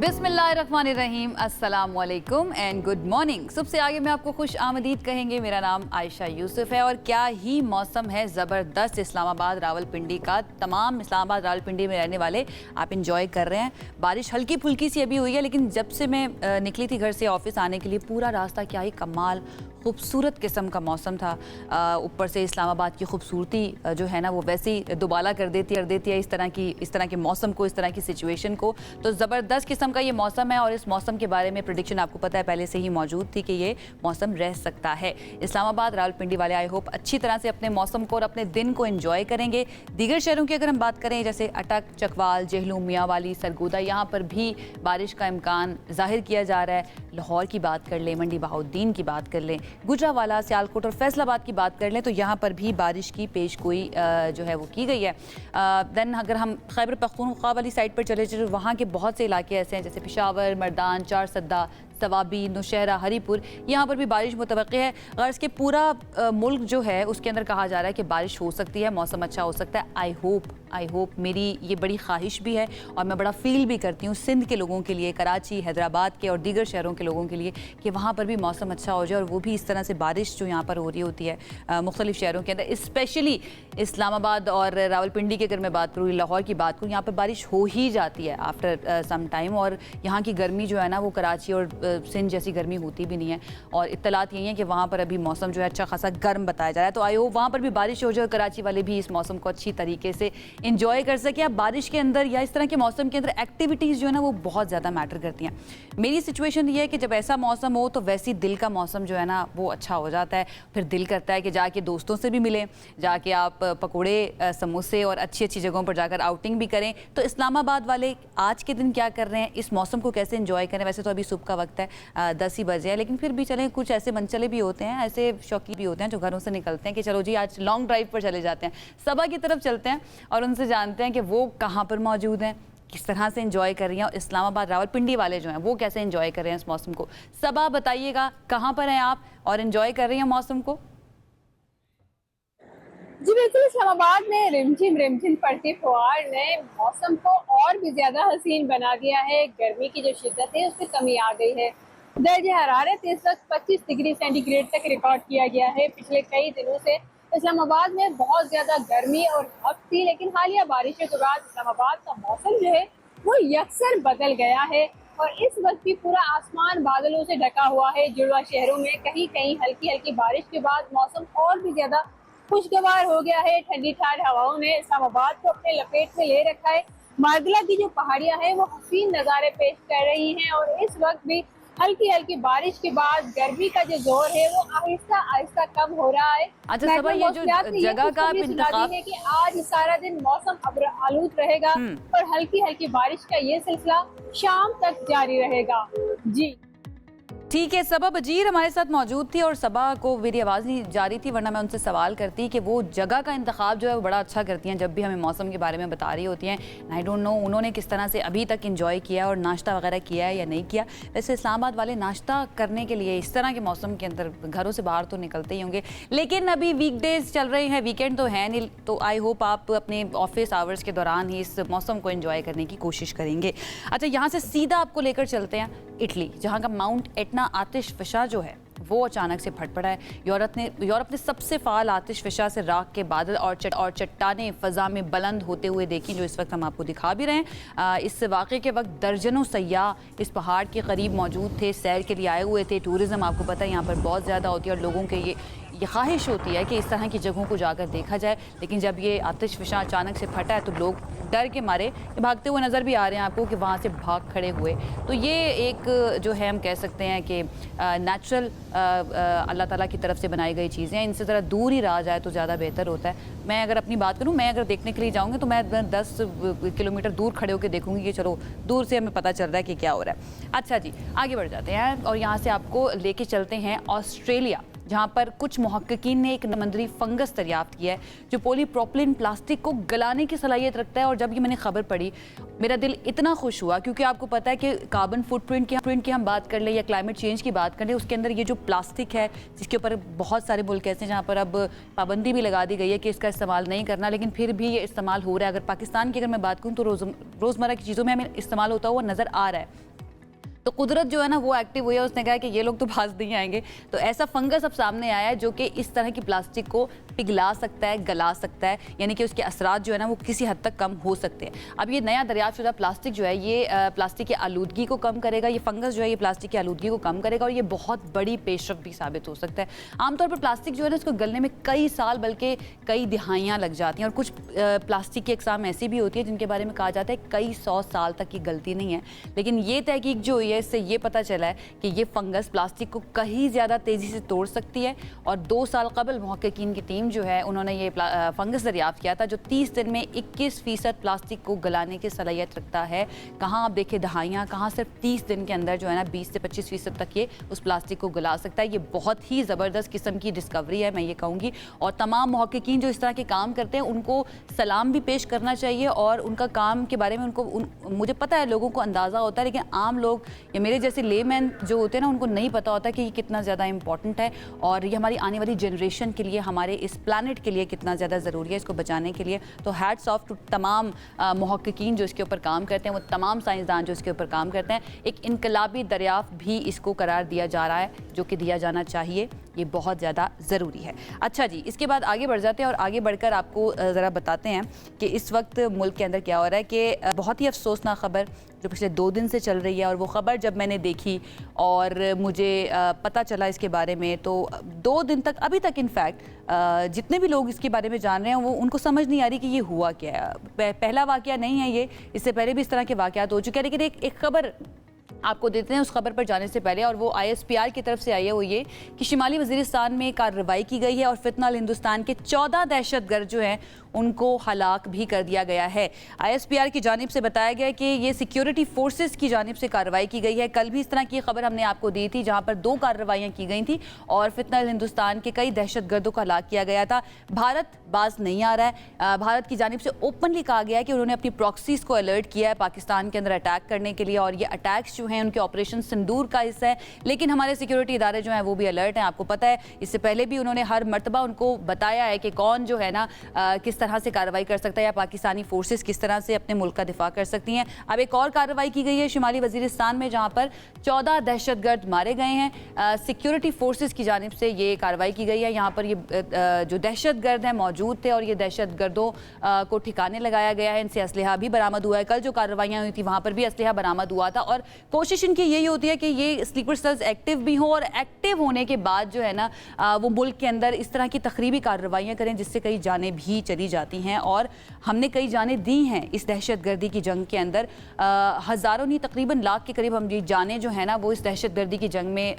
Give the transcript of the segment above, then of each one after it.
बिस्मिल्लाहिर्रहमानिर्रहीम, अस्सलाम वालेकुम एंड गुड मॉर्निंग। सबसे आगे मैं आपको खुश आमदीद कहेंगे। मेरा नाम आयशा यूसुफ है और क्या ही मौसम है ज़बरदस्त इस्लामाबाद रावलपिंडी का। तमाम इस्लामाबाद रावलपिंडी में रहने वाले आप इंजॉय कर रहे हैं। बारिश हल्की फुल्की सी अभी हुई है, लेकिन जब से मैं निकली थी घर से ऑफिस आने के लिए, पूरा रास्ता क्या ही कमाल खूबसूरत किस्म का मौसम था। ऊपर से इस्लामाबाद की खूबसूरती जो है ना वो वैसे ही दुबाला कर देती है इस तरह के मौसम को, इस तरह की सिचुएशन को। तो ज़बरदस्त किस्म का ये मौसम है और इस मौसम के बारे में प्रेडिक्शन आपको पता है पहले से ही मौजूद थी कि ये मौसम रह सकता है। इस्लामाबाद रावलपिंडी वाले आई होप अच्छी तरह से अपने मौसम को और अपने दिन को एंजॉय करेंगे। दीगर शहरों की अगर हम बात करें जैसे अटक, चकवाल, जेहलूम, मियांवाली, सरगोदा, यहाँ पर भी बारिश का इम्कान जाहिर किया जा रहा है। लाहौर की बात कर लें, मंडी बहाउद्दीन की बात कर लें, गुजरावाला, सियालकोट और फैसलाबाद की बात कर लें तो यहाँ पर भी बारिश की पेशगोई जो है वो की गई है। देन अगर हम खैबर पख्तूनख्वा वाली साइड पर चले जाए, वहाँ के बहुत से इलाके ऐसे हैं जैसे पेशावर, मर्दान, चारसद्दा, सवाबी, नौशहरा, हरीपुर, यहाँ पर भी बारिश मुतवक्की है। गर्ज के पूरा मुल्क जो है उसके अंदर कहा जा रहा है कि बारिश हो सकती है, मौसम अच्छा हो सकता है। आई होप मेरी ये बड़ी ख्वाहिश भी है और मैं बड़ा फील भी करती हूँ सिंध के लोगों के लिए, कराची, हैदराबाद के और दीगर शहरों के लोगों के लिए कि वहाँ पर भी मौसम अच्छा हो जाए और वो भी इस तरह से बारिश जो यहाँ पर हो रही होती है मुख्तलिफ शहरों के अंदर, स्पेशली इस्लामाबाद और रावलपिंडी की अगर मैं बात करूँ, लाहौर की बात करूँ, यहाँ पर बारिश हो ही जाती है आफ्टर सम टाइम। और यहाँ की गर्मी जो है ना वो कराची और सिंध जैसी गर्मी होती भी नहीं है। और इत्तलात यही है कि वहाँ पर अभी मौसम जो है अच्छा खासा गर्म बताया जा रहा है। तो आई होप वहाँ पर भी बारिश हो जाए और कराची वाले भी इस मौसम को अच्छी तरीके से इंजॉय कर सके। आप बारिश के अंदर या इस तरह के मौसम के अंदर एक्टिविटीज़ जो है ना वो बहुत ज़्यादा मैटर करती हैं। मेरी सिचुएशन ये है कि जब ऐसा मौसम हो तो वैसी दिल का मौसम जो है ना वो अच्छा हो जाता है। फिर दिल करता है कि जाके दोस्तों से भी मिलें, जाके आप पकौड़े, समोसे और अच्छी अच्छी जगहों पर जाकर आउटिंग भी करें। तो इस्लामाबाद वाले आज के दिन क्या कर रहे हैं, इस मौसम को कैसे इंजॉय करें। वैसे तो अभी सुबह का वक्त है, 10 ही बजे है, लेकिन फिर भी चलें, कुछ ऐसे मनचले भी होते हैं, ऐसे शौकीन भी होते हैं जो घरों से निकलते हैं कि चलो जी आज लॉन्ग ड्राइव पर चले जाते हैं, सबा की तरफ चलते हैं और उनसे जानते हैं कि वो कहाँ पर मौजूद हैं, किस तरह से एंजॉय कर रही हैं और इस्लामाबाद रावलपिंडी वाले जो हैं वो कैसे एंजॉय कर रहे हैं इस मौसम को। सबा बताइएगा कहाँ पर हैं आप और एंजॉय कर रही हैं मौसम को। जी बिल्कुल, इस्लामाबाद में रिमझिम पड़ती फुहार ने मौसम को और भी ज्यादा हसीन बना दिया है। गर्मी की जो शिद्दत है उसमें कमी आ गई है। दर्जे हरारत इस वक्त 25 डिग्री सेंटीग्रेड तक रिकॉर्ड किया गया है। पिछले कई दिनों से इस्लामाबाद में बहुत ज्यादा गर्मी और धूप थी, लेकिन हालिया बारिशों के बाद इस्लामाबाद का मौसम जो है वो यकसर बदल गया है और इस वक्त भी पूरा आसमान बादलों से ढका हुआ है। जुड़वा शहरों में कहीं कहीं हल्की हल्की बारिश के बाद मौसम और भी ज्यादा खुशगवार हो गया है। ठंडी ठार हवाओं ने इस्लामाबाद को अपने लपेट में ले रखा है। मार्गला की जो पहाड़ियां हैं वो हसीन नज़ारे पेश कर रही हैं और इस वक्त भी हल्की हल्की बारिश के बाद गर्मी का जो जोर है वो आहिस्ता आहिस्ता कम हो रहा है। अच्छा सबा, ये जो जगह का इंतखाब है कि आज सारा दिन मौसम अब्र आलूद रहेगा और हल्की हल्की बारिश का ये सिलसिला शाम तक जारी रहेगा। जी ठीक है, सबा बजीर हमारे साथ मौजूद थी और सबा को मेरी आवाज़ नहीं जा रही थी, वरना मैं उनसे सवाल करती कि वो जगह का इंतखाब जो है वो बड़ा अच्छा करती हैं जब भी हमें मौसम के बारे में बता रही होती हैं। आई डोंट नो उन्होंने किस तरह से अभी तक इंजॉय किया और नाश्ता वगैरह किया है या नहीं किया। वैसे इस्लामाबाद वाले नाश्ता करने के लिए इस तरह के मौसम के अंदर घरों से बाहर तो निकलते ही होंगे, लेकिन अभी वीकडेज चल रहे हैं, वीकेंड तो है नहीं, तो आई होप आप अपने ऑफिस आवर्स के दौरान ही इस मौसम को एंजॉय करने की कोशिश करेंगे। अच्छा, यहाँ से सीधा आपको लेकर चलते हैं इटली, जहाँ का माउंट एटना आतिशफशा जो है वो अचानक से फट पड़ा है। यूरोप ने सबसे फाल आतिशफशा से राख के बादल और चट्टानें फ़ज़ा में बुलंद होते हुए देखी, जो इस वक्त हम आपको दिखा भी रहे हैं। इस वाक़े के वक्त दर्जनों सयाह इस पहाड़ के करीब मौजूद थे, सैर के लिए आए हुए थे। टूरिज़म आपको पता है यहाँ पर बहुत ज़्यादा होती है और लोगों के ये ख्वाहिश होती है कि इस तरह की जगहों को जाकर देखा जाए। लेकिन जब ये आतिशफशा अचानक से फटा है तो लोग डर के मारे भागते हुए नज़र भी आ रहे हैं आपको कि वहाँ से भाग खड़े हुए। तो ये एक जो है हम कह सकते हैं कि नेचुरल अल्लाह ताला की तरफ से बनाई गई चीज़ें हैं, इनसे ज़रा दूर ही रहा जाए तो ज़्यादा बेहतर होता है। मैं अगर अपनी बात करूँ, मैं अगर देखने के लिए जाऊँगी तो मैं 10 किलोमीटर दूर खड़े होकर देखूँगी कि चलो दूर से हमें पता चल रहा है कि क्या हो रहा है। अच्छा जी, आगे बढ़ जाते हैं और यहाँ से आपको लेके चलते हैं ऑस्ट्रेलिया, जहाँ पर कुछ मुहक्किकीन ने एक समंदरी फंगस दरियाफ्त किया है जो पॉलीप्रोपिलीन प्लास्टिक को गलाने की सलाहियत रखता है। और जब ये मैंने खबर पढ़ी मेरा दिल इतना खुश हुआ, क्योंकि आपको पता है कि कार्बन फुटप्रिंट की हम बात कर ले या क्लाइमेट चेंज की बात कर ले, उसके अंदर ये जो प्लास्टिक है जिसके ऊपर बहुत सारे मुल्क ऐसे हैं जहाँ पर अब पाबंदी भी लगा दी गई है कि इसका इस्तेमाल नहीं करना, लेकिन फिर भी ये इस्तेमाल हो रहा है। अगर पाकिस्तान की अगर मैं बात करूँ तो रोज़मर्रा की चीज़ों में हमें इस्तेमाल होता हुआ नज़र आ रहा है। तो कुदरत जो है ना वो एक्टिव हुई है, उसने कहा कि ये लोग तो पास नहीं आएंगे। तो ऐसा फंगस अब सामने आया है जो कि इस तरह की प्लास्टिक को पिघला सकता है, गला सकता है, यानी कि उसके असरात जो है ना वो किसी हद तक कम हो सकते हैं। अब ये नया दरियाफ्तशुदा प्लास्टिक जो है ये प्लास्टिक की आलूदगी को कम करेगा, ये फंगस जो है ये प्लास्टिक की आलूदगी को कम करेगा और ये बहुत बड़ी पेशरफ भी साबित हो सकता है। आमतौर पर प्लास्टिक जो है ना इसको गलने में कई साल बल्कि कई दिहाइयाँ लग जाती हैं और कुछ प्लास्टिक की अक़साम ऐसी भी होती है जिनके बारे में कहा जाता है कई 100 साल तक ये गलती नहीं है। लेकिन ये तहकीक जो हुई है इससे ये पता चला है कि ये फंगस प्लास्टिक को कहीं ज़्यादा तेज़ी से तोड़ सकती है और 2 साल कबल मुहक्किकीन की टीम जो है उन्होंने ये फंगस दरियाफ्त किया था जो 30 दिन में 21% प्लास्टिक को गलाने की सलाहियत रखता है। कहाँ आप देखें दहाइयाँ, कहाँ सिर्फ 30 दिन के अंदर जो है ना 20 से 25% तक ये उस प्लास्टिक को गला सकता है। ये बहुत ही ज़बरदस्त किस्म की डिस्कवरी है मैं ये कहूँगी और तमाम मुहक्किकीन जो इस तरह के काम करते हैं उनको सलाम भी पेश करना चाहिए और उनका काम के बारे में मुझे पता है लोगों को अंदाज़ा होता है, लेकिन आम लोग या मेरे जैसे लेमैन जो होते हैं ना उनको नहीं पता होता कि ये कितना ज़्यादा इंपॉर्टेंट है और ये हमारी आने वाली जनरेशन के लिए, हमारे इस प्लानट के लिए कितना ज़्यादा ज़रूरी है इसको बचाने के लिए। तो हैट्स ऑफ टू तमाम मुहक्किकीन जो इसके ऊपर काम करते हैं, वो तमाम साइंसदान जो इसके ऊपर काम करते हैं। एक इनकलाबी दरियाफ्त भी इसको करार दिया जा रहा है जो कि दिया जाना चाहिए, ये बहुत ज़्यादा ज़रूरी है। अच्छा जी, इसके बाद आगे बढ़ जाते हैं और आगे बढ़कर आपको ज़रा बताते हैं कि इस वक्त मुल्क के अंदर क्या हो रहा है कि बहुत ही अफसोसनाक ख़बर जो पिछले 2 दिन से चल रही है और वो ख़बर जब मैंने देखी और मुझे पता चला इसके बारे में तो 2 दिन तक अभी तक इनफैक्ट जितने भी लोग इसके बारे में जान रहे हैं वो उनको समझ नहीं आ रही कि ये हुआ क्या है। पहला वाक़या नहीं है ये, इससे पहले भी इस तरह के वाक़यात हो चुके हैं, लेकिन एक खबर आपको देते हैं उस खबर पर जाने से पहले और वो ISPR की तरफ से आई है। वो ये कि शिमाली वज़ीरिस्तान में कार्रवाई की गई है और फितना अल हिंदुस्तान के 14 दहशतगर्द जो हैं उनको हलाक भी कर दिया गया है। ISPR की जानिब से बताया गया कि ये सिक्योरिटी फोर्सेस की जानिब से कार्रवाई की गई है। कल भी इस तरह की खबर हमने आपको दी थी जहां पर 2 कार्रवाइयां की गई थी और फितना अल हिंदुस्तान के कई दहशतगर्दों को हलाक किया गया था। भारत बाज नहीं आ रहा है। भारत की जानिब से ओपनली कहा गया है कि उन्होंने अपनी प्रॉक्सीज को अलर्ट किया है पाकिस्तान के अंदर अटैक करने के लिए और ये अटैक्स जो हैं उनके ऑपरेशन सिंदूर का हिस्सा है। लेकिन हमारे सिक्योरिटी इदारे जो हैं वो भी अलर्ट हैं। आपको पता है इससे पहले भी उन्होंने हर मरतबा उनको बताया है कि कौन जो है ना किस तरह से कार्रवाई कर सकता है या पाकिस्तानी फोर्सेस किस तरह से अपने मुल्क का दिफा कर सकती हैं। अब एक और कार्रवाई की गई है शिमाली वज़ीरिस्तान में जहां पर 14 दहशतगर्द मारे गए हैं। सिक्योरिटी फोर्सेस की जानिब से ये कार्रवाई की गई है। यहाँ पर ये जो दहशतगर्द हैं मौजूद थे और ये दहशतगर्दों को ठिकाने लगाया गया है। इनसे असलहा भी बरामद हुआ है। कल जो कार्रवाइयाँ हुई थी वहाँ पर भी असलहा बरामद हुआ था और कोशिश इनकी यही होती है कि ये स्लीपर सेल्स एक्टिव भी हों और एक्टिव होने के बाद जो है ना वो मुल्क के अंदर इस तरह की तखरीबी कार्रवाइयाँ करें जिससे कई जानें भी चली जाती हैं और हमने कई जानें दी हैं इस दहशतगर्दी की जंग के अंदर। हज़ारों नहीं तकरीबन लाख के करीब हम ये जानें जो है ना वो इस दहशतगर्दी की जंग में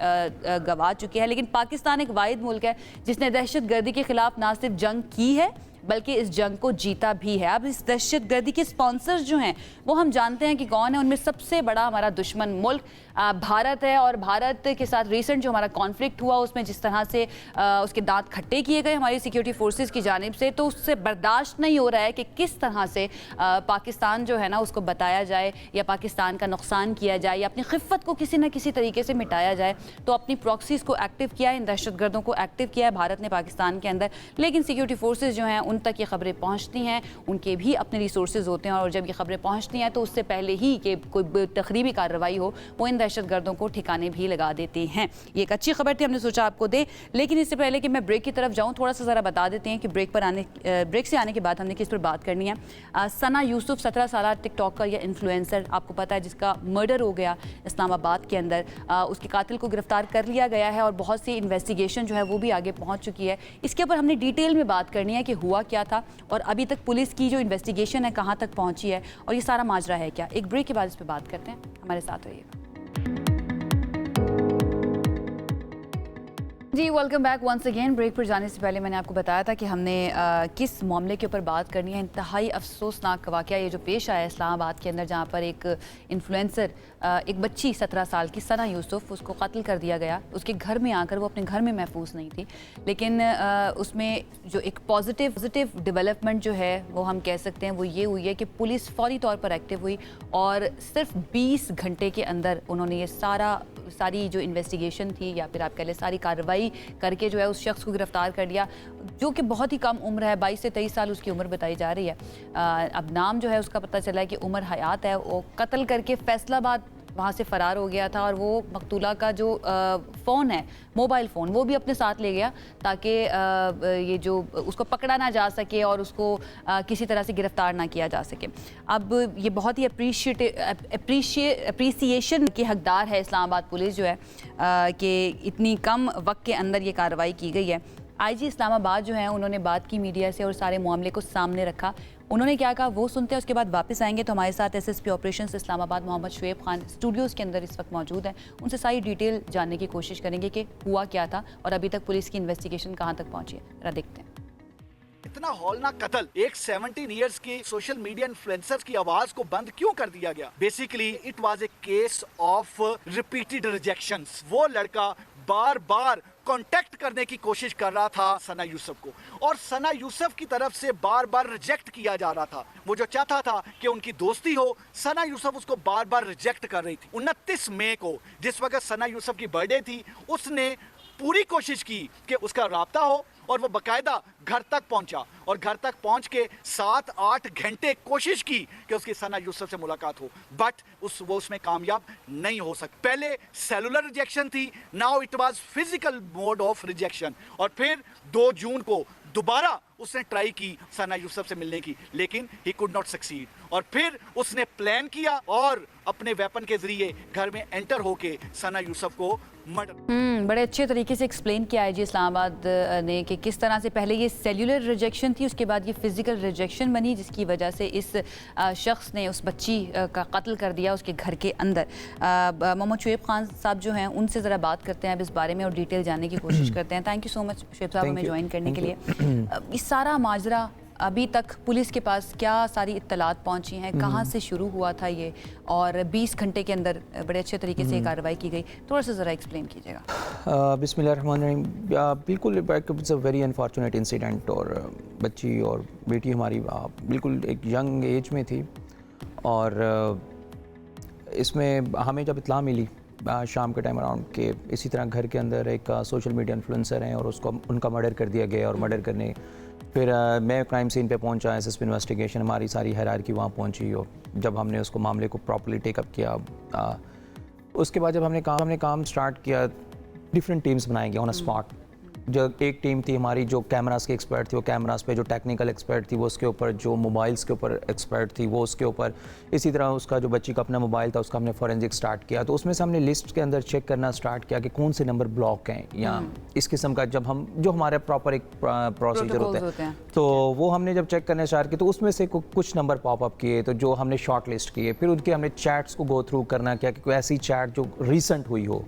गंवा चुके हैं। लेकिन पाकिस्तान एक वाहिद मुल्क है जिसने दहशतगर्दी के खिलाफ ना सिर्फ जंग की है बल्कि इस जंग को जीता भी है। अब इस दहशतगर्दी के स्पॉन्सर्स जो हैं वो हम जानते हैं कि कौन है। उनमें सबसे बड़ा हमारा दुश्मन मुल्क भारत है और भारत के साथ रिसेंट जो हमारा कॉन्फ्लिक्ट हुआ उसमें जिस तरह से उसके दांत खट्टे किए गए हमारी सिक्योरिटी फोर्सेस की जानिब से, तो उससे बर्दाश्त नहीं हो रहा है कि किस तरह से पाकिस्तान जो है ना उसको बताया जाए या पाकिस्तान का नुकसान किया जाए या अपनी खिफ़त को किसी न किसी तरीके से मिटाया जाए। तो अपनी प्रॉक्सीज़ को एक्टिव किया है, इन दहशतगर्दों को एक्टिव किया है भारत ने पाकिस्तान के अंदर। लेकिन सिक्योरिटी फोर्सेज जो हैं उन तक ये खबरें पहुँचती हैं, उनके भी अपने रिसोर्सेज होते हैं और जब ये खबरें पहुँचती हैं तो उससे पहले ही कि कोई तकरीबी कार्रवाई हो वो इन दहशतगर्दों को ठिकाने भी लगा देते हैं। ये एक अच्छी खबर थी, हमने सोचा आपको दे। लेकिन इससे पहले कि मैं ब्रेक की तरफ जाऊं थोड़ा सा ज़रा बता देते हैं कि ब्रेक से आने के बाद हमने किस पर बात करनी है। सना यूसुफ 17 साल टिकटॉकर या इन्फ्लुएंसर आपको पता है जिसका मर्डर हो गया इस्लामाबाद के अंदर, उसके कातिल को गिरफ्तार कर लिया गया है और बहुत सी इन्वेस्टिगेशन जो है वो भी आगे पहुँच चुकी है। इसके ऊपर हमने डिटेल में बात करनी है कि हुआ क्या था और अभी तक पुलिस की जो इन्वेस्टिगेशन है कहाँ तक पहुँची है और ये सारा माजरा है क्या। एक ब्रेक के बाद इस पर बात करते हैं, हमारे साथ रहिएगा। जी welcome back once again. Break पर जाने से पहले मैंने आपको बताया था कि हमने किस मामले के ऊपर बात करनी है। इंतहाई अफसोसनाक वाक़या ये जो पेश आया इस्लामाबाद के अंदर जहाँ पर एक इन्फ्लुएंसर एक बच्ची 17 साल की सना यूसुफ उसको कत्ल कर दिया गया। उसके घर में आकर वो अपने घर में महफूज नहीं थी, लेकिन उसमें जो एक पॉजिटिव डेवलपमेंट जो है वो हम कह सकते हैं वो ये हुई है कि पुलिस फौरी तौर पर एक्टिव हुई और सिर्फ 20 घंटे के अंदर उन्होंने ये सारी जो इन्वेस्टिगेशन थी या फिर आप कह लें सारी कार्रवाई करके जो है उस शख्स को गिरफ्तार कर लिया जो कि बहुत ही कम उम्र है, 22 से 23 साल उसकी उम्र बताई जा रही है। अब नाम जो है उसका पता चला है कि उमर हयात है। वो कत्ल करके फैसलाबाद वहाँ से फ़रार हो गया था और वो मकतूला का जो फ़ोन है, मोबाइल फ़ोन, वो भी अपने साथ ले गया ताकि ये जो उसको पकड़ा ना जा सके और उसको किसी तरह से गिरफ़्तार ना किया जा सके। अब ये बहुत ही अप्रिसिएशन की हकदार है इस्लामाबाद पुलिस जो है कि इतनी कम वक्त के अंदर ये कार्रवाई की गई है। आईजी इस्लामाबाद जो है उन्होंने बात की मीडिया से और सारे मामले को सामने रखा। उन्होंने क्या कहा वो सुनते हैं, उसके बाद वापस आएंगे। तो हमारे साथ SSP operations Islamabad Mohammad Shoaib Khan studios के अंदर इस वक्त मौजूद हैं। उनसे सारी डिटेल जानने की कोशिश करेंगे कि हुआ क्या था और अभी तक पुलिस की इन्वेस्टिगेशन कहाँ तक पहुंची है। जरा देखते हैं। इतना हौलनाक कत्ल, एक 17 इयर्स की सोशल मीडिया इन्फ्लुएंसर की आवाज को बंद क्यों कर दिया गया? Basically it was a case of repeated rejections. वो लड़का बार बार कांटेक्ट करने की कोशिश कर रहा था सना यूसुफ को, और सना यूसुफ की तरफ से बार बार रिजेक्ट किया जा रहा था। वो जो चाहता था कि उनकी दोस्ती हो, सना यूसुफ उसको बार बार रिजेक्ट कर रही थी। 29 मई को जिस वक्त सना यूसुफ की बर्थडे थी, उसने पूरी कोशिश की कि उसका राब्ता हो और वो बकायदा घर तक पहुंचा, और घर तक पहुंच के 7-8 घंटे कोशिश की कि उसकी सना यूसुफ से मुलाकात हो, बट वो उसमें कामयाब नहीं हो सकी। पहले सेलुलर रिजेक्शन थी, now it was physical mode of rejection. और फिर 2 जून को दोबारा उसने ट्राई की सना यूसुफ से मिलने की, लेकिन ही कुड नॉट सक्सीड। और फिर उसने प्लान किया और अपने वेपन के जरिए घर में एंटर होके सना यूसुफ को मर्डर। बड़े अच्छे तरीके से एक्सप्लेन किया है जी इस्लामाबाद ने कि किस तरह से पहले ये सेल्यूलर रिजेक्शन थी, उसके बाद ये फिजिकल रिजेक्शन बनी, जिसकी वजह से इस शख्स ने उस बच्ची का कत्ल कर दिया उसके घर के अंदर। मोहम्मद शुएब खान साहब जो हैं उनसे ज़रा बात करते हैं अब इस बारे में और डिटेल जानने की कोशिश करते हैं। Thank you so much Shoaib साहब हमें ज्वाइन करने के लिए। इस सारा माजरा अभी तक पुलिस के पास क्या सारी इत्तलात पहुंची हैं, कहाँ से शुरू हुआ था ये, और 20 घंटे के अंदर बड़े अच्छे तरीके से कार्रवाई की गई, थोड़ा सा ज़रा एक्सप्लेन कीजिएगा। बिस्मिल्लाहिर्रहमानिर्रहीम। बिल्कुल it's a very unfortunate incident, और बच्ची और बेटी हमारी बिल्कुल एक यंग एज में थी, और इसमें हमें जब इत्तला मिली शाम के टाइम अराउंड के इसी तरह घर के अंदर एक सोशल मीडिया इन्फ्लुएंसर हैं और उसको उनका मर्डर कर दिया गया, और मर्डर करने फिर मैं क्राइम सीन पे पहुंचा, एसएसपी इन्वेस्टिगेशन हमारी सारी हायरार्की वहाँ पहुंची, और जब हमने उसको मामले को प्रॉपर्ली टेकअप किया, उसके बाद जब हमने काम स्टार्ट किया, डिफरेंट टीम्स बनाई गई ऑन अ स्पॉट। जो एक टीम थी हमारी जो कैमरास की एक्सपर्ट थी, वो कैमरास पे जो टेक्निकल एक्सपर्ट थी वो उसके ऊपर, जो मोबाइल्स के ऊपर एक्सपर्ट थी वो उसके ऊपर, इसी तरह उसका जो बच्ची का अपना मोबाइल था उसका हमने फॉरेंसिक स्टार्ट किया। तो उसमें से हमने लिस्ट के अंदर चेक करना स्टार्ट किया कि कौन से नंबर ब्लॉक हैं या इस किस्म का, जब हम जो हमारे प्रॉपर एक प्रोसीजर होते हैं तो वो हमने जब चेक करना स्टार्ट किया तो उसमें से कुछ नंबर पॉप अप किए, तो जो हमने शॉर्ट लिस्ट किए, फिर उनके हमने चैट्स को गो थ्रू करना किया कि कोई ऐसी चैट जो रिसेंट हुई हो,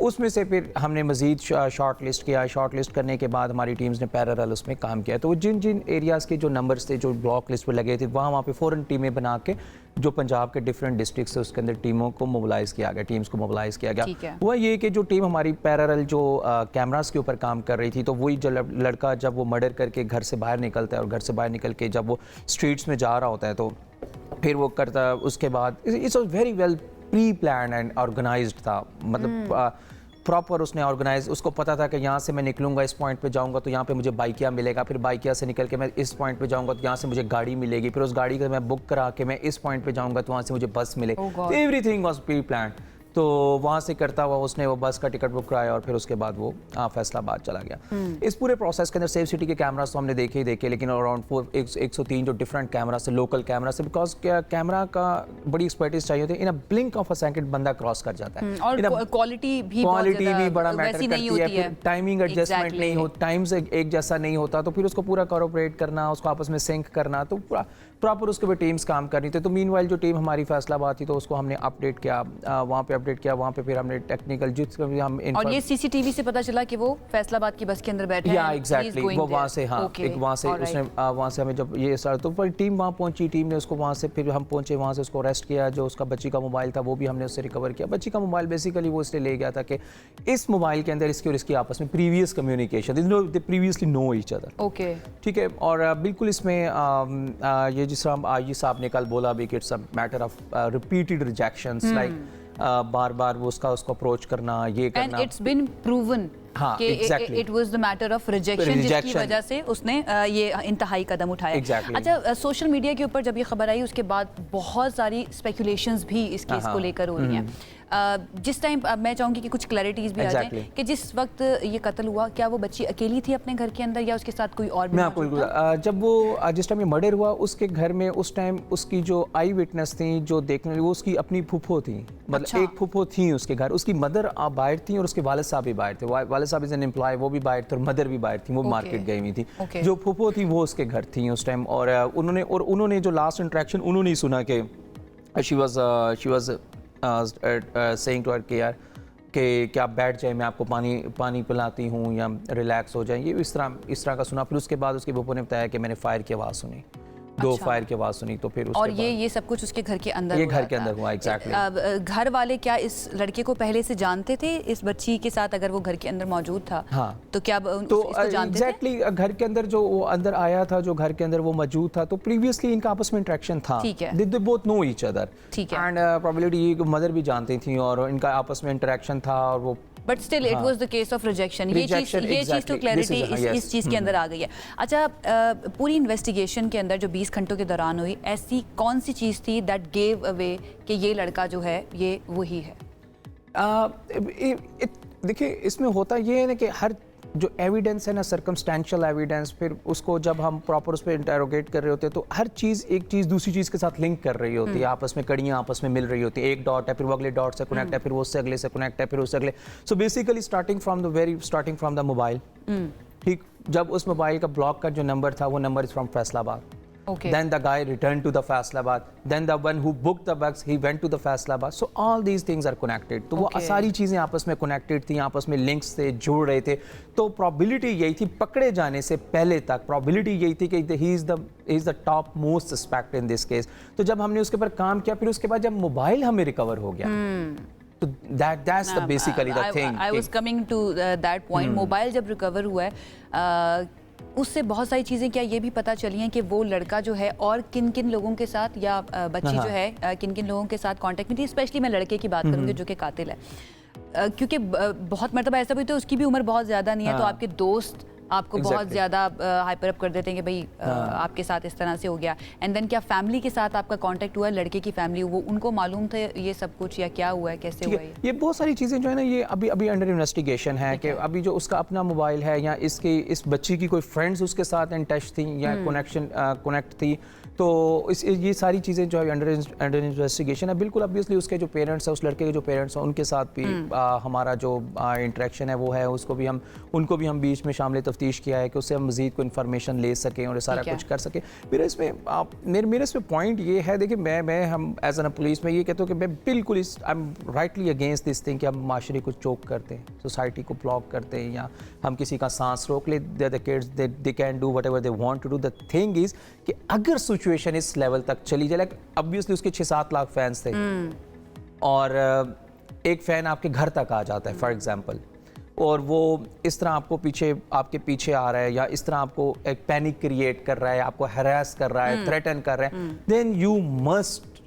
उसमें से फिर हमने मजीद शॉर्ट लिस्ट किया। शॉर्ट लिस्ट करने के बाद हमारी टीम्स ने पैरेलल उसमें काम किया। तो जिन जिन एरियाज़ के जो नंबर्स थे जो ब्लॉक लिस्ट पे लगे थे, वहाँ पे फ़ौरन टीमें बना के जो पंजाब के डिफरेंट डिस्ट्रिक्ट्स थे उसके अंदर टीमों को मोबिलाइज़ किया गया, टीम्स को मोबिलाइज़ किया गया। हुआ ये कि जो टीम हमारी पैरेलल जो कैमरास के ऊपर काम कर रही थी, तो वही जो लड़का जब वो मर्डर करके घर से बाहर निकलता है और घर से बाहर निकल के जब वो स्ट्रीट्स में जा रहा होता है, तो फिर वो करता है, उसके बाद it's very well pre plan and organised था, मतलब प्रॉपर उसने ऑर्गेनाइज, उसको पता था कि यहाँ से मैं निकलूंगा, इस पॉइंट पे जाऊंगा तो यहाँ पे मुझे बाइकिया मिलेगा, फिर बाइकिया से निकल के मैं इस पॉइंट पे जाऊंगा तो यहाँ से मुझे गाड़ी मिलेगी, फिर उस गाड़ी का मैं बुक करा के मैं इस पॉइंट पे जाऊंगा तो वहाँ से मुझे बस मिलेगी। तो एवरीथिंग वाज प्री प्लान। तो वहाँ से करता हुआ उसने वो बस का टिकट बुक कराया और फिर उसके बाद वो फैसलाबाद चला गया। इस पूरे प्रोसेस के अंदर सेफ सिटी के कैमरास तो हमने देखे ही देखे, लेकिन अराउंड 103 जो डिफरेंट कैमरा से, लोकल कैमरा से, बिकॉज कैमरा का बड़ी एक्सपर्टीज चाहिए होती है। In a blink of a second बंदा क्रॉस कर जाता है, और क्वालिटी भी बड़ा मैटर करती है, फिर टाइमिंग एडजस्टमेंट नहीं हो, टाइम्स एक जैसा नहीं होता, तो फिर उसको पूरा कोऑपरेट करना, उसको आपस में सिंक करना, तो प्रॉपर उसके ऊपर टीम्स काम करनी थी। तो मीनवाइल जो टीम हमारी फैसलाबाद थी तो उसको हमने अपडेट किया, वहाँ पे अपडेट किया, वहाँ पे फिर हमने टेक्निकल जिसको भी हम और ये सीसीटीवी से पता चला कि वो फैसलाबाद की बस के अंदर बैठे हैं। या एग्जैक्टली वो वहाँ से, हाँ एक वहाँ से उसने वहाँ से हमें जब ये सारा, तो फिर टीम वहाँ पहुँची, टीम ने उसको वहाँ से, फिर हम पहुँचे वहाँ से उसको अरेस्ट किया। जो उसका बच्ची का मोबाइल था वो भी हमने उससे रिकवर किया। बच्ची का मोबाइल बेसिकली वो इसलिए ले गया था कि इस मोबाइल के अंदर इसकी और इसकी आपस में previous communication, they previously know each other. Okay, ठीक है। और बिल्कुल इसमें ये जिस तरह आईजी साहब ने कल बोला भी कि it's a matter of repeated rejections, like बार बार वो उसको अप्रोच करना, ये करना। एंड इट्स बीन प्रूवन हाँ, कि exactly. It was the matter of rejection, जिसकी Rejection. वजह से उसने ये इंतहाई कदम उठाया। Exactly. अच्छा, सोशल मीडिया के ऊपर जब ये खबर आई उसके बाद बहुत सारी स्पेकुलेशंस भी इस केस को लेकर हो रही हैं। जिस टाइम मैं चाहूँगी कि कुछ क्लैरिटीज भी आ Exactly. जाए कि जिस वक्त ये कत्ल हुआ, क्या वो बच्ची अकेली थी अपने घर के अंदर या उसके साथ कोई और भी मैं आपको मौजूद था? जब वो जिस टाइम ये मर्डर हुआ उसके घर में उस टाइम उसकी जो आई विटनेस थी, जो देखने वो उसकी अपनी फूफो थी, मतलब अच्छा। एक फूफो थी उसके घर, उसकी मदर बाहर थी और उसके वालिद साहब भी बाहर थे। वालिद साहब इज एन एम्प्लॉय, वो भी बाहर थे और मदर भी बाहर थी, वो Okay. मार्केट गई हुई थी। Okay. जो फूफो थी वो उसके घर थी उस टाइम, और उन्होंने जो लास्ट इंटरेक्शन उन्होंने ही सुना कि she was saying to her कि यार कि क्या आप बैठ जाए, मैं आपको पानी पिलाती हूँ या रिलैक्स हो जाए, ये इस तरह का सुना। फिर उसके बाद उसके बुपो ने बताया कि मैंने फायर की आवाज़ सुनी, दो अच्छा। फायर की आवाज़ सुनी। तो फिर उसके और बाद ये सब कुछ उसके घर के अंदर ये हुआ घर के था। अंदर हुआ, exactly. अब घर वाले क्या इस लड़के को पहले से जानते थे, इस बच्ची के साथ अगर वो घर के अंदर मौजूद था? हाँ। तो क्या तो इसको जानते थे? एग्जैक्टली घर के अंदर जो वो अंदर आया था, जो घर के अंदर वो मौजूद था, तो प्रीवियसली इनका आपस में इंटरेक्शन था। ठीक है। They both know each other. ठीक है। एंड प्रोबेबिलिटी मदर भी जानती थी और इनका आपस में इंटरेक्शन था और वो but still it was the case of rejection. ये चीज Rejection, तो exactly. Clarity This is- yes. इस चीज के अंदर आ गई है। अच्छा, पूरी इन्वेस्टिगेशन के अंदर जो 20 घंटों के दौरान हुई, ऐसी कौन सी चीज थी दैट गेव अवे कि ये लड़का जो है ये वही है? देखिए इसमें होता ये है ना कि हर जो एविडेंस है ना, सर्कमस्टेंशियल एविडेंस, फिर उसको जब हम प्रॉपर उस पर इंटेरोगेट कर रहे होते हैं तो हर चीज़ एक चीज़ दूसरी चीज़ के साथ लिंक कर रही होती है, आपस में कड़ियाँ आपस में मिल रही होती है। एक डॉट है, फिर वो अगले डॉट से कनेक्ट है, फिर वो उससे अगले से कनेक्ट है, फिर उससे अगले। So basically starting from the mobile, ठीक, जब उस मोबाइल का ब्लॉक का जो नंबर था वो number is from Faisalabad. Okay. Then the guy returned to the Faisalabad. Then the one who booked the bugs, he went to the Faisalabad. So all these things are connected. तो वो Okay. सारी चीज़ें आपस में connected थी, आपस में links थे, जुड़ रहे थे। तो probability यही थी, पकड़े जाने से पहले तक probability यही थी कि he is the top most suspect in this case. तो जब हमने उसके ऊपर काम किया, फिर उसके बाद जब मोबाइल हमें रिकवर हो गया, तो that's the basically the thing. I was coming to that point. Mobile जब रिकवर हुआ है, उससे बहुत सारी चीज़ें क्या ये भी पता चली हैं कि वो लड़का जो है और किन किन लोगों के साथ या बच्ची जो है किन किन लोगों के साथ कांटेक्ट में थी? स्पेशली मैं लड़के की बात करूँगी जो कि कातिल है, क्योंकि बहुत मरतबा ऐसा भी तो उसकी भी उम्र बहुत ज़्यादा नहीं है, तो आपके दोस्त आपको बहुत ज़्यादा हाइपर अप कर देते हैं कि भाई आपके साथ इस तरह से हो गया। एंड देन क्या फैमिली के साथ आपका कांटेक्ट हुआ, लड़के की फैमिली, वो उनको मालूम था ये सब कुछ या क्या हुआ है, कैसे हुआ है? ये बहुत सारी चीज़ें जो है ना, ये अभी अंडर इन्वेस्टिगेशन है कि अभी जो उसका अपना मोबाइल है या इस बच्ची की कोई फ्रेंड्स उसके साथ इन टच थी या कनेक्ट थी, तो ये सारी चीज़ें जो है अंडर इन्वेस्टिगेशन है। बिल्कुल ऑब्वियसली उसके जो पेरेंट्स हैं, उस लड़के के जो पेरेंट्स हैं, उनके साथ भी हमारा जो इंटरेक्शन है वो है, उनको भी हम बीच में शामिल तफ्तीश किया है कि उससे हम मज़ीद को इन्फॉर्मेशन ले सकें और सारा कुछ कर सकें। मेरे इसमें पॉइंट ये है, देखिए हम एज एन पुलिस में ये कहता हूँ कि मैं बिल्कुल I am rightly against this thing कि हम माशरे को चोक करते हैं, सोसाइटी को ब्लॉक करते हैं या हम किसी का सांस रोक ले। The kids they can do whatever they want to do. The thing is कि अगर सिचुएशन इस लेवल तक चली जाए, लाइक ऑब्वियसली उसके 6-7 लाख फैंस थे और एक फ़ैन आपके घर तक आ जाता है फॉर एग्जांपल, और वो इस तरह आपके पीछे आ रहा है या इस तरह आपको एक पैनिक क्रिएट कर रहा है, आपको हरास कर रहा है, थ्रेटन कर रहा है, then you must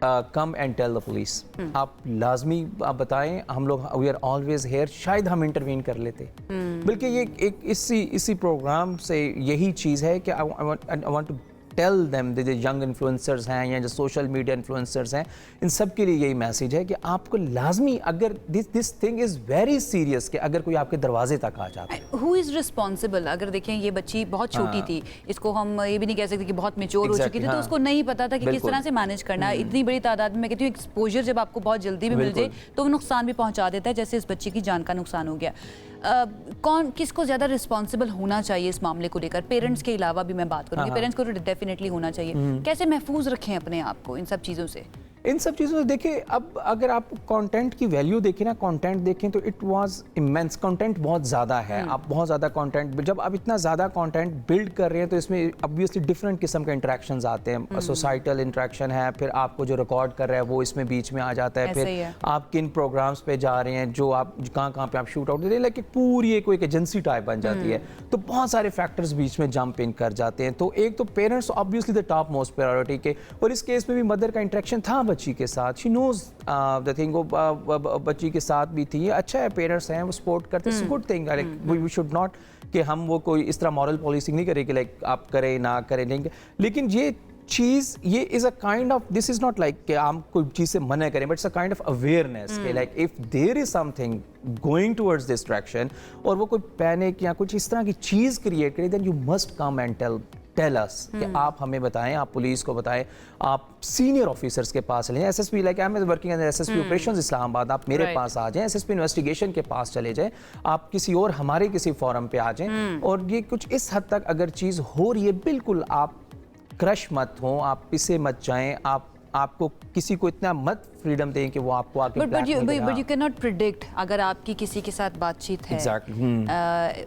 come and tell the police. आप लाजमी आप बताएं, हम लोग वी आर ऑलवेज हेयर, शायद हम इंटरवीन कर लेते। बल्कि ये एक इसी प्रोग्राम से यही चीज़ है कि I want to tell them, जो यंग इन्फ्लुएंसर्स हैं या जो सोशल मीडिया इन्फ्लुएंसर्स हैं, इन सब के लिए यही मैसेज है कि आपको लाजमी, अगर this thing is very serious कि अगर कोई आपके दरवाजे तक आ जाता है, हु इज़ रिस्पॉन्सिबल? अगर देखें ये बच्ची बहुत छोटी थी, इसको हम ये भी नहीं कह सकते कि बहुत मेच्योर हो चुकी थी, तो उसको नहीं पता था कि किस तरह से मैनेज करना है। इतनी बड़ी तादाद में मैं कहती हूँ एक्सपोजर जब आपको बहुत जल्दी भी मिल जाए तो वो नुकसान भी पहुँचा देता है, जैसे इस बच्ची की जान का नुकसान हो गया। किसको ज़्यादा रिस्पॉन्सिबल होना चाहिए इस मामले को लेकर? पेरेंट्स के अलावा भी मैं बात करूँगी, पेरेंट्स को तो डेफिनेटली होना चाहिए। कैसे महफूज रखें अपने आप को इन सब चीज़ों से? इन सब चीज़ों से देखिए, अब अगर आप कंटेंट की वैल्यू देखें ना, कंटेंट देखें तो इट वाज इमेंस, कंटेंट बहुत ज़्यादा है। आप बहुत ज़्यादा कंटेंट, जब आप इतना ज़्यादा कंटेंट बिल्ड कर रहे हैं तो इसमें ऑब्वियसली डिफरेंट किस्म के इंटरेक्शंस आते हैं। सोसाइटल इंटरेक्शन है, फिर आपको जो रिकॉर्ड कर रहा है वो इसमें बीच में आ जाता है, फिर आप किन प्रोग्राम्स पे जा रहे हैं, जो आप कहाँ पे आप शूट आउट दे रहे हैं, लाइक पूरी एक एजेंसी टाइप बन जाती है। तो बहुत सारे फैक्टर्स बीच में जंप इन कर जाते हैं। तो एक तो parents obviously the top most priority के, और इस केस में भी मदर का इंटरेक्शन था बच्ची के साथ, शी नोज द थिंग, वो बच्ची के साथ भी थी। अच्छा है, पेरेंट्स हैं वो सपोर्ट करते, it's good thing. Like we should not कि हम वो कोई इस तरह मॉरल पॉलिसिंग नहीं करें कि लाइक आप करें ना करें, नहीं। लेकिन ये चीज़, ये is a kind of, this is not like कि हम कोई चीज़ से मना करें, but it's a kind of awareness कि like if there is something going towards this direction और वो कोई पैनिक या कुछ इस तरह की चीज़ क्रिएट करे, then you must come and tell us कि आप हमें बताएं, आप पुलिस को बताएं, आप सीनियर ऑफिसर्स के पास चले जाएं। SSP, like I am working as SSP operations Islamabad, आप मेरे पास आ जाएं, एसएसपी इन्वेस्टिगेशन के पास चले जाएं, आप किसी और हमारे किसी फोरम पे आ जाएं। और ये कुछ इस हद तक अगर चीज़ हो रही है, बिल्कुल आप क्रश मत हो, आप पिसे मत जाएं, आपको किसी को इतना मत फ्रीडम दें कि वो आपको आके but you can not predict अगर आपकी किसी के साथ बातचीत है।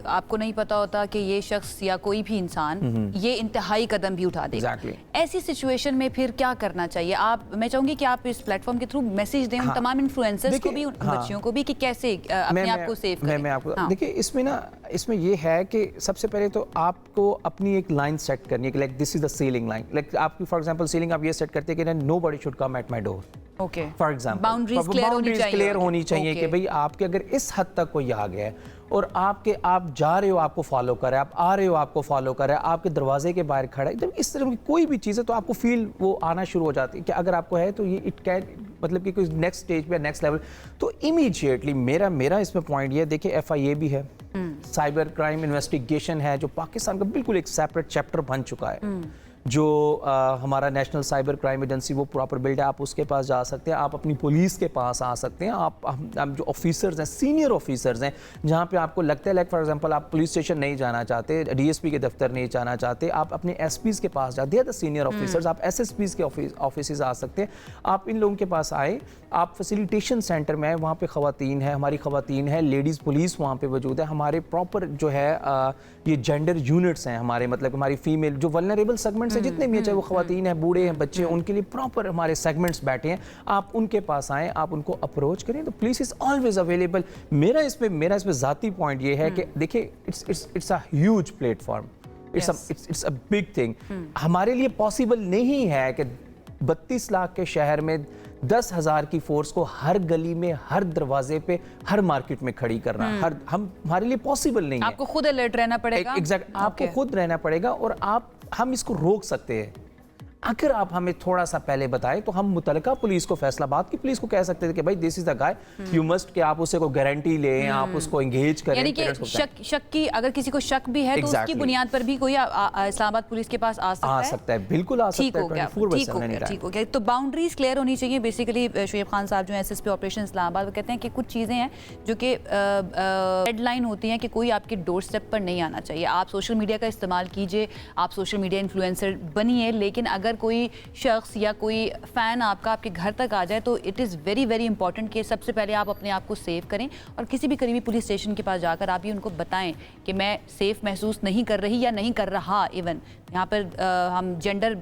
आपको नहीं पता होता कि ये शख्स या कोई भी इंसान ये इंतहाई कदम भी उठा देगा। ऐसी सिचुएशन में फिर क्या करना चाहिए? मैं चाहूंगी कि आप इस प्लेटफॉर्म के थ्रू मैसेज दें उन तमाम इन्फ्लुएंसर्स को भी, उन बच्चियों को भी, कि कैसे अपने आप को सेव करें। मैं आपको देखिए, इसमें ये है कि सबसे पहले तो आपको अपनी एक लाइन सेट करनी है कि like this is the ceiling line. Like आपकी फॉर एग्जांपल सीलिंग आप ये सेट करते हैं कि nobody should come at my door. Okay, for example boundaries clear होनी चाहिए कि भाई आपके अगर इस हद तक कोई आ गया है और आप जा रहे हो, आपको फॉलो कर रहा है, आप आ रहे हो, आपको फॉलो कर रहा है, आपके दरवाजे के बाहर खड़ा है, जब इस तरह की कोई भी चीज़ है तो आपको फील वो आना शुरू हो जाती है कि अगर आपको है तो ये इट कैन, मतलब कि कोई नेक्स्ट स्टेज पे, नेक्स्ट लेवल, तो इमीडिएटली मेरा इसमें पॉइंट ये, देखिए FIA भी है, साइबर क्राइम इन्वेस्टिगेशन है, जो पाकिस्तान का बिल्कुल एक सेपरेट चैप्टर बन चुका है। जो हमारा नेशनल साइबर क्राइम एजेंसी वो प्रॉपर बिल्ड है, आप उसके पास जा सकते हैं, आप अपनी पुलिस के पास आ सकते हैं, आप जो ऑफिसर्स हैं, सीनियर ऑफिसर्स हैं, जहाँ पे आपको लगता है लाइक फॉर एग्जांपल आप पुलिस स्टेशन नहीं जाना चाहते, DSP के दफ्तर नहीं जाना चाहते, आप अपने SPs के पास जाते हैं, द सीनियर ऑफिसर्स, आप SSPs के ऑफिस आ सकते हैं, आप इन लोगों के पास आए, आप फैसिलिटेशन सेंटर में आए, वहाँ पे ख़वातीन है, हमारी ख़वातीन है, लेडीज़ पुलिस वहाँ पे मौजूद है, हमारे प्रॉपर जो है ये जेंडर यूनिट्स हैं हमारे, मतलब हमारी फीमेल जो वल्नरेबल सेगमेंट्स हैं जितने भी हैं, चाहे वो ख़वातीन हैं, बूढ़े हैं, बच्चे हैं, उनके लिए प्रॉपर हमारे सेगमेंट्स बैठे हैं, आप उनके पास आएँ, आप उनको अप्रोच करें, तो पुलिस इज़ ऑलवेज अवेलेबल। मेरा इसमें ज़ाती पॉइंट ये है कि देखिए it's a huge platform, it's a big thing. हमारे लिए पॉसिबल नहीं है कि 32 लाख के शहर में 10,000 की फोर्स को हर गली में, हर दरवाजे पे, हर मार्केट में खड़ी करना, हमारे लिए पॉसिबल नहीं है। आपको खुद अलर्ट रहना पड़ेगा। एग्जैक्ट, आपको खुद रहना पड़ेगा और हम इसको रोक सकते हैं। अगर आप हमें थोड़ा सा पहले बताएं तो हम मुतलका पुलिस को, फैसलाबाद की पुलिस को कह सकते थे कि भाई this is the guy, you must, कि आप उससे कोई गारंटी लें, आप उसको एंगेज करें। यानी कि शक की, अगर किसी को शक भी है तो उसकी बुनियाद पर भी कोई इस्लामाबाद पुलिस के पास आ सकता है। बिल्कुल आ सकता है। ठीक हो गया। तो बाउंड्रीज क्लियर होनी चाहिए। बेसिकली शुएब खान साहब जो है SSP ऑपरेशन इस्लामाबाद, वो कहते हैं कि कुछ चीज़ें हैं जो कि डेडलाइन होती हैं कि कोई आपके डोर स्टेप पर नहीं आना चाहिए। आप सोशल मीडिया का इस्तेमाल कीजिए, आप सोशल मीडिया इन्फ्लुएंसर बनिए, लेकिन अगर कोई शख्स या कोई फ़ैन आपके घर तक आ जाए तो it is very very important कि सबसे पहले आप अपने आप को सेव करें और किसी भी करीबी पुलिस स्टेशन के पास जाकर आप ये उनको बताएं कि मैं सेफ महसूस नहीं कर रही या नहीं कर रहा। इवन यहाँ पर हम जेंडर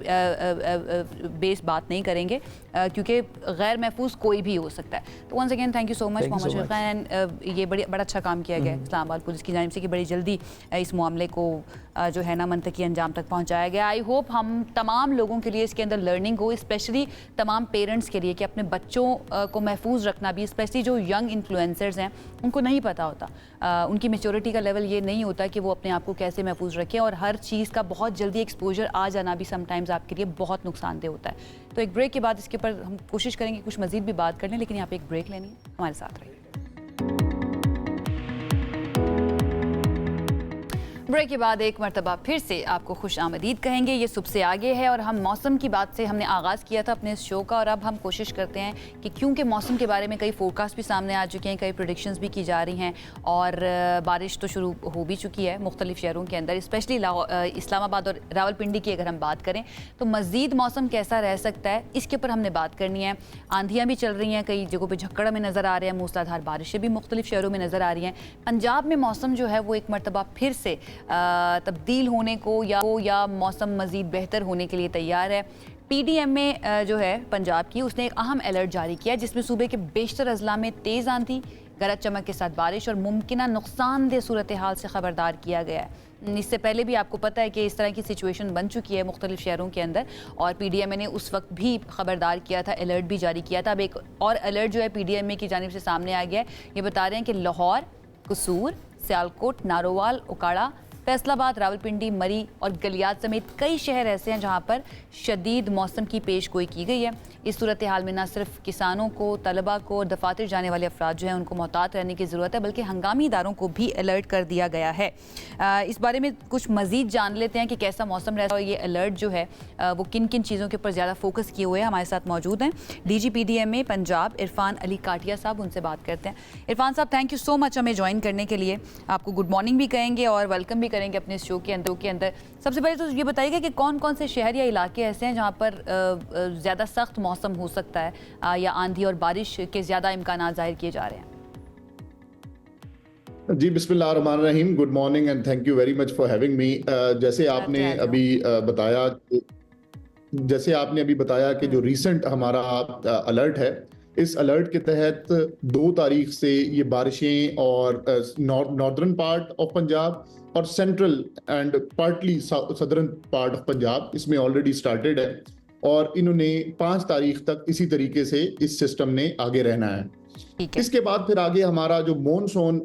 बेस्ड बात नहीं करेंगे क्योंकि गैर महफूज कोई भी हो सकता है। तो once again thank you so much Mohammad Shoaib Khan, ये बड़ा अच्छा काम किया गया इस्लामाबाद पुलिस की जानिब से कि बड़ी जल्दी इस मामले को जो है ना मंतकी अंजाम तक पहुँचाया गया। आई होप हम तमाम लोगों के लिए इसके अंदर लर्निंग हो, स्पेशली तमाम पेरेंट्स के लिए कि अपने बच्चों को महफूज रखना भी, स्पेशली जो यंग इन्फ्लुएंसर्स हैं उनको नहीं पता होता, उनकी मेच्योरिटी का लेवल ये नहीं होता कि वो अपने आप को कैसे महफूज रखें, और हर चीज़ का बहुत जल्दी एक्सपोजर आ जाना भी समटाइम्स आपके लिए बहुत नुकसानदेह होता है। तो एक ब्रेक के बाद इसके ऊपर हम कोशिश करेंगे कुछ मज़ीद भी बात कर लें, लेकिन यहाँ पे एक ब्रेक लेनी है, हमारे साथ रहिए। ब्रेक के बाद एक मरतबा फिर से आपको खुश आमदीद कहेंगे। ये सुबह से आगे है और हम मौसम की बात से हमने आगाज़ किया था अपने इस शो का, और अब हम कोशिश करते हैं कि क्योंकि मौसम के बारे में कई फोरकास्ट भी सामने आ चुके हैं, कई प्रेडिक्शंस भी की जा रही हैं और बारिश तो शुरू हो भी चुकी है मुख्तलिफ शहरों के अंदर, स्पेशली इस्लामाबाद और रावलपिंडी की अगर हम बात करें तो मज़ीद मौसम कैसा रह सकता है इसके ऊपर हमने बात करनी है। आंधियाँ भी चल रही हैं, कई जगहों पर झक्कड़ में नज़र आ रहे हैं, मूसलाधार बारिशें भी मुख्तलिफ शहरों में नज़र आ रही हैं। पंजाब में मौसम जो है वो एक मरतबा फिर से तब्दील होने को या मौसम मज़ीद बेहतर होने के लिए तैयार है। PDM में जो है पंजाब की, उसने एक अहम अलर्ट जारी किया जिसमें सूबे के बेशतर अजला में तेज़ आंधी, गरज चमक के साथ बारिश और मुमकिन नुकसानदेह सूरत हाल से खबरदार किया गया है। इससे पहले भी आपको पता है कि इस तरह की सिचुएशन बन चुकी है मुख्तलिफ शहरों के अंदर, और PDMA ने उस वक्त भी खबरदार किया था, अलर्ट भी जारी किया था। अब एक और अलर्ट जो है PDMA की जानिब से सामने आ गया है। ये बता रहे हैं कि लाहौर, कसूर, सियालकोट, नारोवाल, उकाड़ा, फैसलाबाद, रावलपिंडी, मरी और गलियात समेत कई शहर ऐसे हैं जहां पर शदीद मौसम की पेश गोई की गई है। इस सूरत हाल में न सिर्फ किसानों को, तलबा को, दफातर जाने वाले अफराद जो हैं उनको मोहतात रहने की ज़रूरत है, बल्कि हंगामी इदारों को भी अलर्ट कर दिया गया है। इस बारे में कुछ मज़ीद जान लेते हैं कि कैसा मौसम रहता है और ये अलर्ट जो है वो किन किन चीज़ों के ऊपर ज़्यादा फोकस किए हुए हैं। हमारे साथ मौजूद हैं DG PDMA पंजाब इरफान अली काटिया साहब, उनसे बात करते हैं। इरफान साहब, थैंक यू सो मच हमें ज्वाइन करने के लिए। आपको गुड मॉर्निंग भी कहेंगे और वेलकम भी करेंगे अपने शो के अंदर। सबसे पहले तो ये बताइएगा कि कौन कौन से शहर या इलाके ऐसे हैं जहाँ पर ज़्यादा सख्त मौसम हो सकता है या आंधी और बारिश के ज़्यादा इम्कान जाहिर किए जा रहे हैं। जी, बिस्मिल्लाहिर्रहमानिर्रहीम, good morning and thank you very much for having मी। जैसे आपने अभी बताया कि जो रीसेंट हमारा अलर्ट है, इस अलर्ट के तहत 2 तारीख से ये बारिशें और नॉर्दर्न पार्ट ऑफ पंजाब और central and partly southern part of Punjab इसमें ऑलरेडी स्टार्टेड है, और इन्होंने 5 तारीख तक इसी तरीके से इस सिस्टम ने आगे रहना है। इसके बाद फिर आगे हमारा जो मॉनसून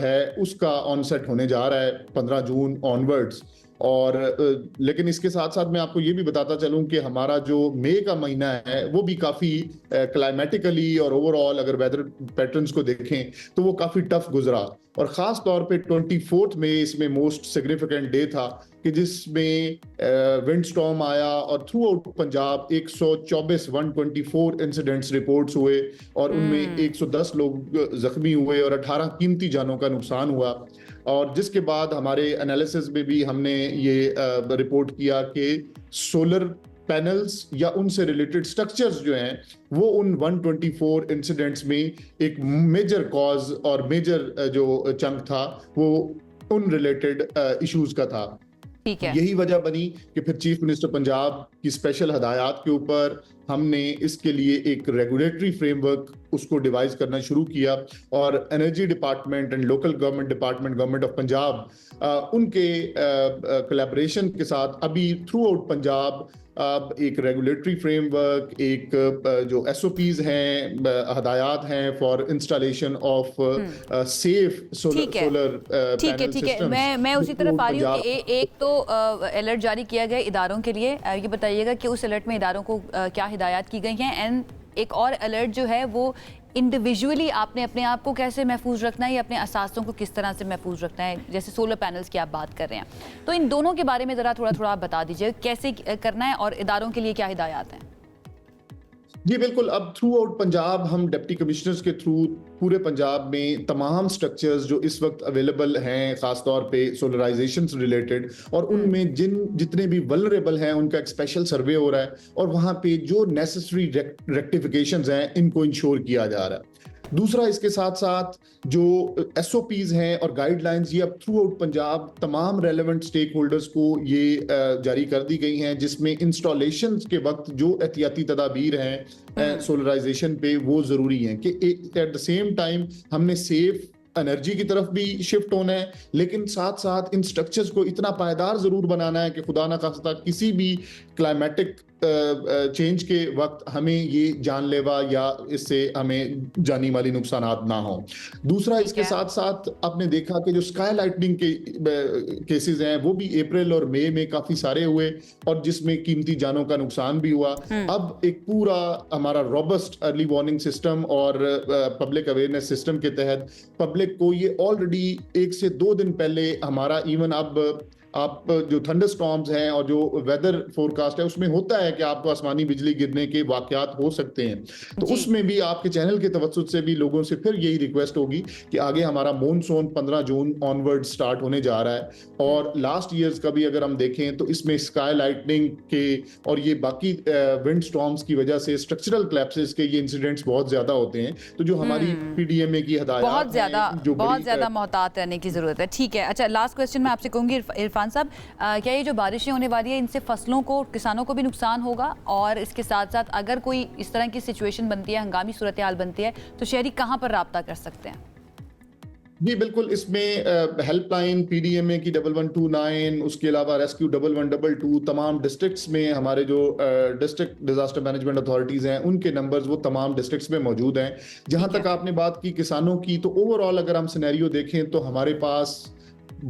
है उसका ऑनसेट होने जा रहा है 15 जून ऑनवर्ड्स। और लेकिन इसके साथ साथ मैं आपको ये भी बताता चलूं कि हमारा जो मई का महीना है वो भी काफ़ी क्लाइमेटिकली और ओवरऑल अगर वेदर पैटर्न्स को देखें तो वो काफ़ी टफ गुजरा, और ख़ास तौर पे 24 मई इसमें मोस्ट सिग्निफिकेंट डे था कि जिसमें विंड स्टॉर्म आया और through out Punjab 124 incidents reports हुए, और उनमें 110 लोग जख्मी हुए और 18 कीमती जानों का नुकसान हुआ। और जिसके बाद हमारे एनालिसिस में भी हमने ये रिपोर्ट किया कि सोलर पैनल्स या उनसे रिलेटेड स्ट्रक्चर्स जो हैं वो उन 124 इंसिडेंट्स में एक मेजर कॉज और मेजर जो चंक था वो उन रिलेटेड इश्यूज का था। ठीक है। यही वजह बनी कि फिर चीफ मिनिस्टर पंजाब की स्पेशल हदायत के ऊपर हमने इसके लिए एक रेगुलेटरी फ्रेमवर्क उसको डिवाइस करना शुरू किया, और energy department and local government department, government of Punjab उनके कोलैबोरेशन के साथ अभी थ्रू आउट पंजाब एक रेगुलेटरी फ्रेमवर्क, एक जो SOPs हैं, हदायत हैं for installation of safe solar panel system. मैं उसी तरफ आ रही हूँ कि एक तो अलर्ट जारी किया गया इदारों के लिए, ये बताइएगा कि उस अलर्ट में इदारों को क्या हिदायत की गई हैं, एंड एक और अलर्ट जो है वो इंडिविजुअली आपने अपने आप को कैसे महफूज रखना है या अपने असासों को किस तरह से महफूज रखना है, जैसे सोलर पैनल्स की आप बात कर रहे हैं, तो इन दोनों के बारे में ज़रा थोड़ा आप बता दीजिए कैसे करना है और इदारों के लिए क्या हिदायत हैं। जी बिल्कुल, अब थ्रू आउट पंजाब हम डिप्टी कमिश्नर्स के थ्रू पूरे पंजाब में तमाम स्ट्रक्चर्स जो इस वक्त अवेलेबल हैं खासतौर पे सोलराइजेशन से रिलेटेड, और उनमें जितने भी वल्नरेबल हैं उनका एक स्पेशल सर्वे हो रहा है, और वहाँ पे जो नेसेसरी रेक्टिफिकेशंस हैं इनको इंश्योर किया जा रहा है। दूसरा, इसके साथ साथ जो SOPs हैं और गाइडलाइंस ये अब थ्रू आउट पंजाब तमाम रेलेवेंट स्टेक होल्डर्स को ये जारी कर दी गई हैं, जिसमें इंस्टॉलेशन के वक्त जो एहतियाती तदाबीर हैं सोलराइजेशन पे वो ज़रूरी हैं कि एट द सेम टाइम हमने सेफ एनर्जी की तरफ भी शिफ्ट होना है, लेकिन साथ साथ इन स्ट्रक्चर्स को इतना पायदार ज़रूर बनाना है कि खुदा ना खास्ता किसी भी क्लाइमेटिक चेंज के वक्त हमें ये जानलेवा या इससे हमें जानी वाली नुकसानात ना हो। दूसरा, इसके साथ साथ आपने देखा कि जो स्काई लाइटनिंग के केसेस हैं वो भी अप्रैल और मई में काफ़ी सारे हुए, और जिसमें कीमती जानों का नुकसान भी हुआ। अब एक पूरा हमारा रॉबस्ट अर्ली वार्निंग सिस्टम और पब्लिक अवेयरनेस सिस्टम के तहत पब्लिक को ये ऑलरेडी 1 से 2 दिन पहले हमारा इवन अब आप जो थंडर स्टॉर्म्स हैं और जो वेदर फोरकास्ट है उसमें होता है कि आपको आसमानी बिजली गिरने के वाकयात हो सकते हैं, तो उसमें भी आपके चैनल के तवज्जुद से भी लोगों से फिर यही रिक्वेस्ट होगी कि आगे हमारा मॉनसून 15 जून ऑनवर्ड स्टार्ट होने जा रहा है, और लास्ट ईयर्स का भी अगर हम देखें तो इसमें स्काई लाइटनिंग के और ये बाकी विंड स्टॉर्म्स की वजह से स्ट्रक्चरल क्लैप्सेस के ये इंसिडेंट्स बहुत ज्यादा होते हैं। तो जो हमारी PDMA की हदायत बहुत ज्यादा मोहतात रहने की जरूरत है। ठीक है, अच्छा लास्ट क्वेश्चन मैं आपसे कहूंगी इरफान इरफान साहब, क्या ये जो बारिशें होने वाली है इनसे फसलों को, किसानों को भी नुकसान होगा, और इसके साथ साथ अगर कोई इस तरह की सिचुएशन बनती है, हंगामी सूरत हाल बनती है, तो शहरी कहाँ पर राब्ता कर सकते हैं? जी बिल्कुल, इसमें हेल्पलाइन पीडीएमए की 1129, उसके अलावा रेस्क्यू 1122, तमाम डिस्ट्रिक्ट्स में हमारे जो डिस्ट्रिक्ट डिजास्टर मैनेजमेंट अथॉरिटीज़ हैं उनके नंबर्स वो तमाम डिस्ट्रिक्ट्स में मौजूद हैं। जहां तक आपने बात की किसानों की, तो ओवरऑल अगर हम सिनेरियो देखें तो हमारे पास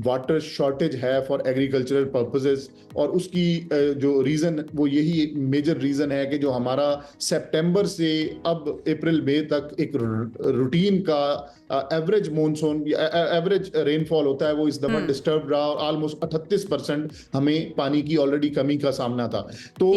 वाटर शॉर्टेज है फॉर एग्रीकल्चरल पर्पसेस, और उसकी जो रीज़न वो यही मेजर रीज़न है कि जो हमारा सितंबर से अब अप्रैल मई तक एक रूटीन का एवरेज मॉनसून एवरेज रेनफॉल होता है, वो इस दफा डिस्टर्ब रहा, और ऑलमोस्ट 38% हमें पानी की ऑलरेडी कमी का सामना था। तो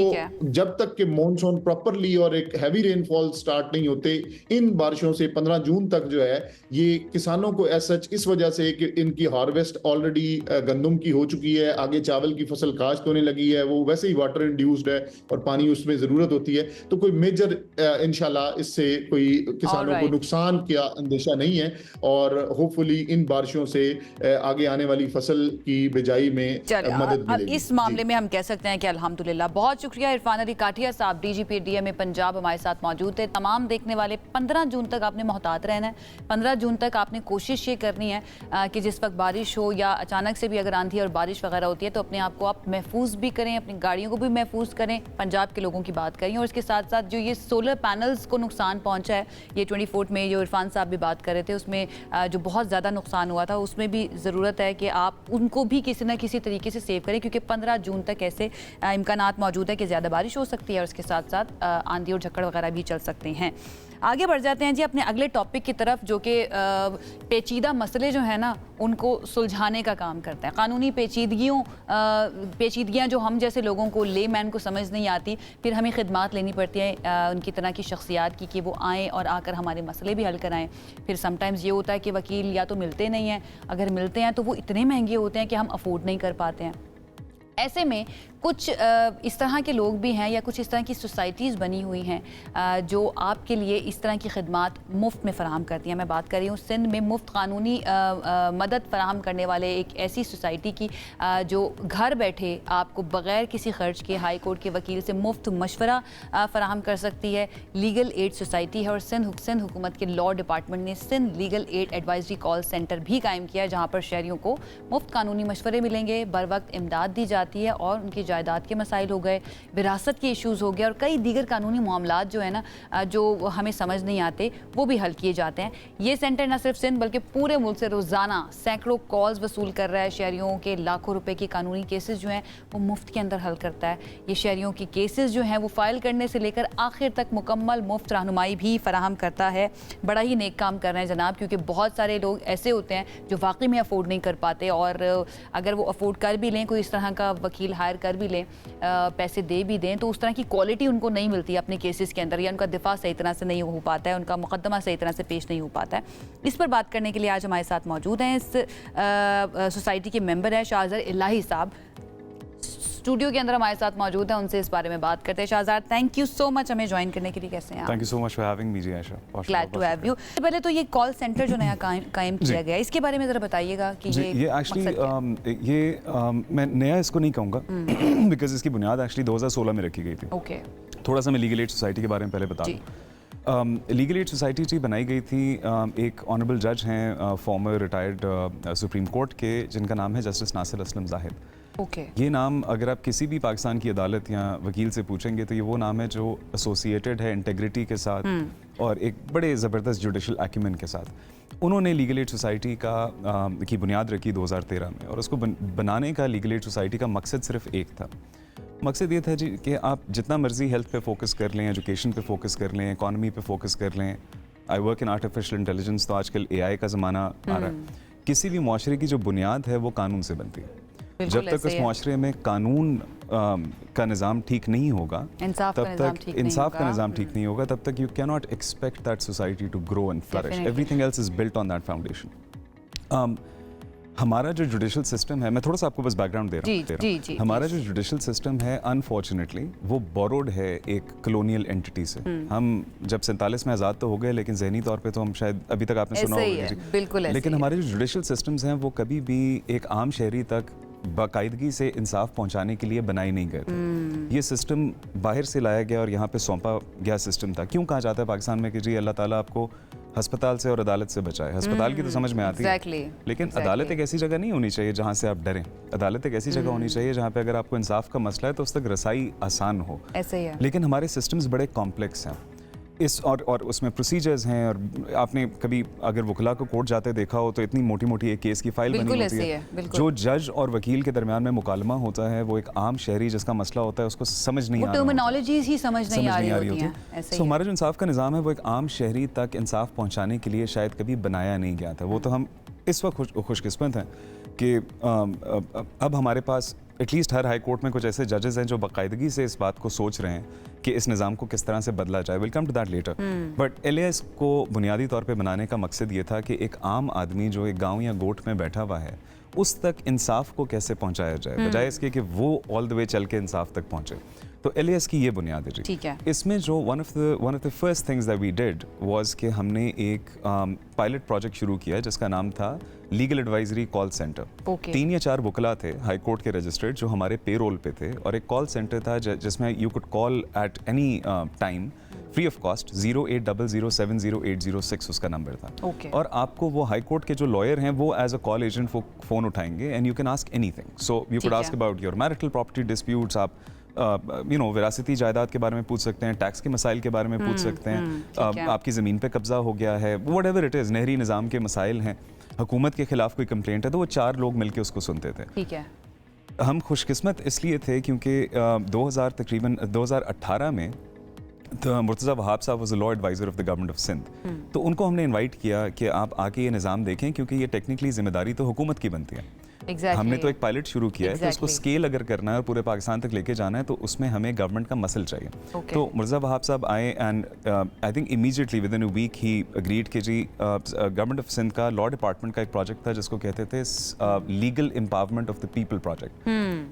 जब तक कि मॉनसून प्रॉपरली और एक हैवी रेनफॉल स्टार्ट नहीं होते, इन बारिशों से 15 जून तक जो है ये किसानों को एज सच, इस वजह से कि इनकी हार्वेस्ट ऑलरेडी गंदम की हो चुकी है, आगे चावल की फसल काश्त होने लगी है, वो वैसे ही वाटर इंड्यूस्ड है और पानी उसमें जरूरत होती है, तो कोई मेजर इंशाल्लाह इससे कोई किसानों को नुकसान का अंदेशा नहीं है, और होपफुली इन बारिशों से आगे आने वाली फसल की बिजाई में मदद मिलेगी। इस मामले में हम कह सकते हैं कि अल्हम्दुलिल्लाह। बहुत शुक्रिया इरफान अली काठिया साहब, डीजीपी डीएमए पंजाब हमारे साथ मौजूद थे। तमाम देखने वाले 15 जून तक आपने मोहतात रहना है, 15 जून तक आपने कोशिश ये करनी है कि जिस वक्त बारिश हो या अचानक से भी अगर आंधी और बारिश वगैरह होती है तो अपने आप को आप महफूज भी करें, अपनी गाड़ियों को भी महफूज करें। पंजाब के लोगों की बात करें, और इसके साथ साथ जो ये सोलर पैनल्स को नुकसान पहुंचा है, ये 24 में जो इरफान साहब भी बात कर रहे थे, उसमें जो बहुत ज़्यादा नुकसान हुआ था, उसमें भी ज़रूरत है कि आप उनको भी किसी न किसी तरीके से सेव करें, क्योंकि 15 जून तक ऐसे इम्कानात मौजूद है कि ज़्यादा बारिश हो सकती है और उसके साथ साथ आंधी और झक्कड़ वगैरह भी चल सकते हैं। आगे बढ़ जाते हैं जी अपने अगले टॉपिक की तरफ, जो कि पेचीदा मसले जो है ना उनको सुलझाने का काम करता है। कानूनी पेचीदगियाँ जो हम जैसे लोगों को, ले मैन को समझ नहीं आती, फिर हमें खिदमात लेनी पड़ती है उनकी तरह की शख्सियात की कि वो आएँ और आकर हमारे मसले भी हल कराएँ। फिर समटाइम्स ये होता है कि वकील या तो मिलते नहीं हैं, अगर मिलते हैं तो वो इतने महंगे होते हैं कि हम अफोर्ड नहीं कर पाते हैं। ऐसे में कुछ इस तरह के लोग भी हैं या कुछ इस तरह की सोसाइटीज़ बनी हुई हैं जो आपके लिए इस तरह की खिदमात मुफ्त में फ़राहम करती हैं। मैं बात कर रही हूँ सिंध में मुफ्त कानूनी मदद फ़राहम करने वाले एक ऐसी सोसाइटी की जो घर बैठे आपको बग़ैर किसी ख़र्च के हाई कोर्ट के वकील से मुफ्त मशवरा फ़राहम कर सकती है। लीगल एड सोसाइटी है, और सिंध हुकूमत के लॉ डिपार्टमेंट ने Sindh legal aid advisory call centre भी कायम किया है, जहाँ पर शहरियों को मुफ्त कानूनी मशवरे मिलेंगे, बर वक्त इमदाद दी जाती है, और उनकी जायदाद के मसाइल हो गए, विरासत के इश्यूज़ हो गए, और कई दीगर कानूनी मामलात जो है ना जो हमें समझ नहीं आते वो भी हल किए जाते हैं। ये सेंटर न सिर्फ सिंध बल्कि पूरे मुल्क से रोज़ाना सैकड़ों कॉल्स वसूल कर रहा है। शहरियों के लाखों रुपए के कानूनी केसेस जो हैं वो मुफ्त के अंदर हल करता है। ये शहरियों की केसेस जो हैं वो फाइल करने से लेकर आखिर तक मुकम्मल मुफ्त रहनुमाई भी फराहम करता है। बड़ा ही नेक काम कर रहे हैं जनाब, क्योंकि बहुत सारे लोग ऐसे होते हैं जो वाकई में अफोर्ड नहीं कर पाते, और अगर वो अफोर्ड कर भी लें, कोई इस तरह का वकील हायर कर भी लें, पैसे दे भी दें, तो उस तरह की क्वालिटी उनको नहीं मिलती अपने केसेस के अंदर, या उनका दिफा सही तरह से नहीं हो पाता है, उनका मुकदमा सही तरह से पेश नहीं हो पाता है। इस पर बात करने के लिए आज हमारे साथ मौजूद हैं इस सोसाइटी के मेंबर हैं शाहज़र इलाही साहब, स्टूडियो के अंदर हमारे साथ मौजूद हैं, उनसे इस बारे में बात करते हैं। Shahzar, thank you so much हमें ज्वाइन करने के लिए। कैसे हैं आप? Thank you so much for having me जी Ayesha. Glad to have you. पहले तो ये कॉल सेंटर जो नया कायम किया गया है, इसके बारे में ज़रा बताइएगा कि ये एक्चुअली मैं नया इसको नहीं कहूँगा बिकॉज इसकी बुनियाद एक्चुअली 2016 में रखी गई थी। ओके, थोड़ा सा मैं लीगल एड सोसाइटी के बारे में पहले बता दूँ। लीगल एड सोसाइटी जी बनाई गई थी, एक ऑनरेबल जज हैं फॉर्मर रिटायर्ड सुप्रीम कोर्ट के, जिनका नाम है जस्टिस नासिर असलम जाहिद। ये नाम अगर आप किसी भी पाकिस्तान की अदालत या वकील से पूछेंगे तो ये वो नाम है जो एसोसिएटेड है इंटेग्रिटी के साथ और एक बड़े ज़बरदस्त जुडिशल एक्यूमेन के साथ। उन्होंने लीगल एड सोसाइटी की बुनियाद रखी 2013 में, और उसको बनाने का लीगल एड सोसाइटी का मकसद सिर्फ एक था। मकसद ये था जी कि आप जितना मर्जी हेल्थ पे फोकस कर लें, एजुकेशन पे फोकस कर लें, इकॉनमी पे फोकस कर लें। I work in artificial intelligence, तो आजकल AI का ज़माना आ रहा है। किसी भी मुआशरे की जो बुनियाद है वो कानून से बनती है। जब तक उस मुआशरे में कानून का निज़ाम ठीक नहीं होगा, तब तक इंसाफ का निज़ाम ठीक नहीं होगा, तब तक you can not expect that society to grow and flourish. Everything else is built on that foundation. हमारा जो जुडिशल सिस्टम है, मैं थोड़ा सा आपको बस बैकग्राउंड दे रहा हूँ। हमारा जो जुडिशल सिस्टम है अनफॉर्चुनेटली वो बोरोड है एक कलोनियल एंटिटी से। हम जब 47 में आज़ाद तो हो गए, लेकिन जहनी तौर पे तो हम शायद अभी तक आपने सुना होगा, बिल्कुल, लेकिन हमारे जो जुडिशल सिस्टम्स हैं वो कभी भी एक आम शहरी तक बाकायदगी से इंसाफ पहुंचाने के लिए बनाए नहीं गए थे। ये सिस्टम बाहर से लाया गया और यहाँ पे सौंपा गया सिस्टम था। क्यों कहा जाता है पाकिस्तान में कि जी अल्लाह ताला आपको अस्पताल से और अदालत से बचाए? अस्पताल की तो समझ में आती है, लेकिन अदालत एक ऐसी जगह नहीं होनी चाहिए जहाँ से आप डरें। अदालत एक ऐसी जगह होनी चाहिए जहाँ पे अगर आपको इंसाफ का मसला है तो उस तक रसाई आसान हो। ऐसे ही है। लेकिन हमारे सिस्टम्स बड़े कॉम्प्लेक्स हैं इस और उसमें प्रोसीजर्स हैं। और आपने कभी अगर वकला को कोर्ट जाते देखा हो तो इतनी मोटी मोटी एक केस की फाइल बनी होती है। जो जज और वकील के दरमियान में मुकालमा होता है वो एक आम शहरी जिसका मसला होता है उसको समझ नहीं आ रहा, टर्मिनोलॉजीज ही समझ नहीं आ रही होती हैं। तो हमारा जो इंसाफ का निज़ाम है वो एक आम शहरी तक इंसाफ पहुंचाने के लिए शायद कभी बनाया नहीं गया था। वो तो हम इस वक्त खुशकिस्मत हैं कि अब हमारे पास एटलीस्ट हर हाई कोर्ट में कुछ ऐसे जजेस हैं जो बाकायदगी से इस बात को सोच रहे हैं कि इस निज़ाम को किस तरह से बदला जाए। Will come to that letter. But LAS को बुनियादी तौर पे बनाने का मकसद ये था कि एक आम आदमी जो एक गांव या गोठ में बैठा हुआ है उस तक इंसाफ को कैसे पहुंचाया जाए, बजाय इसके कि वो ऑल द वे चल के इंसाफ तक पहुंचे। तो LAS की ये बुनियाद है जी। ठीक है। इसमें जो one of the first things that we did was कि हमने एक पायलट प्रोजेक्ट शुरू किया जिसका नाम था लीगल एडवाइजरी कॉल सेंटर। 3 या 4 वकला थे हाई कोर्ट के रजिस्टर्ड जो हमारे पेरोल पे थे, और एक कॉल सेंटर था जिसमें you could call at any time free of cost. 0800708006 उसका नंबर था। और आपको वो हाई कोर्ट के जो लॉयर हैं वो एज अ कॉल एजेंट वो फ़ोन उठाएंगे and you can ask anything. So you could ask about your marital property disputes, आप विरासती जायदाद के बारे में पूछ सकते हैं, टैक्स के मसाइल के बारे में पूछ सकते हैं, आपकी ज़मीन पे कब्जा हो गया है, वट एवर इट इज़, नहरी निज़ाम के मसाइल हैं, हुकूमत के खिलाफ कोई कंप्लेंट है, तो वो 4 लोग मिलकर उसको सुनते थे। ठीक है। हम खुशकिस्मत इसलिए थे क्योंकि 2018 में मुर्तज़ा वहाब साहब was the law adviser of the government of Sindh. तो उनको हमने इनवाइट किया कि आप आके ये निज़ाम देखें, क्योंकि ये टेक्निकली जिम्मेदारी तो हुकूमत की बनती है। हमने तो एक पायलट शुरू किया है, तो उसको स्केल अगर करना है और पूरे पाकिस्तान तक लेके जाना है तो उसमें हमें गवर्नमेंट का मसल चाहिए। तो मुर्तज़ा वहाब साहब आए and I think immediately within a week ही अग्रीड कि जी गवर्नमेंट ऑफ सिंध का लॉ डिपार्टमेंट का एक प्रोजेक्ट था जिसको कहते थे legal empowerment of the people project.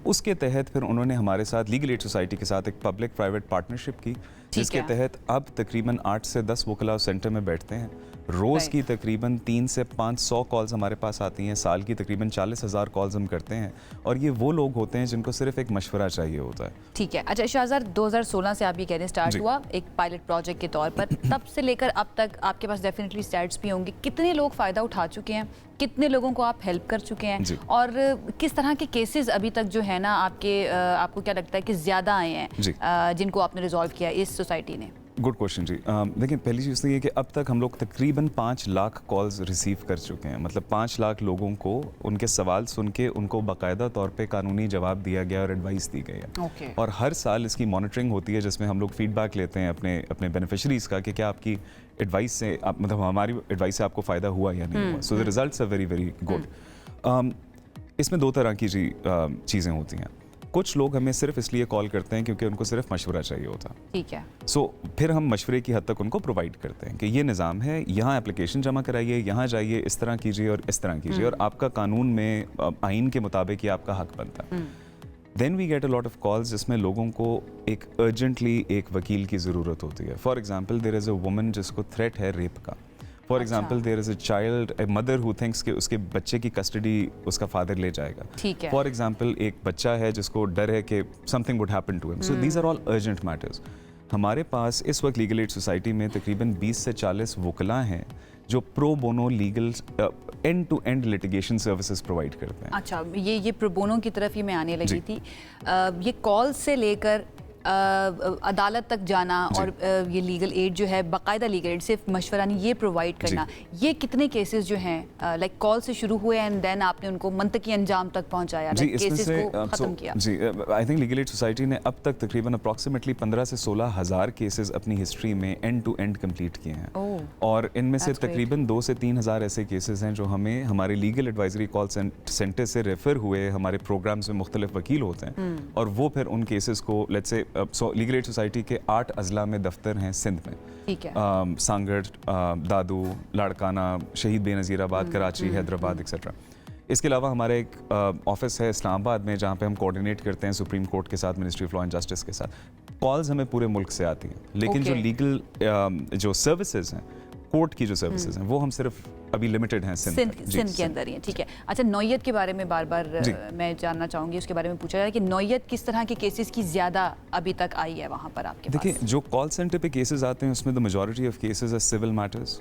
उसके तहत फिर उन्होंने हमारे साथ लीगल एड सोसाइटी के साथ एक पब्लिक प्राइवेट पार्टनरशिप की, जिसके तहत अब तकरीबन 8 से 10 वकला सेंटर में बैठते हैं। रोज़ की तकरीबन 300 से 500 कॉल्स हमारे पास आती हैं, साल की तकरीबन 40,000 कॉल्स हम करते हैं, और ये वो लोग होते हैं जिनको सिर्फ एक मशवरा चाहिए होता है। ठीक है। अच्छा शाहज़ार, 2016 से आप ये कह रहे हैं स्टार्ट हुआ एक पायलट प्रोजेक्ट के तौर पर, तब से लेकर अब तक आपके पास डेफिनेटली स्टैट्स भी होंगे, कितने लोग फ़ायदा उठा चुके हैं, कितने लोगों को आप हेल्प कर चुके हैं, और किस तरह के केसेस अभी तक जो है ना आपको क्या लगता है कि ज़्यादा आए हैं जिनको आपने रिजॉल्व किया इस सोसाइटी ने? गुड क्वेश्चन जी। देखिए, पहली चीज़ तो ये कि अब तक हम लोग तकरीबन 5 लाख कॉल्स रिसीव कर चुके हैं। मतलब 5 लाख लोगों को उनके सवाल सुन के उनको बाकायदा तौर पे कानूनी जवाब दिया गया और एडवाइस दी गई है। और हर साल इसकी मॉनिटरिंग होती है जिसमें हम लोग फीडबैक लेते हैं अपने बेनिफिशरीज़ का कि क्या आपकी एडवाइस से मतलब हमारी एडवाइस से आपको फ़ायदा हुआ या नहीं हुआ। So the results are very very good. इसमें 2 तरह की चीज़ें होती हैं। कुछ लोग हमें सिर्फ इसलिए कॉल करते हैं क्योंकि उनको सिर्फ मशवरा चाहिए होता है। ठीक है। सो फिर हम मशवरे की हद तक उनको प्रोवाइड करते हैं कि ये निज़ाम है, यहाँ एप्लीकेशन जमा कराइए, यहाँ जाइए, इस तरह कीजिए और इस तरह कीजिए, और आपका कानून में आइन के मुताबिक ये आपका हक बनता है। Then we get a lot of calls जिसमें लोगों को एक अर्जेंटली एक वकील की ज़रूरत होती है। For example, there is a woman जिसको थ्रेट है रेप का। For example, there is a child, a mother who thinks कि उसके बच्चे की कस्टडी उसका फादर ले जाएगा। ठीक है। फॉर एग्जाम्पल, एक बच्चा है जिसको डर है कि something would happen to him. So these are all urgent matters. हमारे पास इस वक्त लीगल एड सोसाइटी में तकरीबन 20 से 40 वकला हैं जो pro bono legal end to end litigation services provide करते हैं। अच्छा, ये प्रो बोनो की तरफ ही मैं आने लगी थी। ये कॉल से लेकर अदालत तक जाना और ये लीगल एड जो है, बाकायदा लीगल एड, सिर्फ मशवरा नहीं, ये प्रोवाइड करना, ये कितने केसेस जो हैं लाइक कॉल से शुरू हुए एंड देन आपने उनको मंतकी अंजाम तक पहुंचाया, केसेस को खत्म किया? जी, I think legal aid society ने अब तक तकरीबन अप्रॉक्सीमेटली 15 से 16 हज़ार केसेस अपनी हिस्ट्री में एंड टू एंड कंप्लीट किए हैं। और इनमें से तकरीबन 2 से 3 हज़ार ऐसे केसेस हैं जो हमें हमारे लीगल एडवाइजरी कॉल सेंटर से रेफर हुए, हमारे प्रोग्राम्स में मुख्तलिफ वकील होते हैं, और वो फिर उन केसेस को let's say legal aid society के 8 अजला में दफ्तर हैं सिंध में। ठीक है। सांगड़, दादू, लाड़काना, शहीद बेनज़ीराबाद, कराची, हैदराबाद एक्सेट्रा। इसके अलावा हमारा एक ऑफिस है इस्लामाबाद में जहाँ पे हम कोऑर्डिनेट करते हैं सुप्रीम कोर्ट के साथ, ministry of law and justice के साथ। कॉल्स हमें पूरे मुल्क से आती हैं, लेकिन जो लीगल जो सर्विसेज हैं कोर्ट की जो सर्विसेज हैं वो हम सिर्फ अभी लिमिटेड हैं सिंध तक। जी, सिंध के अंदर ही है, ठीक है। अच्छा, नौयत के बारे में बार बार मैं जानना चाहूँगी, उसके बारे में पूछा जा रहा है कि नौयत किस तरह के केसेस की ज़्यादा अभी तक आई है वहाँ पर आपके पास? देखिए, जो कॉल सेंटर पे केसेस आते हैं उसमें the majority of cases are civil matters,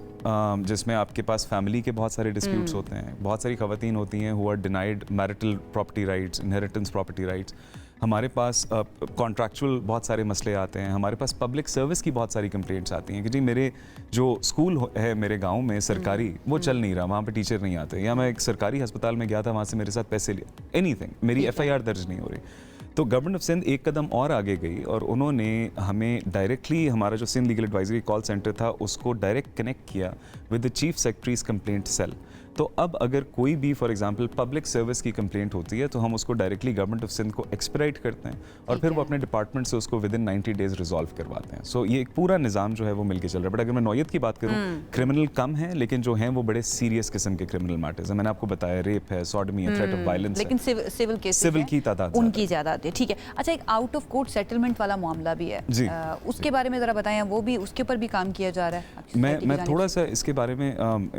जिसमें आपके पास फैमिली के बहुत सारे डिस्प्यूट्स होते हैं, बहुत सारी खवातीन होती हैं who are denied marital property rights, inheritance property rights. हमारे पास कॉन्ट्रैक्चुअल बहुत सारे मसले आते हैं, हमारे पास पब्लिक सर्विस की बहुत सारी कंप्लेंट्स आती हैं कि जी मेरे जो स्कूल है मेरे गांव में सरकारी वो चल नहीं रहा, वहाँ पे टीचर नहीं आते, या मैं एक सरकारी अस्पताल में गया था वहाँ से मेरे साथ पैसे लिए, एनीथिंग, मेरी FIR दर्ज नहीं हो रही। तो गवर्नमेंट ऑफ सिंध एक कदम और आगे गई और उन्होंने हमें डायरेक्टली हमारा जो Sindh legal advisory call centre था उसको डायरेक्ट कनेक्ट किया with the chief secretary's complaint cell. तो अब अगर कोई भी फॉर एग्जांपल पब्लिक सर्विस की कंप्लेंट होती है तो हम उसको डायरेक्टली गवर्नमेंट ऑफ सिंध को एक्सपेडाइट करते हैं और फिर वो अपने डिपार्टमेंट से उसको विद इन 90 डेज रिजॉल्व करवाते हैं। सो ये एक पूरा निज़ाम जो है वो मिलकर चल रहा है। बट अगर मैं नौयत की बात करूँ, क्रिमिनल कम है लेकिन जो हैं वो बड़े सीरियस किस्म के क्रिमिनल मैटर्स हैं। मैंने आपको बताया रेप है, सॉडमी है, थ्रेट ऑफ वायलेंस, लेकिन सिविल केसेस सिविल की तादाद उनकी ज़्यादा आती है, ठीक है। अच्छा, एक आउट ऑफ कोर्ट सेटलमेंट वाला मामला भी है जी, उसके बारे में ज़रा बताएं, वो भी उसके ऊपर भी काम किया जा रहा है? मैं थोड़ा सा इसके बारे में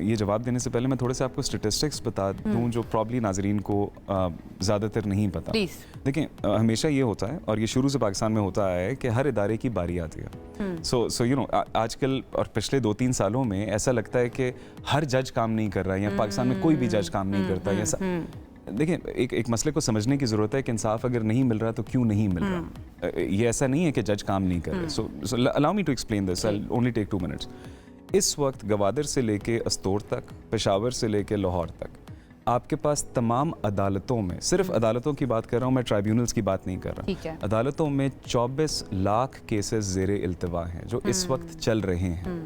ये जवाब देने से पहले मैं थोड़ा सा आपको स्टेटिस्टिक्स बता दूं जो प्रॉब्ली नाजरीन को ज़्यादातर नहीं पता। देखिए, हमेशा ये होता है और ये शुरू से पाकिस्तान में होता आया है कि हर इदारे की बारी आती है। सो यू नो आजकल और पिछले 2-3 सालों में ऐसा लगता है कि हर जज काम नहीं कर रहा है या पाकिस्तान में कोई भी जज काम नहीं करता या देखिए, एक मसले को समझने की ज़रूरत है कि इंसाफ अगर नहीं मिल रहा तो क्यों नहीं मिल रहा। ये ऐसा नहीं है कि जज काम नहीं कर रहे। So allow me to explain this, I only take 2 minutes. इस वक्त गवादर से लेके अस्तोर तक, पेशावर से लेके लाहौर तक आपके पास तमाम अदालतों में, सिर्फ अदालतों की बात कर रहा हूँ मैं, ट्राइब्यूनल्स की बात नहीं कर रहा, अदालतों में 24 लाख केसेस ज़ेरे इल्तिवा हैं जो इस वक्त चल रहे हैं।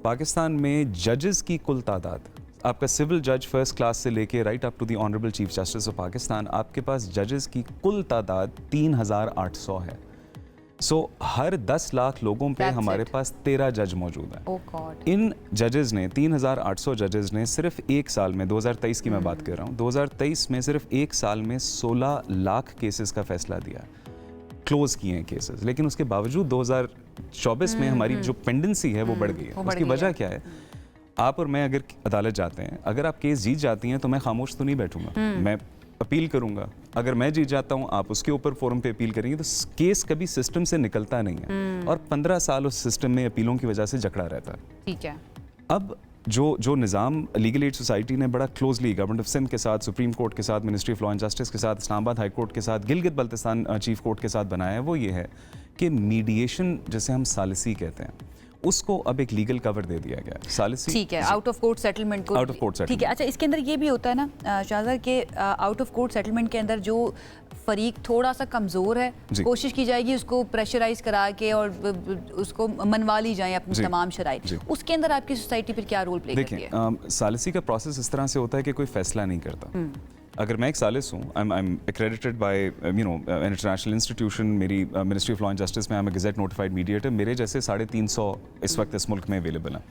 पाकिस्तान में जजेस की कुल तादाद, आपका सिविल जज फर्स्ट क्लास से लेके right up to the honourable chief justice of Pakistan, आपके पास जजेस की कुल तादाद 3800 है। सो हर 10 लाख लोगों पे हमारे पास 13 जज मौजूद हैं। इन जजेस ने 3800 जजेस ने सिर्फ एक साल में, 2023 की मैं बात कर रहा हूँ, 2023 में सिर्फ एक साल में 16 लाख केसेस का फैसला दिया, क्लोज किए हैं केसेस। लेकिन उसके बावजूद 2024 में हमारी जो पेंडेंसी है वो बढ़ गई है। उसकी वजह क्या है? आप और मैं अगर अदालत जाते हैं, अगर आप केस जीत जाती हैं तो मैं खामोश तो नहीं बैठूंगा, मैं अपील करूंगा। अगर मैं जीत जाता हूं, आप उसके ऊपर फोरम पे अपील करेंगे तो केस कभी सिस्टम से निकलता नहीं है और 15 साल उस सिस्टम में अपीलों की वजह से जकड़ा रहता है। ठीक है। अब जो निज़ाम लीगल एड सोसाइटी ने बड़ा क्लोजली गवर्नमेंट ऑफ सिंध के साथ, सुप्रीम कोर्ट के साथ, ministry of law and justice के साथ, इस्लामाबाद हाई कोर्ट के साथ, गिलगित बल्तिस्तान चीफ कोर्ट के साथ बनाया है, वो ये है कि मीडिएशन, जिसे हम सालिसी कहते हैं, उसको अब एक लीगल कवर दे दिया गया है। सालिसी, ठीक है, आउट ऑफ कोर्ट सेटलमेंट को, आउट ऑफ कोर्ट सेटलमेंट, ठीक है। अच्छा, इसके अंदर ये भी होता है ना शाहज़ाद के आउट ऑफ कोर्ट सेटलमेंट के अंदर जो फरीक थोड़ा सा कमज़ोर है, कोशिश की जाएगी उसको प्रेशराइज करा के और उसको मनवा ली जाए अपनी तमाम शराइत। उसके अंदर आपकी सोसाइटी फिर क्या रोल प्ले करती है? देखिए, सालिसी का प्रोसेस इस तरह से होता है कि कोई फैसला नहीं करता। अगर मैं एक सालिस हूँ, I am accredited by you know an international institution, मेरी ministry of law and justice में I am a gazette notified mediator, मेरे जैसे 350 इस वक्त इस मुल्क में अवेलेबल हैं।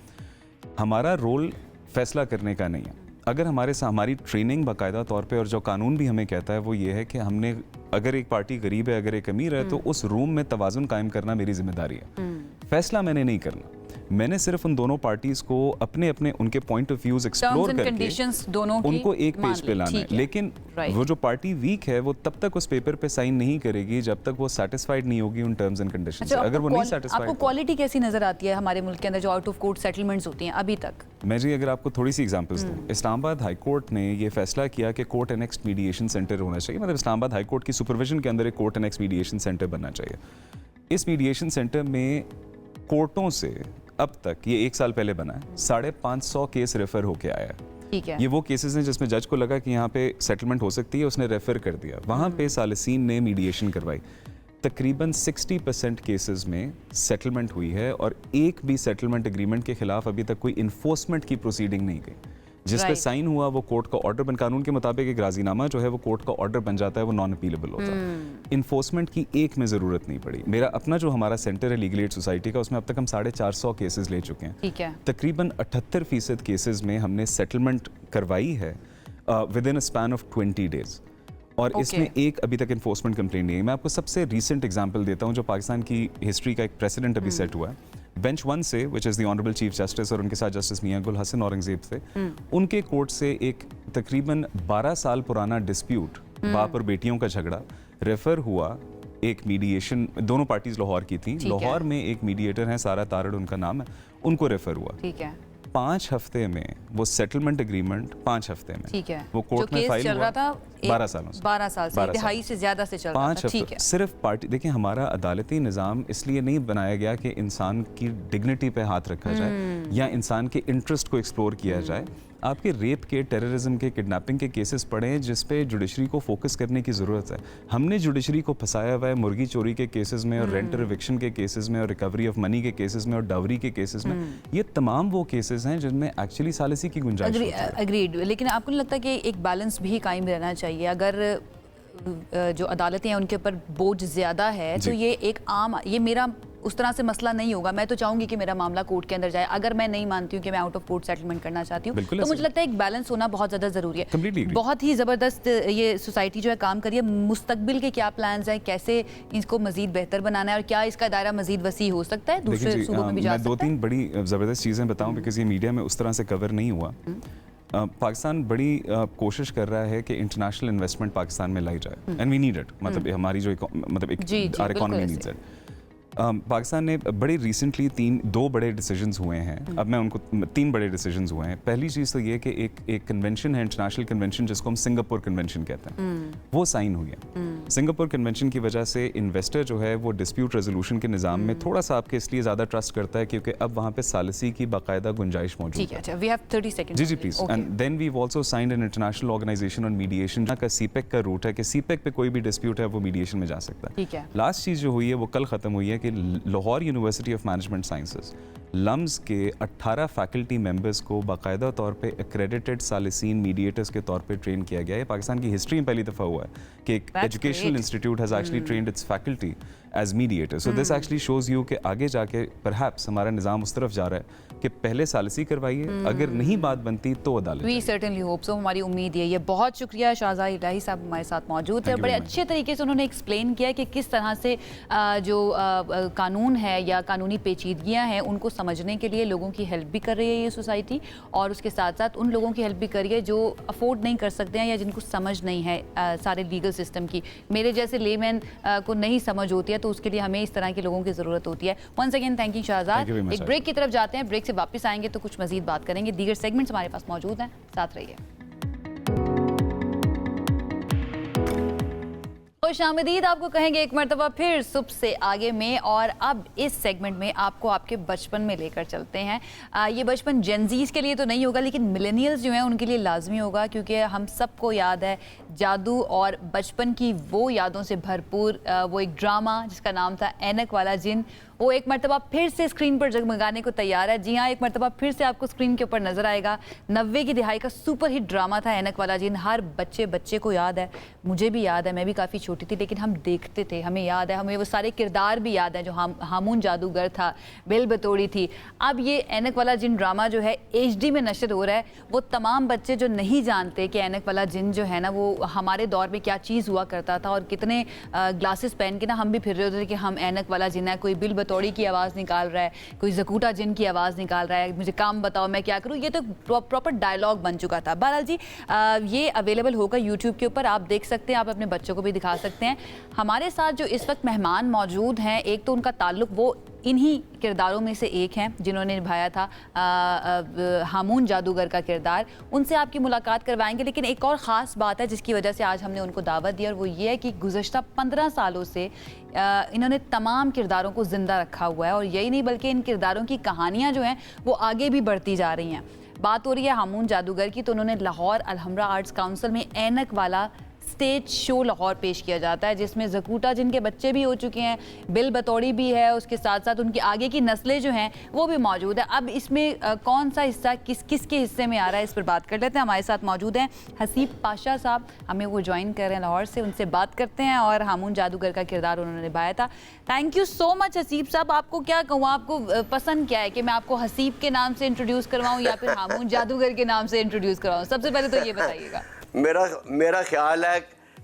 हमारा रोल फैसला करने का नहीं है। अगर हमारी ट्रेनिंग बाकायदा तौर पे और जो कानून भी हमें कहता है वो ये है कि हमने, अगर एक पार्टी गरीब है, अगर एक अमीर है, तो उस रूम में तवाज़ुन कायम करना मेरी जिम्मेदारी है। फैसला मैंने नहीं करना, मैंने सिर्फ उन दोनों पार्टीज को अपने उनके पॉइंट ऑफ व्यूज एक्सप्लोर करके दोनों उनको एक पेज पे लाना है। लेकिन वो जो पार्टी वीक है वो तब तक उस पेपर पे साइन नहीं करेगी जब तक वो सेटिस्फाइड नहीं होगी उन टर्म्स एंड कंडीशंस से। अगर वो नहीं सेटिस्फाइड, आपको क्वालिटी कैसी नजर आती है हमारे मुल्क के अंदर जो आउट ऑफ कोर्ट सेटलमेंट्स होती हैं अभी तक? मैं जी अगर आपको थोड़ी सी एग्जांपल्स दूं, इस्लामाबाद हाई कोर्ट ने ये फैसला किया कि कोर्ट एनेक्स्ड मीडिएशन सेंटर होना चाहिए, मतलब इस्लामाबाद हाई कोर्ट की सुपरविजन के अंदर एक कोर्ट एनेक्स्ड मीडिएशन सेंटर बनना चाहिए। इस मीडिएशन सेंटर में कोर्टों से अब तक, ये 1 साल पहले बना है, 550 केस रेफर होके आया है। ठीक है। ये वो केसेस हैं जिसमें जज को लगा कि यहाँ पे सेटलमेंट हो सकती है, उसने रेफर कर दिया, वहाँ पे सालिसीन ने मीडिएशन करवाई। तकरीबन 60% केसेस में सेटलमेंट हुई है और एक भी सेटलमेंट एग्रीमेंट के खिलाफ अभी तक कोई इन्फोर्समेंट की प्रोसीडिंग नहीं गई। जिस पे साइन हुआ वो कोर्ट का ऑर्डर बन, कानून के मुताबिक एक राजीनामा जो है वो कोर्ट का ऑर्डर बन जाता है, वो नॉन अपीलेबल होता है। इन्फोर्समेंट की एक में ज़रूरत नहीं पड़ी। मेरा अपना जो हमारा सेंटर है लीगल एड सोसाइटी का, उसमें अब तक हम 450 केसेस ले चुके हैं। ठीक है। तकरीबन 78% केसेस में हमने सेटलमेंट करवाई है with in a span of 20 days, और इसमें एक अभी तक इन्फोर्समेंट कंप्लेंट नहीं है। मैं आपको सबसे रीसेंट एग्जांपल देता हूं जो पाकिस्तान की हिस्ट्री का एक प्रेसिडेंट अभी सेट हुआ है। बेंच 1 से, which is the honourable chief justice, और उनके साथ जस्टिस मियां गुल हसन औरंगजेब थे, उनके कोर्ट से एक तकरीबन 12 साल पुराना डिस्प्यूट, बाप और बेटियों का झगड़ा, रेफर हुआ एक मीडिएशन, दोनों पार्टीज लाहौर की थी, लाहौर में एक मीडिएटर हैं सारा तारड़ उनका नाम है, उनको रेफर हुआ। ठीक है। 5 हफ्ते में वो सेटलमेंट एग्रीमेंट 5 हफ्ते में, ठीक है, वो कोर्ट में फाइल चल रहा था 12 सालों से, 12 साल से, दिहाई से ज्यादा से चल रहा था। 5 ठीक हफ्ते है। सिर्फ पार्टी। देखिए, हमारा अदालती निज़ाम इसलिए नहीं बनाया गया कि इंसान की डिग्निटी पे हाथ रखा जाए या इंसान के इंटरेस्ट को एक्सप्लोर किया जाए। आपके रेप के, टेररिज्म के, किडनैपिंग के केसेस पड़े हैं जिस पे जुडिशरी को फोकस करने की ज़रूरत है। हमने जुडिशरी को फंसाया हुआ है मुर्गी चोरी के केसेस में, और रेंटर एविक्शन के केसेस में, और रिकवरी ऑफ मनी के केसेस में, और डावरी के केसेस में। ये तमाम वो केसेस हैं जिनमें एक्चुअली सालिसी की गुंजाइश होती है। अग्रीड। लेकिन आपको नहीं लगता कि एक बैलेंस भी कायम रहना चाहिए? अगर जो अदालतें हैं उनके ऊपर बोझ ज़्यादा है तो ये एक आम, ये मेरा उस तरह से मसला नहीं होगा। मैं तो चाहूंगी कि मेरा मामला कोर्ट के अंदर जाए, अगर मैं नहीं मानती हूँ कि मैं आउट ऑफ कोर्ट सेटलमेंट करना चाहती हूँ, तो मुझे लगता है एक बैलेंस होना बहुत ज़्यादा ज़रूरी है। बहुत ही ज़बरदस्त ये सोसाइटी जो है काम करिए। मुस्तकबिल के क्या प्लान्स हैं, कैसे इसको मज़ीद बेहतर बनाना है, और क्या इसका दायरा मज़ीद वसी हो सकता है, दूसरे सूबों में भी जा सकता है? 2-3 बड़ी ज़बरदस्त चीज़ें बताऊँ, बिकॉज ये मीडिया में उस तरह से कवर नहीं हुआ। पाकिस्तान बड़ी कोशिश कर रहा है कि इंटरनेशनल इन्वेस्टमेंट पाकिस्तान में लाई जाए, एंड वी नीड इट। मतलब हमारी जो मतलब एक our economy needs it. Pakistan ने बड़े रिसेंटली 2 बड़े डिसीजंस हुए हैं। अब मैं उनको 3 बड़े डिसीजंस हुए हैं। पहली चीज़ तो ये कि एक कन्वेंशन है, इंटरनेशनल कन्वेंशन, जिसको हम सिंगापुर कन्वेंशन कहते हैं, वो साइन हुई है। सिंगापुर कन्वेंशन की वजह से इन्वेस्टर जो है वो डिस्प्यूट रेजोल्यूशन के निज़ाम में थोड़ा सा आपके इसलिए ज़्यादा ट्रस्ट करता है क्योंकि अब वहाँ पे सालिसी की बाकायदा गुंजाइश मौजूद है। We have 30 seconds. जी please. And then we also signed an international organisation on mediation, का सीपेक का रूट है कि सीपेक पे कोई भी डिस्प्यूट है वो मीडिएशन में जा सकता है। ठीक है। लास्ट चीज़ जो हुई है वो कल ख़त्म हुई है कि Lahore University of Management Sciences LUMS के 18 फैकल्टी मेंबर्स को बाकायदा तौर पे एक्रेडिटेड सालिसीन मीडिएटर्स के तौर पे ट्रेन किया गया है। पाकिस्तान की हिस्ट्री में पहली दफ़ा हुआ है कि एक educational institute has actually trained its faculty as mediator. So this actually shows you कि आगे जाके परहैप्स हमारा निज़ाम उस तरफ जा रहा है कि पहले सालिसी करवाइए, अगर नहीं बात बनती तो अदालत। वी सर्टेनली होप सो, हमारी उम्मीद है। ये बहुत शुक्रिया शाहज़ाद इलाही साहब हमारे साथ मौजूद है। बड़े अच्छे तरीके से उन्होंने एक्सप्लेन किया कि किस तरह से जो कानून है या कानूनी पेचीदगियाँ हैं उनको समझने के लिए लोगों की हेल्प भी कर रही है ये सोसाइटी, और उसके साथ साथ उन लोगों की हेल्प भी कर रही है जो अफोर्ड नहीं कर सकते हैं या जिनको समझ नहीं है सारे लीगल सिस्टम की। मेरे जैसे लेमैन को नहीं समझ होती है, तो उसके लिए हमें इस तरह के लोगों की ज़रूरत होती है। Once again thank you Shahzad. एक ब्रेक की तरफ जाते हैं, ब्रेक से वापस आएंगे तो कुछ मज़ीद बात करेंगे। दीगर सेगमेंट्स हमारे पास मौजूद हैं, साथ रहिए। खुशामदीद आपको कहेंगे एक मरतबा फिर सुबह से आगे में, और अब इस सेगमेंट में आपको आपके बचपन में लेकर चलते हैं। ये बचपन जेनजीज के लिए तो नहीं होगा, लेकिन मिलेनियल्स जो हैं उनके लिए लाजमी होगा, क्योंकि हम सबको याद है जादू और बचपन की वो यादों से भरपूर वो एक ड्रामा जिसका नाम था ऐनक वाला जिन। वो एक मरतबा फिर से स्क्रीन पर जगमगाने को तैयार है। जी हाँ, एक मरतबा फिर से आपको स्क्रीन के ऊपर नजर आएगा। 90 की दिहाई का सुपर हिट ड्रामा था ऐनक वाला जिन। हर बच्चे को याद है, मुझे भी याद है, मैं भी काफ़ी छोटी थी, लेकिन हम देखते थे, हमें याद है, हमें वो सारे किरदार भी याद हैं। जो हामून जादूगर था, बेल बतौड़ी थी। अब ये ऐनक वाला जिन ड्रामा जो है HD में नशर हो रहा है। वो तमाम बच्चे जो नहीं जानते कि ऐनक वाला जिन जो है ना वो हमारे दौर में क्या चीज़ हुआ करता था, और कितने ग्लासेस पहन के ना हम भी फिर रहे होते थे कि हम ऐनक वाला जिन है, कोई बिल बतौड़ी की आवाज़ निकाल रहा है, कोई ज़कूटा जिन की आवाज़ निकाल रहा है, मुझे काम बताओ मैं क्या करूँ। ये तो प्रॉपर डायलॉग बन चुका था। बहरहाल जी, ये अवेलेबल होगा यूट्यूब के ऊपर, आप देख सकते हैं, आप अपने बच्चों को भी दिखा सकते हैं। हमारे साथ जो इस वक्त मेहमान मौजूद हैं, एक तो उनका ताल्लुक वो इन्हीं किरदारों में से एक हैं जिन्होंने निभाया था हामून जादूगर का किरदार। उनसे आपकी मुलाकात करवाएंगे, लेकिन एक और ख़ास बात है जिसकी वजह से आज हमने उनको दावत दी, और वो ये है कि गुज़श्ता 15 सालों से इन्होंने तमाम किरदारों को ज़िंदा रखा हुआ है, और यही नहीं बल्कि इन किरदारों की कहानियाँ जो हैं वो आगे भी बढ़ती जा रही हैं। बात हो रही है हामून जादूगर की, तो उन्होंने लाहौर अलहमरा आर्ट्स काउंसिल में ऐनक वाला स्टेज शो लाहौर पेश किया जाता है, जिसमें ज़कूटा जिनके बच्चे भी हो चुके हैं, बिल बतौड़ी भी है, उसके साथ साथ उनकी आगे की नस्लें जो हैं वो भी मौजूद है। अब इसमें कौन सा हिस्सा किसके हिस्से में आ रहा है, इस पर बात कर लेते हैं। हमारे साथ मौजूद हैं हसीब पाशा साहब, हमें वो ज्वाइन कर रहे हैं लाहौर से, उनसे बात करते हैं। और हामून जादूगर का किरदार उन्होंने निभाया था। Thank you so much Haseeb साहब। आपको क्या कहूँ, आपको पसंद क्या है कि मैं आपको हसीब के नाम से इंट्रोड्यूस करवाऊँ या फिर हामून जादूगर के नाम से इंट्रोड्यूस करवाऊँ? सबसे पहले तो ये बताइएगा। मेरा ख्याल है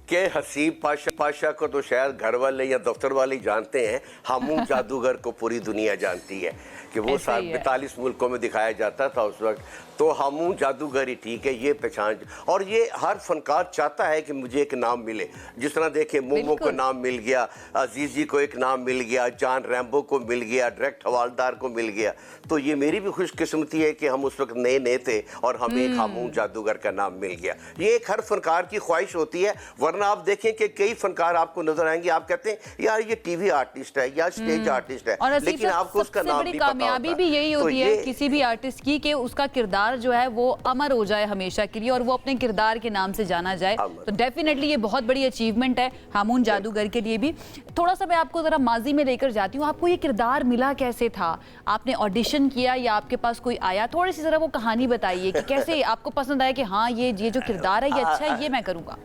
कि हसीब पाशा को तो शायद घर वाले या दफ्तर वाले जानते हैं, हामून जादूगर को पूरी दुनिया जानती है। कि वो ऐसा ही है। 42 मुल्कों में दिखाया जाता था उस वक्त। तो हमू जादूगर ही ठीक है, ये पहचान। और ये हर फनकार चाहता है कि मुझे एक नाम मिले। जिस तरह देखें मोमो को नाम मिल गया, अजीजी को एक नाम मिल गया, जान रैम्बो को मिल गया, डायरेक्ट हवालदार को मिल गया। तो ये मेरी भी खुशकिस्मती है कि हम उस वक्त नए नए थे और हमें एक हमू जादूगर का नाम मिल गया। ये एक हर फनकार की ख्वाहिश होती है। वरना आप देखें कि कई फनकार आपको नजर आएंगे, आप कहते हैं यार ये टीवी आर्टिस्ट है या स्टेज आर्टिस्ट है, और लेकिन आपको उसका नाम बड़ी भी पता कामयाबी होता भी यही तो होती है किसी भी आर्टिस्ट की कि उसका किरदार जो है वो अमर हो जाए हमेशा के लिए और वो अपने किरदार के नाम से जाना जाए। तो डेफिनेटली ये बहुत बड़ी अचीवमेंट है हमून जादूगर के लिए भी। थोड़ा सा मैं आपको जरा माजी में लेकर जाती हूँ, आपको ये किरदार मिला कैसे था? आपने ऑडिशन किया या आपके पास कोई आया? थोड़ी सी जरा वो कहानी बताइए कि कैसे आपको पसंद आया कि हाँ ये जो किरदार है ये अच्छा है, ये मैं करूँगा।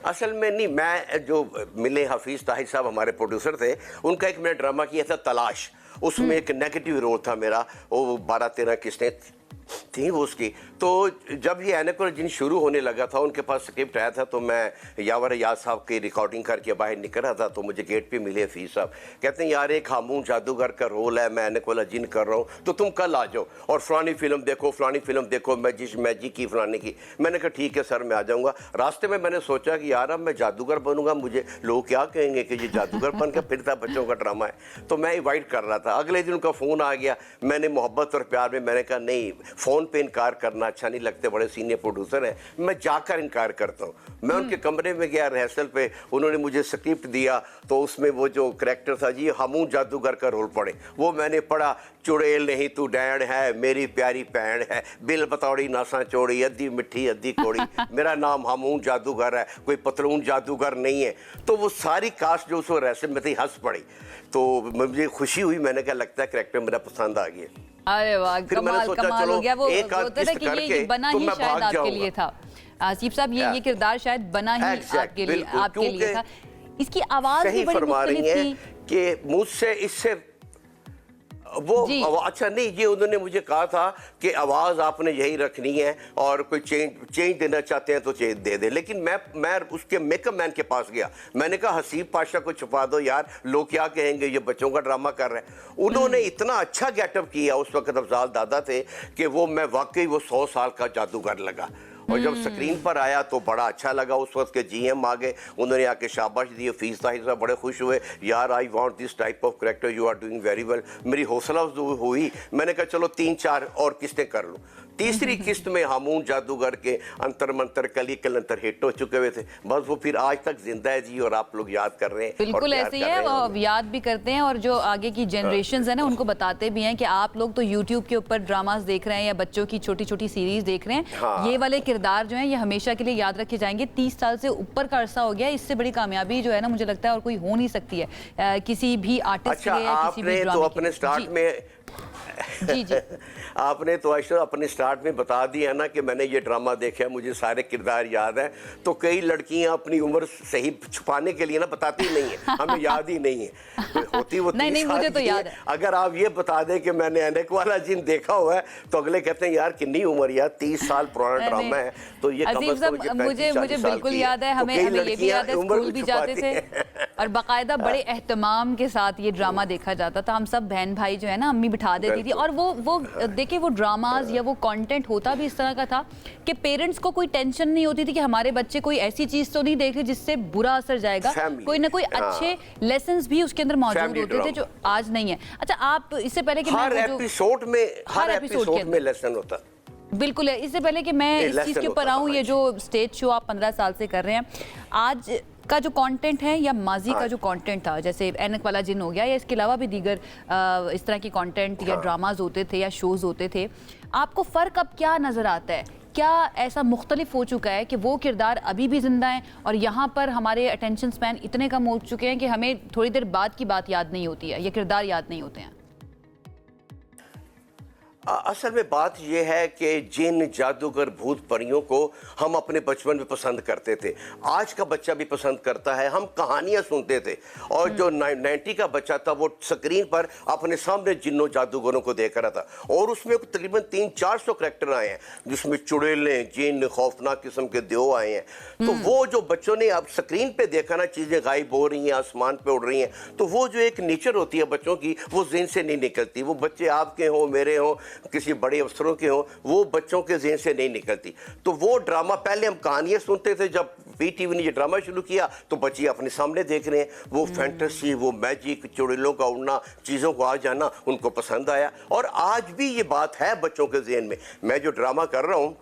असल में नहीं, मैं जो मिले हफीज ताहिर साहब हमारे प्रोड्यूसर थे, उनका एक मैंने ड्रामा किया था तलाश। उसमें एक नेगेटिव रोल था मेरा, वो 12-13 किस्तें थी वो उसकी। तो जब ये एनक जिन शुरू होने लगा था, उनके पास स्क्रिप्ट आया था, तो मैं यावर याद साहब की रिकॉर्डिंग करके बाहर निकल रहा था, तो मुझे गेट पे मिले हफीज साहब। कहते हैं यार एक हमून जादूगर का रोल है, मैं एनक वाला जिन कर रहा हूँ, तो तुम कल आ जाओ और फलानी फिल्म देखो, फलानी फिल्म देखो, मैजिक की फलानी की। मैंने कहा ठीक है सर मैं आ जाऊँगा। रास्ते में मैंने सोचा कि यार अब मैं जादूगर बनूंगा, मुझे लोग क्या कहेंगे कि ये जादूगर बन के फिरता बच्चों का ड्रामा है। तो मैं इन्वाइट कर रहा था। अगले दिन उनका फ़ोन आ गया। मैंने मोहब्बत और प्यार में मैंने कहा नहीं, फ़ोन पे इनकार करना अच्छा नहीं लगता, बड़े सीनियर प्रोड्यूसर हैं, मैं जाकर इनकार करता हूँ। मैं उनके कमरे में गया रिहर्सल पे, उन्होंने मुझे स्क्रिप्ट दिया, तो उसमें वो जो करैक्टर था जी हमून जादूगर का रोल पड़े, वो मैंने पढ़ा। चुड़ैल नहीं तू डैन है, मेरी प्यारी भैन है, बिल बतौड़ी नासा चौड़ी, अद्धी मिठी अद्धी कोड़ी, मेरा नाम हमून जादूगर है, कोई पतलून जादूगर नहीं है। तो वो सारी कास्ट जो उस रिहर्सल में थी हंस पड़ी। तो मुझे खुशी हुई, मैंने कहा लगता है करैक्टर मेरा पसंद आ गया। अरे वाह, कमाल हो गया। वो होता है कि ये बना ही शायद आपके लिए था। आसिफ साहब ये किरदार शायद बना ही आपके लिए था। इसकी आवाज भी बड़ी मुख्तलिफ थी कि मुझसे इससे वो अच्छा नहीं, ये उन्होंने मुझे कहा था कि आवाज़ आपने यही रखनी है और कोई चेंज देना चाहते हैं तो चेंज दे दे। लेकिन मैं उसके मेकअप मैन के पास गया, मैंने कहा हसीब पाशा को छुपा दो यार, लोग क्या कहेंगे ये बच्चों का ड्रामा कर रहे हैं। उन्होंने इतना अच्छा गेटअप किया, उस वक्त अफजाल दादा थे, कि वो मैं वाकई वो 100 साल का जादूगर लगा। और जब स्क्रीन पर आया तो बड़ा अच्छा लगा। उस वक्त के जीएम आ गए, उन्होंने आके शाबाश दी। हफीज ताहिर साहब बड़े खुश हुए, यार I want this type of character, you are doing very well. मेरी हौसला हुई, मैंने कहा चलो 3-4 और किस्तें कर लूँ। तीसरी किस्त में हमून जादूगर के अंतर मंतर कली कलंतर हिट हो चुके हुए थे, बस वो फिर आज तक जिंदा है जी, और आप लोग याद कर रहे हैं। बिल्कुल ऐसे ही है, वो याद भी करते हैं और जो आगे की जनरेशन है ना उनको बताते भी हैं कि आप लोग तो यूट्यूब के ऊपर ड्रामास देख रहे हैं या बच्चों की छोटी छोटी सीरीज देख रहे हैं। हाँ। ये वाले किरदार जो हैं ये हमेशा के लिए याद रखे जाएंगे। 30 साल से ऊपर का अरसा हो गया, इससे बड़ी कामयाबी जो है ना मुझे लगता है और कोई हो नहीं सकती है किसी भी आर्टिस्ट के लिए या किसी भी ड्रामे के लिए। अपने स्टार्ट में जी आपने तो ऐसा अपने स्टार्ट में बता दिया ना कि मैंने ये ड्रामा देखा है, मुझे सारे किरदार याद हैं। तो कई लड़कियां अपनी उम्र सही छुपाने के लिए ना बताती नहीं है, हमें याद ही नहीं है होती वो। नहीं मुझे तो याद है। अगर आप ये बता दें कि मैंने एनक वाला जिन देखा हुआ है तो अगले कहते हैं यार कितनी उम्र यार, 30 साल पुराना ड्रामा है। तो ये मुझे बिल्कुल याद है, हमें ये भी याद है, स्कूल भी जाते थे और बाकायदा बड़े एहतमाम के साथ ये ड्रामा देखा जाता था। हम सब बहन भाई जो है ना अम्मी बिठा देती थी, और वो देखिए वो ड्रामाज या वो कंटेंट होता भी इस तरह का था कि पेरेंट्स को कोई टेंशन नहीं होती थी कि हमारे बच्चे कोई ऐसी चीज तो नहीं देख रहे जिससे बुरा असर जाएगा। कोई ना कोई अच्छे लेसन्स भी उसके अंदर मौजूद होते थे जो आज नहीं है। अच्छा, आप इससे पहले कि हर एपिसोड में लेसन होता। बिल्कुल है। इससे पहले कि मैं इस चीज के ऊपर आऊँ, ये जो स्टेज शो आप 15 साल से कर रहे हैं, आज का जो कंटेंट है या माजी का जो कंटेंट था, जैसे एनक वाला जिन हो गया या इसके अलावा भी दीगर इस तरह की कंटेंट या ड्रामाज होते थे या शोज होते थे, आपको फ़र्क अब क्या नज़र आता है? क्या ऐसा मुख्तलिफ हो चुका है कि वो किरदार अभी भी जिंदा हैं और यहाँ पर हमारे अटेंशन स्पैन इतने कम हो चुके हैं कि हमें थोड़ी देर बाद की बात याद नहीं होती है या किरदार याद नहीं होते हैं? असल में बात यह है कि जिन जादूगर भूत परियों को हम अपने बचपन में पसंद करते थे, आज का बच्चा भी पसंद करता है। हम कहानियां सुनते थे और जो 90 का बच्चा था वो स्क्रीन पर अपने सामने जिन्नों जादूगरों को देख रहा था और उसमें तकरीबन 300-400 करैक्टर आए हैं जिसमें चुड़ैलें, जिन, खौफनाक किस्म के देव आए हैं। तो वो जो बच्चों ने अब स्क्रीन पे देखा ना, चीजें गायब हो रही हैं, आसमान पे उड़ रही हैं, तो वो जो एक नेचर होती है बच्चों की वो ज़हन से नहीं निकलती। वो बच्चे आपके हों, मेरे हों, किसी बड़े अफसरों के हों, वो बच्चों के ज़हन से नहीं निकलती। तो वो ड्रामा, पहले हम कहानियां सुनते थे, जब PTV ने ये ड्रामा शुरू किया तो बच्चे अपने सामने देख रहे हैं। वो फैंटेसी, वो मैजिक, चुड़ैलों का उड़ना, चीज़ों को आ जाना उनको पसंद आया और आज भी ये बात है बच्चों के ज़हन में। मैं जो ड्रामा कर रहा हूँ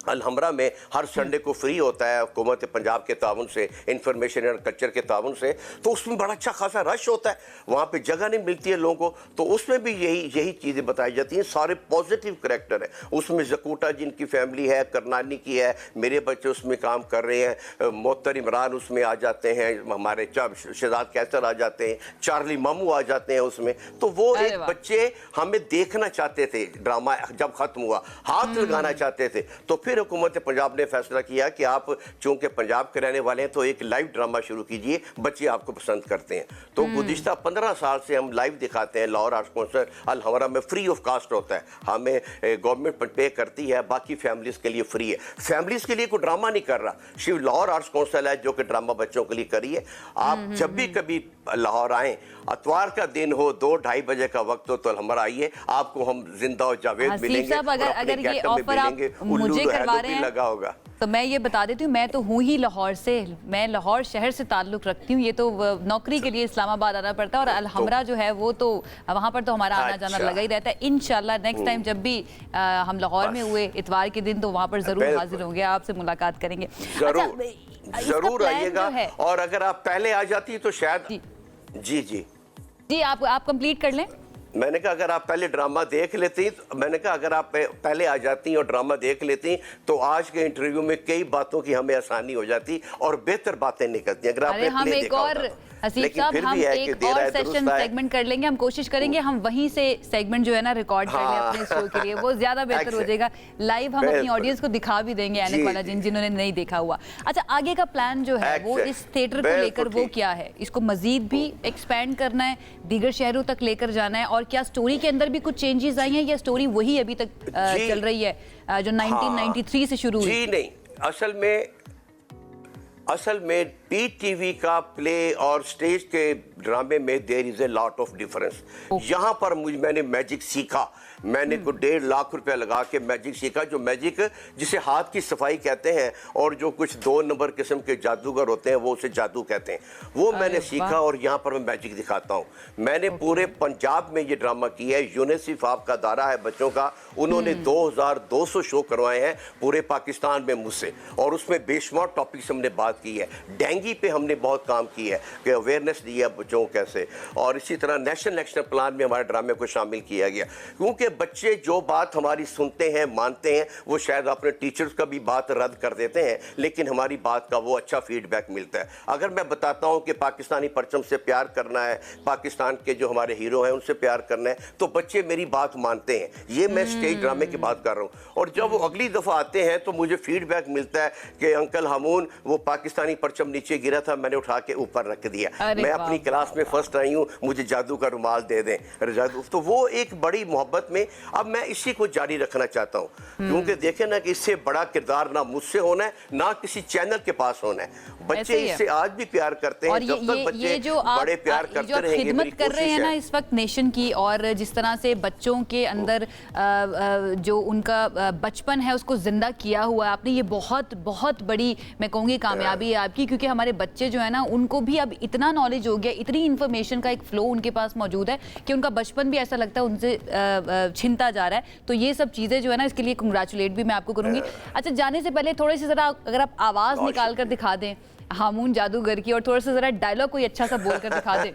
अलहमरा में, हर संडे को फ्री होता है हुकूमत पंजाब के ताउन से, इंफॉर्मेशन एंड कल्चर के ताउन से, तो उसमें बड़ा अच्छा खासा रश होता है। वहाँ पे जगह नहीं मिलती है लोगों को, तो उसमें भी यही चीज़ें बताई जाती हैं। सारे पॉजिटिव करैक्टर हैं उसमें। जकूटा जिनकी फैमिली है, करनानी की है, मेरे बच्चे उसमें काम कर रहे हैं, मोहतर इमरान उसमें आ जाते हैं, हमारे शहजाद कैसर आ जाते हैं, चार्ली मामू आ जाते हैं उसमें। तो वो एक बच्चे हमें देखना चाहते थे, ड्रामा जब ख़त्म हुआ हाथ लगाना चाहते थे। तो फिर हुकूमत पंजाब ने फैसला किया कि आप चूंकि पंजाब के रहने वाले हैं तो एक लाइव ड्रामा शुरू कीजिए, बच्चे आपको पसंद करते हैं। तो गुज़िश्ता 15 साल से हम लाइव दिखाते हैं। लाहौर आर्ट्स काउंसिल अलहमरा में फ्री ऑफ कास्ट होता है, हमें गवर्नमेंट पे करती है, बाकी फैमिलीज़ के लिए फ्री है। फैमिलीज़ के लिए कोई ड्रामा नहीं कर रहा, सिर्फ लाहौर आर्ट्स काउंसिल है जो कि ड्रामा बच्चों के लिए करिए। आप जब भी कभी लाहौर आएँ, अतवार का दिन हो, 2-2:30 बजे का वक्त हो, तो अलहमरा आइए, आपको हम जिंदा और जावेद मिलेंगे। अगर ये ऑफर आप मुझे करवा रहे हैं लगा होगा तो मैं ये बता देती हूँ, मैं तो हूँ ही लाहौर से, मैं लाहौर शहर से ताल्लुक़ रखती हूँ। ये तो नौकरी के लिए इस्लामाबाद आना पड़ता है और अलहमरा जो है वो तो वहाँ पर तो हमारा आना जाना लगा ही रहता है। इंशाल्लाह नेक्स्ट टाइम जब भी हम लाहौर में हुए इतवार के दिन, तो वहाँ पर ज़रूर हाजिर होंगे, आपसे मुलाकात करेंगे। जरूर आइएगा। और अगर आप पहले आ जाती तो शायद जी आप कंप्लीट कर लें। मैंने कहा अगर आप पहले ड्रामा देख लेती, मैंने कहा अगर आप पहले आ जाती और ड्रामा देख लेती तो आज के इंटरव्यू में कई बातों की हमें आसानी हो जाती और बेहतर बातें निकलती। अगर आपने हम एक और हसीब साहब, हम एक और सेशन सेगमेंट कर लेंगे, हम कोशिश करेंगे हम वहीं से सेगमेंट जो है ना रिकॉर्ड कर लें अपने शो के लिए, वो ज्यादा बेहतर हो जाएगा। लाइव हम अपनी ऑडियंस को दिखा भी देंगे आने वाला जिन्होंने नहीं देखा हुआ। अच्छा, आगे का प्लान जो है वो इस थिएटर को लेकर वो क्या है? इसको मजीद भी एक्सपेंड करना है, दीगर शहरों तक लेकर जाना है, और क्या स्टोरी के अंदर भी कुछ चेंजेस आई हैं या स्टोरी वही अभी तक चल रही है जो 1993 से शुरू हुई? जी नहीं, असल में PTV का प्ले और स्टेज के ड्रामे में there is a lot of difference. यहाँ पर मैंने मैजिक सीखा, मैंने को 1.5 लाख रुपया लगा के मैजिक सीखा, जो मैजिक जिसे हाथ की सफाई कहते हैं और जो कुछ 2 नंबर किस्म के जादूगर होते हैं वो उसे जादू कहते हैं, वो मैंने सीखा और यहाँ पर मैं मैजिक दिखाता हूँ। मैंने पूरे पंजाब में ये ड्रामा किया है। यूनिसेफ आपका दायरा है बच्चों का, उन्होंने 2200 शो करवाए हैं पूरे पाकिस्तान में मुझसे, और उसमें बेशुमार टॉपिक्स हमने बात की है। डेंगू पे हमने बहुत काम किया है कि अवेयरनेस दी है बच्चों को कैसे, और इसी तरह नेशनल एक्शन प्लान में हमारे ड्रामे को शामिल किया गया, क्योंकि बच्चे जो बात हमारी सुनते हैं, मानते हैं, वो शायद अपने टीचर्स का भी बात रद्द कर देते हैं, लेकिन हमारी बात का वो अच्छा फीडबैक मिलता है। अगर मैं बताता हूं कि पाकिस्तानी परचम से प्यार करना है, पाकिस्तान के जो हमारे हीरो हैं उनसे प्यार करना है, तो बच्चे मेरी बात मानते हैं। ये मैं स्टेज ड्रामे की बात कर रहा हूँ। और जब वो अगली दफ़ा आते हैं तो मुझे फीडबैक मिलता है कि अंकल हमून, वो पाकिस्तानी परचम नीचे गिरा था, मैंने उठा के ऊपर रख दिया, मैं अपनी क्लास में फर्स्ट आई हूँ, मुझे जादू का रुमाल दे दें जादू। तो वो एक बड़ी मोहब्बत में अब मैं इसी को जारी रखना चाहता हूँ, क्योंकि देखें ना कि इससे बड़ा किरदार ना मुझसे होना है ना किसी चैनल के पास होना है। बच्चे इससे आज भी प्यार करते हैं, जब तक बच्चे बड़े प्यार करते रहेंगे। खिदमत कर रहे हैं ना इस वक्त नेशन की, और जिस तरह से बच्चों के अंदर जो उनका बचपन है उसको जिंदा किया हुआ है आपने, ये बहुत बहुत बड़ी मैं कहूँगी कामयाबी है आपकी, क्योंकि हमारे बच्चे जो है ना उनको भी अब इतना नॉलेज हो गया, इतनी इन्फॉर्मेशन का एक फ्लो उनके पास मौजूद है कि उनका बचपन भी ऐसा लगता है उनसे छिनता जा रहा है। तो ये सब चीज़ें जो है ना, इसके लिए कंग्रेचुलेट भी मैं आपको करूँगी। अच्छा, जाने से पहले थोड़ी सी ज़रा अगर आप आवाज़ निकाल कर दिखा दें हामून जादूगर की, और थोड़ा सा ज़रा डायलॉग कोई अच्छा सा बोल कर दिखा दें।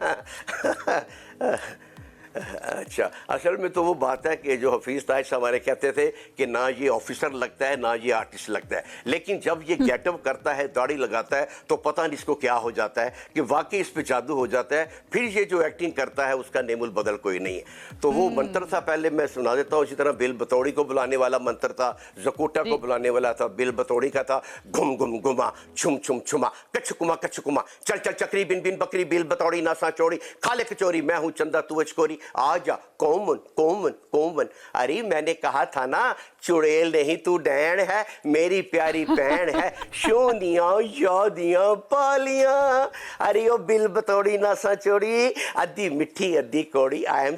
अच्छा, असल में तो वो बात है कि जो हफीज ताहिर हमारे कहते थे कि ना ये ऑफिसर लगता है ना ये आर्टिस्ट लगता है, लेकिन जब ये गेटअप करता है, दाढ़ी लगाता है, तो पता नहीं इसको क्या हो जाता है कि वाकई इस पे जादू हो जाता है। फिर ये जो एक्टिंग करता है उसका नेमुल बदल कोई नहीं है। तो वो मंत्र था, पहले मैं सुना देता हूँ। इसी तरह बिल बतौड़ी को बुलाने वाला मंत्र था, जकोटा को बुलाने वाला था, बिल बतौड़ी का था घुम घुम घुमा छुम छुम छुमा कच्छ कुमा चल चल चक्री बिन बिन बकरी बिल बतौड़ी नासा चौड़ी खाले कचौरी मैं हूं चंदा तू अचकोरी आजा कौमन कौमन कौमन। अरे मैंने कहा था ना चुड़ैल नहीं तू डैन है, मेरी प्यारी बहन है, शोनिया यादियां पालियां। अरे ओ बिल बतौड़ी नासा चौड़ी अद्धी मिठी अद्धी कौड़ी आई एम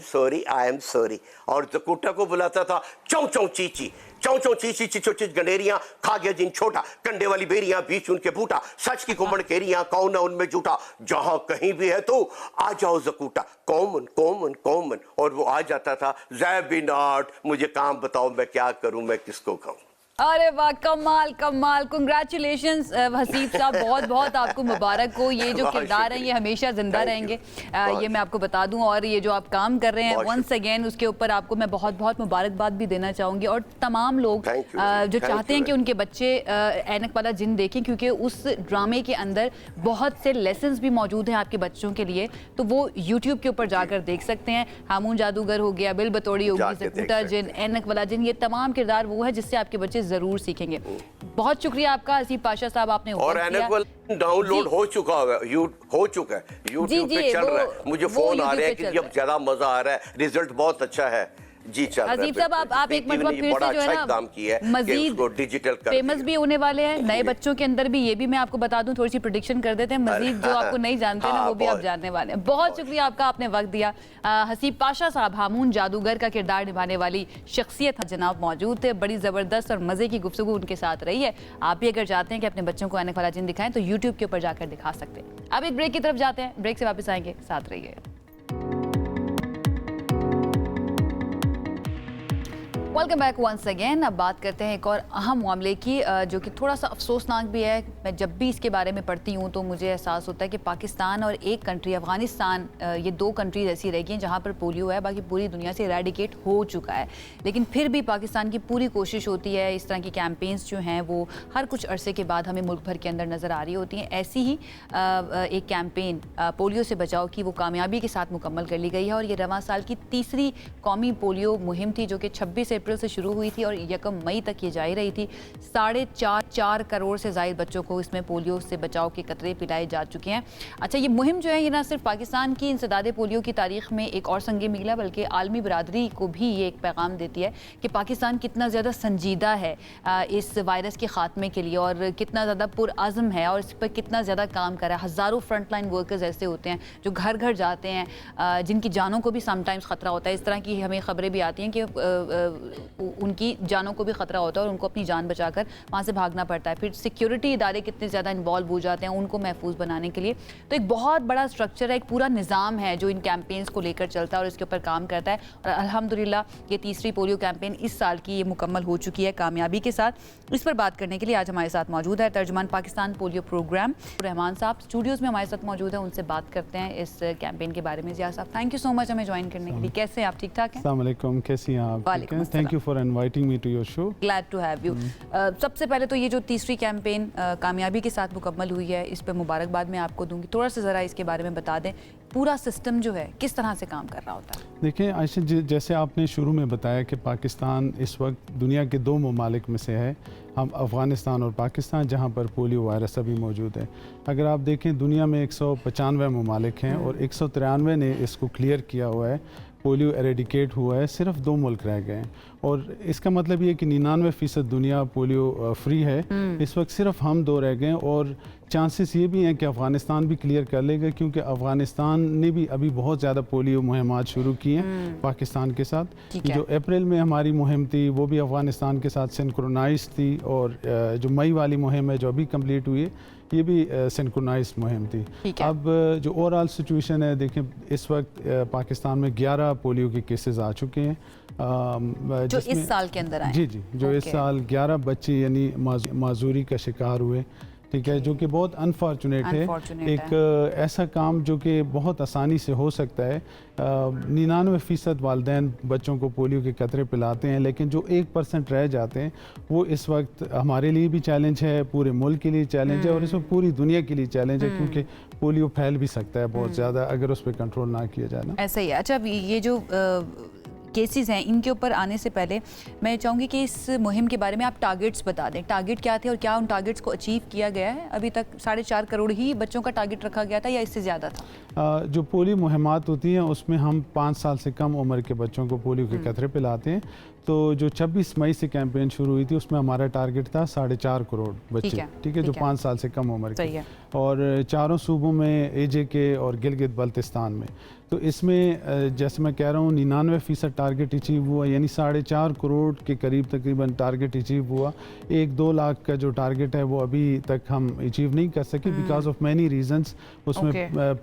सॉरी। और जकोटा को बुलाता था चौ चौ चीची चौ चौ चीची चिचो चिच गंडेरियां खा गया जिन छोटा कंडे वाली बेरियां बीच उनके बूटा सच की कुमड़ केरियां कौन है उनमें झूठा जहां कहीं भी है तो आ जाओ जकूटा कौमन कौमन कौमन। और वो आ जाता था ज़ैबिनाट मुझे काम बताओ मैं क्या करूं मैं किसको खाऊं। अरे वाह, कमाल कमाल, कंग्रेचुलेशंस हसीब साहब, बहुत बहुत आपको मुबारक हो। ये जो किरदार हैं ये हमेशा जिंदा रहेंगे, ये मैं आपको बता दूं। और ये जो आप काम कर रहे हैं वंस अगेन उसके ऊपर आपको मैं बहुत बहुत मुबारकबाद भी देना चाहूँगी। और तमाम लोग जो चाहते हैं कि उनके बच्चे ऐनक वाला जिन देखें, क्योंकि उस ड्रामे के अंदर बहुत से लेसन्स भी मौजूद हैं आपके बच्चों के लिए, तो वो यूट्यूब के ऊपर जाकर देख सकते हैं। हामून जादूगर हो गया, बिल बतौड़ी होगी, जकूटा जिन, ऐनक वाला जिन, ये तमाम किरदार वो है जिससे आपके बच्चे जरूर सीखेंगे। बहुत शुक्रिया आपका हसीब पाशा साहब, आपने और डाउनलोड हो चुका है यूट्यूब पे चल रहा है। मुझे फोन आ रहे हैं कि अब ज्यादा मजा आ रहा है, रिजल्ट बहुत अच्छा है जी। चल हसीब साहब आप एक मरतबा फिर से जो है ना काम किया है मजीद डिजिटल फेमस भी होने वाले हैं नए बच्चों के अंदर भी। ये भी मैं आपको बता दूं, थोड़ी सी प्रेडिक्शन कर देते हैं, मजीद जो आपको नहीं जानते ना वो भी आप जानने वाले हैं। बहुत शुक्रिया आपका, आपने वक्त दिया। हसीब पाशा साहब हामून जादूगर का किरदार निभाने वाली शख्सियत जनाब मौजूद थे। बड़ी ज़बरदस्त और मज़े की गुफ्तगू उनके साथ रही है। आप भी अगर चाहते हैं कि अपने बच्चों को ऐनक वाला जिन दिखाएं तो यूट्यूब के ऊपर जाकर दिखा सकते हैं। अब एक ब्रेक की तरफ जाते हैं, ब्रेक से वापस आएंगे, साथ रहिए। Welcome back once again. अब बात करते हैं एक और अहम मामले की, जो कि थोड़ा सा अफसोसनाक भी है। मैं जब भी इसके बारे में पढ़ती हूँ तो मुझे एहसास होता है कि पाकिस्तान और एक कंट्री अफ़गानिस्तान, ये दो कंट्रीज ऐसी रह गई हैं जहाँ पर पोलियो है, बाकी पूरी दुनिया से इरेडिकेट हो चुका है। लेकिन फिर भी पाकिस्तान की पूरी कोशिश होती है, इस तरह की कैंपेन्स जो हैं वो हर कुछ अरसे के बाद हमें मुल्क भर के अंदर नज़र आ रही होती हैं। ऐसी ही एक कैंपेन पोलियो से बचाव की वो कामयाबी के साथ मुकम्मल कर ली गई है। और ये रवां साल की तीसरी कौमी पोलियो मुहिम थी, जो कि 26 अप्रैल से शुरू हुई थी और 1 मई तक ये जारी रही थी। 4.5 करोड़ से ज़ायद बच्चों को इसमें पोलियो से बचाव के कतरे पिलाए जा चुके हैं। अच्छा, ये मुहिम जो है ये ना सिर्फ पाकिस्तान की इंसदादे पोलियो की तारीख में एक और संगे मिला, बल्कि आलमी बरादरी को भी ये एक पैगाम देती है कि पाकिस्तान कितना ज़्यादा संजीदा है इस वायरस के ख़ात्मे के लिए, और कितना ज़्यादा पुरअज़्म है, और इस पर कितना ज़्यादा काम कर रहा है। हज़ारों फ्रंट लाइन वर्कर्स ऐसे होते हैं जो घर घर जाते हैं, जिनकी जानों को भी समटाइम्स ख़तरा होता है। इस तरह की हमें खबरें भी आती हैं कि उनकी जानों को भी खतरा होता है और उनको अपनी जान बचाकर वहाँ से भागना पड़ता है। फिर सिक्योरिटी इदारे कितने ज़्यादा इन्वॉल्व हो जाते हैं उनको महफूज बनाने के लिए। तो एक बहुत बड़ा स्ट्रक्चर है, एक पूरा निज़ाम है जो इन कैंपेन्स को लेकर चलता है और इसके ऊपर काम करता है। और अल्हम्दुलिल्लाह ये तीसरी पोलियो कैंपेन इस साल की ये मुकम्मल हो चुकी है कामयाबी के साथ। इस पर बात करने के लिए आज हमारे साथ मौजूद है तर्जुमान पाकिस्तान पोलियो प्रोग्राम रहमान साहब, स्टूडियोज़ में हमारे साथ मौजूद है। उनसे बात करते हैं इस कैंपेन के बारे में। जिया साहब, थैंक यू सो मच हमें ज्वाइन करने के लिए। कैसे हैं आप? ठीक ठाक हैं? अस्सलाम वालेकुम, कैसी हैं आप? Thank you for inviting me to your show. Glad to have you. सबसे पहले तो ये जो तीसरी कैंपेन कामयाबी के साथ मुकम्मल हुई है, इस पर मुबारकबाद मैं आपको दूंगी। थोड़ा सा ज़रा इसके बारे में बता दें, पूरा सिस्टम जो है किस तरह से काम कर रहा होता है? देखिए आयशा, जैसे आपने शुरू में बताया कि पाकिस्तान इस वक्त दुनिया के 2 ममालिक में से है, हम अफ़गानिस्तान और पाकिस्तान, जहाँ पर पोलियो वायरस अभी मौजूद है। अगर आप देखें दुनिया में 195 ममालिक हैं और 193 ने इसको क्लियर किया हुआ है, पोलियो एरेडिकेट हुआ है, सिर्फ 2 मुल्क रह गए हैं। और इसका मतलब ये कि 99% दुनिया पोलियो फ्री है। इस वक्त सिर्फ हम 2 रह गए और चांसेस ये भी हैं कि अफ़गानिस्तान भी क्लियर कर लेगा, क्योंकि अफ़गानिस्तान ने भी अभी बहुत ज़्यादा पोलियो मुहिमात शुरू की हैं पाकिस्तान के साथ। जो अप्रैल में हमारी मुहिम थी वो भी अफ़गानिस्तान के साथ सिंक्रोनाइज थी, और जो मई वाली मुहिम है जो अभी कंप्लीट हुई है ये भी सिंक्रोनाइज मुहिम थी। अब जो ओवरऑल सिचुएशन है, देखें इस वक्त पाकिस्तान में 11 पोलियो के केसेस आ चुके हैं जो इस साल के अंदर आए। जी, जो इस साल 11 बच्चे यानी माजूरी का शिकार हुए, ठीक है, जो कि बहुत अनफॉर्चुनेट है। एक ऐसा काम जो कि बहुत आसानी से हो सकता है। 99% वालिदैन बच्चों को पोलियो के कतरे पिलाते हैं, लेकिन जो 1% रह जाते हैं वो इस वक्त हमारे लिए भी चैलेंज है, पूरे मुल्क के लिए चैलेंज है और इसमें पूरी दुनिया के लिए चैलेंज है, क्योंकि पोलियो फैल भी सकता है बहुत ज़्यादा अगर उस पर कंट्रोल ना किया जाए ना। ऐसा ही है। अच्छा, ये जो केसेस हैं इनके ऊपर आने से पहले मैं चाहूँगी कि इस मुहिम के बारे में आप टारगेट्स बता दें। टारगेट क्या थे और क्या उन टारगेट्स को अचीव किया गया है? अभी तक 4.5 करोड़ ही बच्चों का टारगेट रखा गया था या इससे ज़्यादा था? जो पोलियो मुहिमात होती हैं उसमें हम 5 साल से कम उम्र के बच्चों को पोलियो के कतरे पिलाते हैं। तो जो 26 मई से कैंपेन शुरू हुई थी उसमें हमारा टारगेट था 4.5 करोड़ बच्चे, ठीक है, जो 5 साल से कम उम्र के, और 4 सूबों में, AJK और गिलगित बल्तिस्तान में। तो इसमें जैसे मैं कह रहा हूँ 99% टारगेट अचीव हुआ, यानी 4.5 करोड़ के करीब तकरीबन टारगेट अचीव हुआ। 1-2 लाख का जो टारगेट है वो अभी तक हम अचीव नहीं कर सके बिकॉज ऑफ मैनी रीजंस। उसमें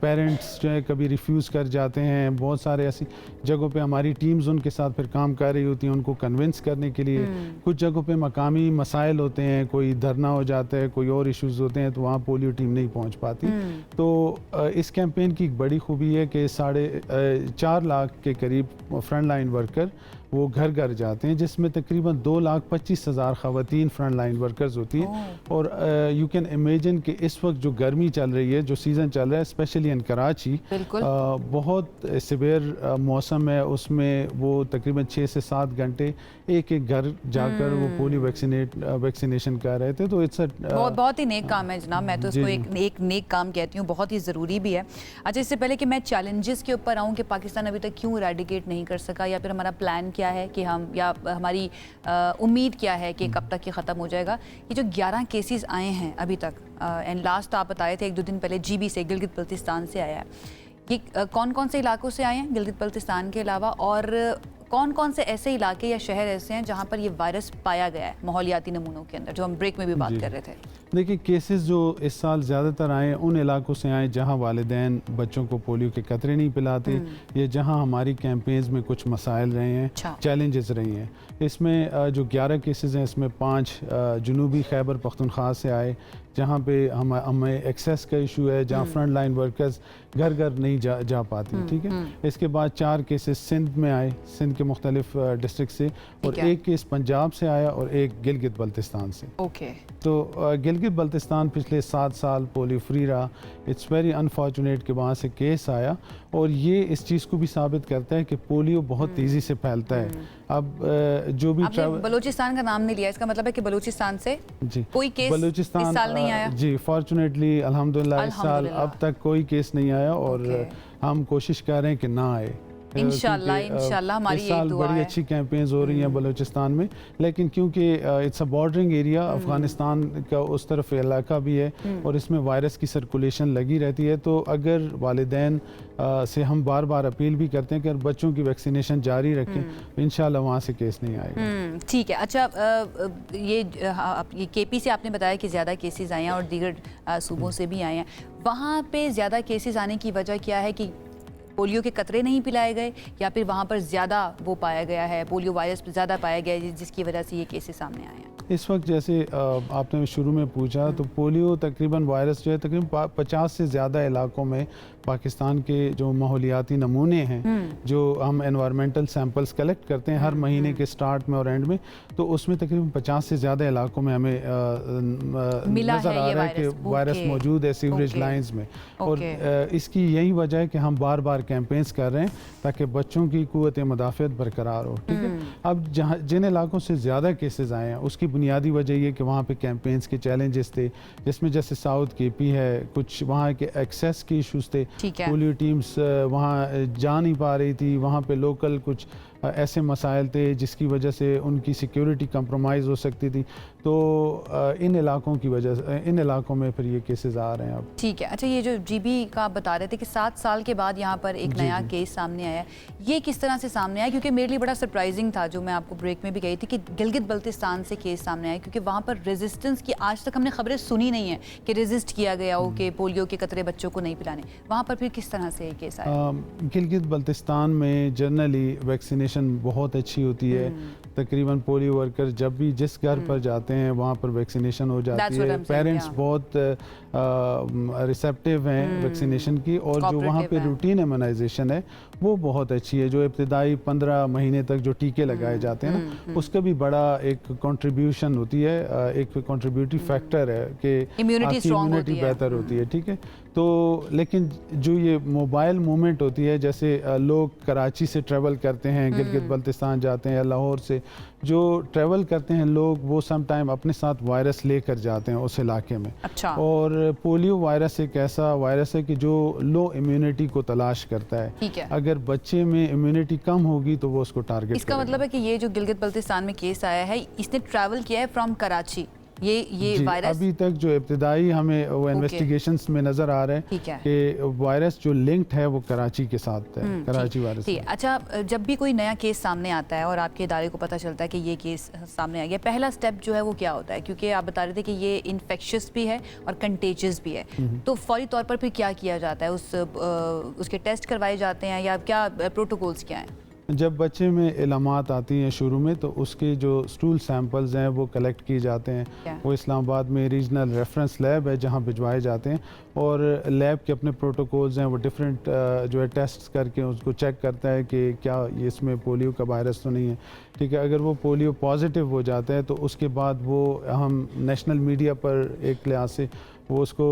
पेरेंट्स जो है कभी रिफ्यूज़ कर जाते हैं, बहुत सारे ऐसी जगहों पे हमारी टीम्स उनके साथ फिर काम कर रही होती हैं उनको कन्विंस करने के लिए। कुछ जगहों पे मकामी मसाइल होते हैं, कोई धरना हो जाता है, कोई और इश्यूज़ होते हैं, तो वहाँ पोलियो टीम नहीं पहुँच पाती। तो इस कैंपेन की एक बड़ी खूबी है कि 4.5 लाख के करीब फ्रंट लाइन वर्कर वो घर घर जाते हैं, जिसमें तकरीबन 2,25,000 ख़वातीन फ्रंट लाइन वर्कर्स होती हैं। और यू कैन इमेजिन कि इस वक्त जो गर्मी चल रही है, जो सीज़न चल रहा है स्पेशली इन कराची, बहुत सिवियर मौसम है, उसमें वो तकरीबन 6 से 7 घंटे एक घर जाकर वो पोलियो वैक्सीनेशन कर रहे थे। तो इट्स बहुत ही नेक काम है जनाब, मैं तो इसको एक नेक काम कहती हूँ, बहुत ही ज़रूरी भी है। अच्छा, इससे पहले कि मैं चैलेंजेस के ऊपर आऊँ कि पाकिस्तान अभी तक क्यों इरेडिकेट नहीं कर सका, या फिर हमारा प्लान क्या है कि हम, या हमारी उम्मीद क्या है कि कब तक ये ख़त्म हो जाएगा। ये जो 11 केसेस आए हैं अभी तक, एंड लास्ट आप बताए थे 1-2 दिन पहले GB से, गिलगित बल्तिस्तान से आया है, ये कौन कौन से इलाकों से आए हैं गिलगित बल्तिस्तान के अलावा, और कौन कौन से ऐसे इलाके या शहर ऐसे हैं जहाँ पर ये वायरस पाया गया है माहौलियाती नमूनों के अंदर, जो हम ब्रेक में भी बात कर रहे थे? देखिए, केसेस जो इस साल ज़्यादातर आए उन इलाकों से आए जहाँ वालिदैन बच्चों को पोलियो के कतरे नहीं पिलाते, या जहाँ हमारी कैंपेन्स में कुछ मसाइल रहे हैं, चैलेंजेस रही हैं। इसमें जो 11 केसेस हैं, इसमें 5 जनूबी खैबर पख्तूनख्वा से आए, जहाँ पे हमें एक्सेस का इशू है, जहाँ फ्रंट लाइन वर्कर्स घर घर नहीं जा पाती, ठीक है। इसके बाद 4 केसेस सिंध में आए, सिंध के मुख्तलिफ डिस्ट्रिक्ट से, और 1 केस पंजाब से आया और 1 गिलगित बल्तिस्तान से। तो गिलगित बल्तिस्तान पिछले 7 साल पोलियो फ्री रहा। इट्स वेरी अनफॉर्चुनेट कि वहाँ से केस आया, और ये इस चीज़ को भी साबित करता है कि पोलियो बहुत तेज़ी से फैलता है। अब जो भी बलूचिस्तान का नाम नहीं लिया, इसका मतलब है कि बलूचिस्तान से जी कोई केस इस साल नहीं आया? जी, फॉर्चुनेटली अल्हम्दुलिल्लाह इस साल अब तक कोई केस नहीं आया, और हम कोशिश कर रहे हैं कि ना आए। इंशाल्लाह हमारी इस साल बड़ी अच्छी कैंपेन्स हो रही हैं बलूचिस्तान में, लेकिन क्योंकि it's a bordering area, Afghanistan का उस तरफ इलाका भी है और इसमें वायरस की सर्कुलेशन लगी रहती है, तो अगर वालिदैन से हम बार बार अपील भी करते हैं कि बच्चों की वैक्सीनेशन जारी रखें, इंशाल्लाह वहाँ से केस नहीं आएगा। ठीक है। अच्छा, ये KP से आपने बताया कि ज़्यादा केसेस आए हैं और दीगर सूबों से भी आए हैं, वहाँ पे ज़्यादा केसेस आने की वजह क्या है? कि पोलियो के कतरे नहीं पिलाए गए, या फिर वहाँ पर ज़्यादा वो पाया गया है, पोलियो वायरस ज़्यादा पाया गया है, जिसकी वजह से ये केसेस सामने आए हैं? इस वक्त जैसे आपने शुरू में पूछा, तो पोलियो तकरीबन वायरस जो है तकरीबन 50 से ज़्यादा इलाकों में पाकिस्तान के जो माहौलियाती नमूने हैं, जो हम एनवायरमेंटल सैंपल्स कलेक्ट करते हैं हर महीने के स्टार्ट में और एंड में, तो उसमें तकरीबन 50 से ज़्यादा इलाकों में हमें नज़र आ रहा है कि वायरस मौजूद है सीवरेज लाइंस में। और इसकी यही वजह है कि हम बार बार कैंपेन्स कर रहे हैं ताकि बच्चों की कुव्वत मुदाफ़अत बरकरार हो, ठीक है। अब जहाँ जिन इलाकों से ज़्यादा केसेस आए हैं उसकी बुनियादी वजह ये कि वहाँ पे कैंपेन्स के चैलेंजेस थे, जिसमें जैसे साउथ KP है, कुछ वहाँ के एक्सेस के इश्यूज थे, पोलियो टीम्स वहाँ जा नहीं पा रही थी, वहाँ पे लोकल कुछ ऐसे मसाइल थे जिसकी वजह से उनकी सिक्योरिटी कंप्रोमाइज़ हो सकती थी। तो इन इलाकों की वजह से इन इलाकों में फिर ये केसेस आ रहे हैं अब। ठीक है। अच्छा, ये जो GB का आप बता रहे थे कि 7 साल के बाद यहाँ पर एक नया केस सामने आया, ये किस तरह से सामने आया? क्योंकि मेरे लिए बड़ा सरप्राइजिंग था, जो मैं आपको ब्रेक में भी कही थी, कि गिलगित बल्तिस्तान से केस सामने आया, क्योंकि वहाँ पर रेजिस्टेंस की आज तक हमने खबरें सुनी नहीं है कि रेजिस्ट किया गया हो कि पोलियो के कतरे बच्चों को नहीं पिलाने। वहाँ पर फिर किस तरह से ये केस आया? गिलगित बल्तिस्तान में जनरली वैक्सीनेशन बहुत अच्छी होती है, तकरीबन पोलियो वर्कर जब भी जिस घर पर जाते हैं वहाँ पर वैक्सीनेशन हो जाती That's what है। I'm saying, parents yeah. बहुत रिसेप्टिव हैं वैक्सीनेशन की, और जो वहाँ पे Cooperative हैं। रूटीन इम्यूनाइजेशन है वो बहुत अच्छी है। जो इब्तदाई 15 महीने तक जो टीके लगाए जाते हैं ना, उसका भी बड़ा एक कंट्रीब्यूशन होती है, एक कंट्रीब्यूटरी फैक्टर है कि Immunity आपकी strong इम्यूनिटी होती है। बेहतर होती है। ठीक है, तो लेकिन जो ये मोबाइल मूवमेंट होती है, जैसे लोग कराची से ट्रैवल करते हैं, गिलगित बल्तिस्तान जाते हैं या लाहौर से जो ट्रैवल करते हैं लोग, वो सम टाइम अपने साथ वायरस लेकर जाते हैं उस इलाके में। अच्छा। और पोलियो वायरस एक ऐसा वायरस है कि जो लो इम्यूनिटी को तलाश करता है। ठीक है। अगर बच्चे में इम्यूनिटी कम होगी तो वो उसको टारगेट इसका करेगा। मतलब है कि ये जो गिलगित बल्तिस्तान में केस आया है, इसने ट्रैवल किया है फ्रॉम कराची, ये जी, वायरस अभी तक जो इब्तिदाई हमें वो इन्वेस्टिगेशंस में नजर आ रहा है ठीक है। कि वायरस जो लिंक्ड है वो कराची के साथ है, कराची वायरस। ठीक है। अच्छा, जब भी कोई नया केस सामने आता है और आपके इदारे को पता चलता है कि ये केस सामने आ गया, पहला स्टेप जो है वो क्या होता है? क्योंकि आप बता रहे थे कि ये इन्फेक्शियस भी है और कंटेजियस भी है, तो फौरी तौर पर फिर क्या किया जाता है? उसके टेस्ट करवाए जाते हैं या क्या प्रोटोकॉल्स क्या हैं? जब बच्चे में इलामात आती हैं शुरू में, तो उसके जो स्टूल सैंपल्स हैं वो कलेक्ट किए जाते हैं। वो इस्लामाबाद में रीजनल रेफरेंस लैब है जहाँ भिजवाए जाते हैं, और लैब के अपने प्रोटोकॉल्स हैं। वो डिफरेंट जो है टेस्ट करके उसको चेक करता है कि क्या ये इसमें पोलियो का वायरस तो नहीं है। ठीक है, अगर वो पोलियो पॉजिटिव हो जाता है तो उसके बाद वो हम नेशनल मीडिया पर एक लिहाज से वो उसको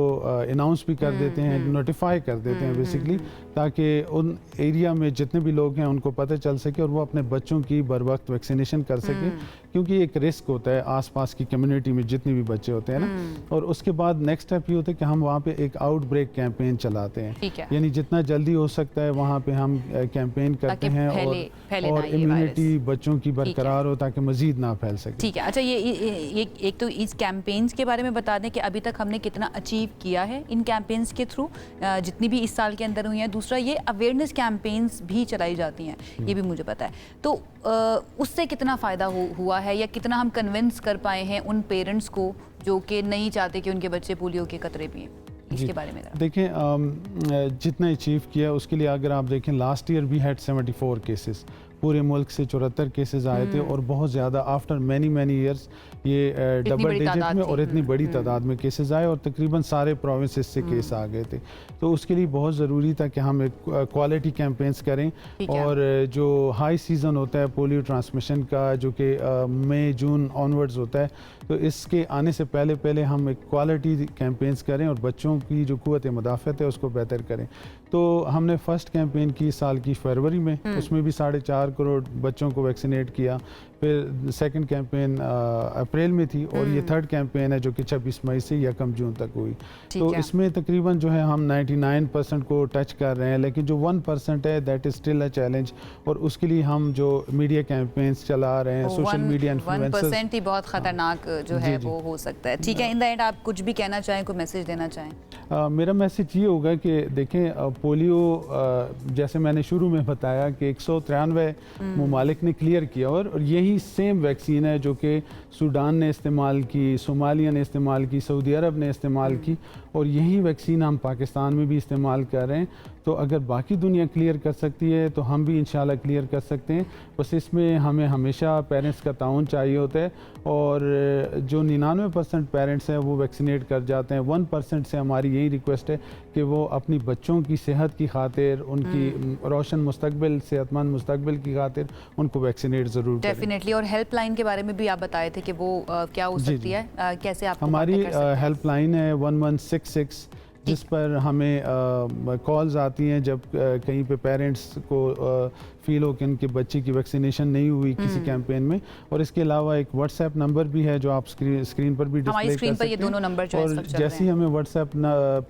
अनाउंस भी कर देते हैं, नोटिफाई कर देते हैं बेसिकली, ताकि उन एरिया में जितने भी लोग हैं उनको पता चल सके और वो अपने बच्चों की बर वक्त वैक्सीनेशन कर सके, क्योंकि एक रिस्क होता है आसपास की कम्युनिटी में जितने भी बच्चे होते हैं ना। और उसके बाद नेक्स्ट स्टेप ये होता है कि हम वहाँ पे एक आउटब्रेक कैंपेन चलाते हैं, यानी जितना जल्दी हो सकता है वहाँ पे हम कैंपेन करते हैं और इम्यूनिटी बच्चों की बरकरार हो ताकि मजीद ना फैल सके। ठीक है। अच्छा, ये एक तो इस कैंपेन्स के बारे में बता दें कि अभी तक हमने कितना अचीव किया है इन कैंपेन्स के थ्रू, जितनी भी इस साल के अंदर हुई हैं। दूसरा, ये अवेयरनेस कैंपेन्स भी चलाई जाती हैं, ये भी मुझे पता है। तो उससे कितना फ़ायदा हुआ है, या कितना हम कन्विंस कर पाए हैं उन पेरेंट्स को जो कि नहीं चाहते कि उनके बच्चे पोलियो के खतरे पिए? इसके बारे में देखें, जितना अचीव किया उसके लिए अगर आप देखें, last year we had 74 cases, पूरे मुल्क से 74 केसेस आए थे, और बहुत ज़्यादा आफ्टर मैनी ईयर्स ये डबल डिजिट में और इतनी बड़ी तादाद में केसेस आए, और तकरीबन सारे प्रोविंसेस से केस आ गए थे। तो उसके लिए बहुत ज़रूरी था कि हम एक क्वालिटी कैंपेन्स करें, और जो हाई सीज़न होता है पोलियो ट्रांसमिशन का, जो कि मई जून ऑनवर्ड्स होता है, तो इसके आने से पहले हम एक क्वालिटी कैंपेन्स करें और बच्चों की जो क़ुव्वत मुदाफ़त है उसको बेहतर करें। तो हमने फर्स्ट कैंपेन की साल की फरवरी में, उसमें भी 4.5 करोड़ बच्चों को वैक्सीनेट किया। फिर सेकंड कैंपेन अप्रैल में थी, और ये थर्ड कैंपेन है जो कि 26 मई से 1 जून तक हुई। तो इसमें तकरीबन जो है हम 99% को टच कर रहे हैं, लेकिन जो 1% है that is still a challenge, और उसके लिए हम जो मीडिया कैंपेन्स चला रहे हैं, सोशल मीडिया इन्फ्लुएंसर्स, 1% ही बहुत खतरनाक जो है वो हो सकता है। ठीक है, इन द एंड आप कुछ भी कहना चाहें, कोई मैसेज देना चाहें? मेरा मैसेज ये होगा कि देखें, पोलियो जैसे मैंने शुरू में बताया कि 193 ममालिक ने क्लियर किया, और यही सेम वैक्सीन है जो कि सूडान ने इस्तेमाल की, सोमालिया ने इस्तेमाल की, सऊदी अरब ने इस्तेमाल की, और यही वैक्सीन हम पाकिस्तान में भी इस्तेमाल कर रहे हैं। तो अगर बाकी दुनिया क्लियर कर सकती है तो हम भी इंशाल्लाह क्लियर कर सकते हैं। बस इसमें हमें हमेशा पेरेंट्स का ताउन चाहिए होता है, और जो 99% पेरेंट्स हैं वो वैक्सीनेट कर जाते हैं। 1% से हमारी यही रिक्वेस्ट है कि वो अपनी बच्चों की सेहत की खातिर, उनकी रोशन मुस्तकबिल, सेहतमंद मुस्तकबिल की खातिर उनको वैक्सीनेट ज़रूर करें। डेफिनेटली। और हेल्पलाइन के बारे में भी आप बताए थे कि वो क्या हो सकती है, कैसे आप? हमारी हेल्पलाइन है 1166, जिस पर हमें कॉल्स आती हैं जब कहीं पे पेरेंट्स को फील हो कि उनके बच्चे की वैक्सीनेशन नहीं हुई किसी कैंपेन में। और इसके अलावा एक व्हाट्सएप नंबर भी है जो आप स्क्रीन पर भी डिस्प्ले कर सकते हैं। ये दोनों नंबर जो और जैसे ही हमें व्हाट्सएप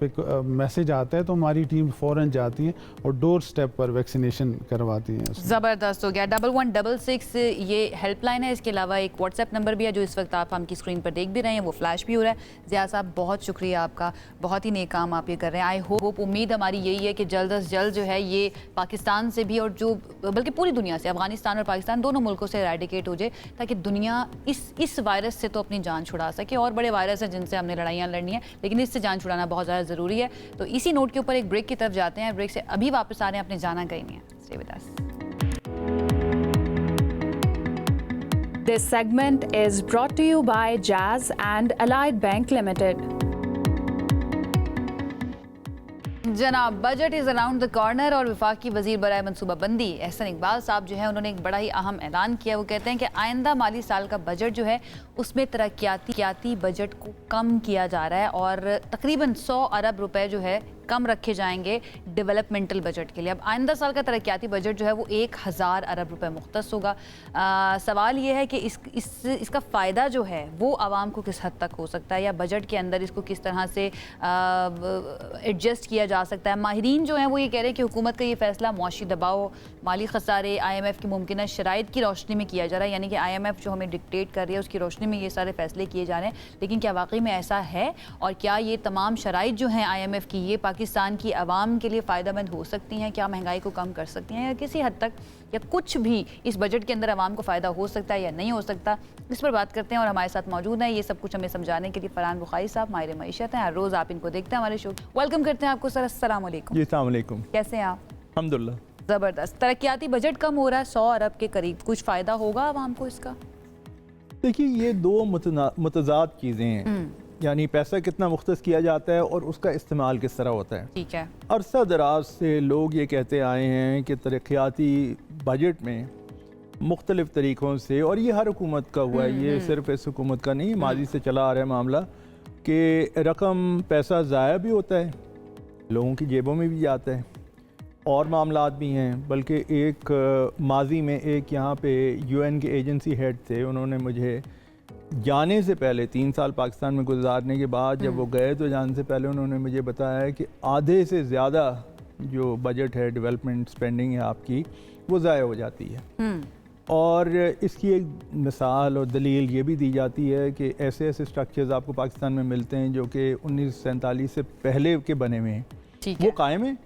पे मैसेज आता है तो हमारी टीम फ़ौरन जाती है और डोर स्टेप पर वैक्सीनेशन करवाती है। ज़बरदस्त हो गया। 1166 ये हेल्पलाइन है। इसके अलावा एक व्हाट्सएप नंबर भी है जो इस वक्त आप हमकी स्क्रीन पर देख भी रहे हैं, वो फ्लैश भी हो रहा है। ज़िया साहब, बहुत शुक्रिया आपका, बहुत ही नेक काम आप ये कर रहे हैं। आई होप, उम्मीद हमारी यही है कि जल्द अज जल्द जो है ये पाकिस्तान से भी, और जो बल्कि पूरी दुनिया से, अफगानिस्तान और पाकिस्तान दोनों मुल्कों से एराडिकेट हो जाए, ताकि दुनिया इस वायरस से तो अपनी जान छुड़ा सके। और बड़े वायरस हैं जिनसे हमने लड़ाइयाँ लड़नी है, लेकिन इससे जान छुड़ाना बहुत ज़्यादा ज़रूरी है। तो इसी नोट के ऊपर एक ब्रेक की तरफ जाते हैं। ब्रेक से अभी वापस आ रहे हैं, अपने जाना कहीं नहीं है। Stay with us. This segment is brought to you by Jazz and Allied Bank Limited. जनाब, budget is around the corner और वफाकी वजीर बराए मनसूबाबंदी एहसन इकबाल साहब जो है उन्होंने एक बड़ा ही अहम ऐलान किया। वो कहते हैं कि आइंदा माली साल का बजट जो है उसमें तरक्याती बजट को कम किया जा रहा है और तकरीबन 100 अरब रुपए जो है कम रखे जाएंगे डेवलपमेंटल बजट के लिए। अब आइंदा साल का तरक्याती बजट जो है वो 1000 अरब रुपए मुख्तस होगा। सवाल ये है कि इसका फ़ायदा जो है वो आवाम को किस हद तक हो सकता है या बजट के अंदर इसको किस तरह से एडजस्ट किया जा सकता है। माहिरीन जो हैं वो ये कह रहे हैं कि हुकूमत का ये फ़ैसला मुआशी दबाव, माली खसारे, IMF की मुमकिन शराइत की रोशनी में किया जा रहा है, यानी कि IMF जो हमें डिक्टेट कर रही है उसकी रोशनी में ये सारे फैसले किए जा रहे हैं। लेकिन क्या वाकई में ऐसा है और क्या ये तमाम शराइत जो हैं IMF की ये पाकिस्तान की आवाम के लिए फ़ायदेमंद हो सकती हैं? क्या महंगाई को कम कर सकती हैं या किसी हद तक या कुछ भी इस बजट के अंदर आवाम को फ़ायदा हो सकता है या नहीं हो सकता? इस पर बात करते हैं और हमारे साथ मौजूद हैं ये सब कुछ हमें समझाने के लिए फरहान बुखारी साहब, माहिर मईशत हैं। हर रोज़ आप इनको देखते हैं हमारे शो। वेलकम करते हैं आपको सर। अस्सलाम वालेकुम। जी अस्सलाम वालेकुम। कैसे हैं आप? अल्हम्दुलिल्लाह। ज़बरदस्त। तरक्याती बजट कम हो रहा है 100 अरब के करीब, कुछ फ़ायदा होगा आवाम को इसका? देखिए ये दो मुतज़ाद चीज़ें हैं, यानी पैसा कितना मुख्तस किया जाता है और उसका इस्तेमाल किस तरह होता है। ठीक है। अरसा दराज से लोग ये कहते आए हैं कि तरक्याती बजट में मुख्तलिफ़ तरीक़ों से, और ये हर हुकूमत का हुआ है, ये सिर्फ इस हुकूमत का नहीं, माजी से चला आ रहा है मामला, कि रकम पैसा ज़ाया भी होता है, लोगों की जेबों में भी जाता है और मामलात भी हैं। बल्कि एक माजी में एक यहाँ पे UN के एजेंसी हेड थे, उन्होंने मुझे जाने से पहले 3 साल पाकिस्तान में गुजारने के बाद जब वो गए तो जाने से पहले उन्होंने मुझे बताया कि आधे से ज़्यादा जो बजट है, डेवलपमेंट स्पेंडिंग है आपकी, वो ज़ाया हो जाती है। और इसकी एक मिसाल और दलील ये भी दी जाती है कि ऐसे ऐसे स्ट्रक्चर्स आपको पाकिस्तान में मिलते हैं जो कि 1947 से पहले के बने हुए हैं, वो कायम है,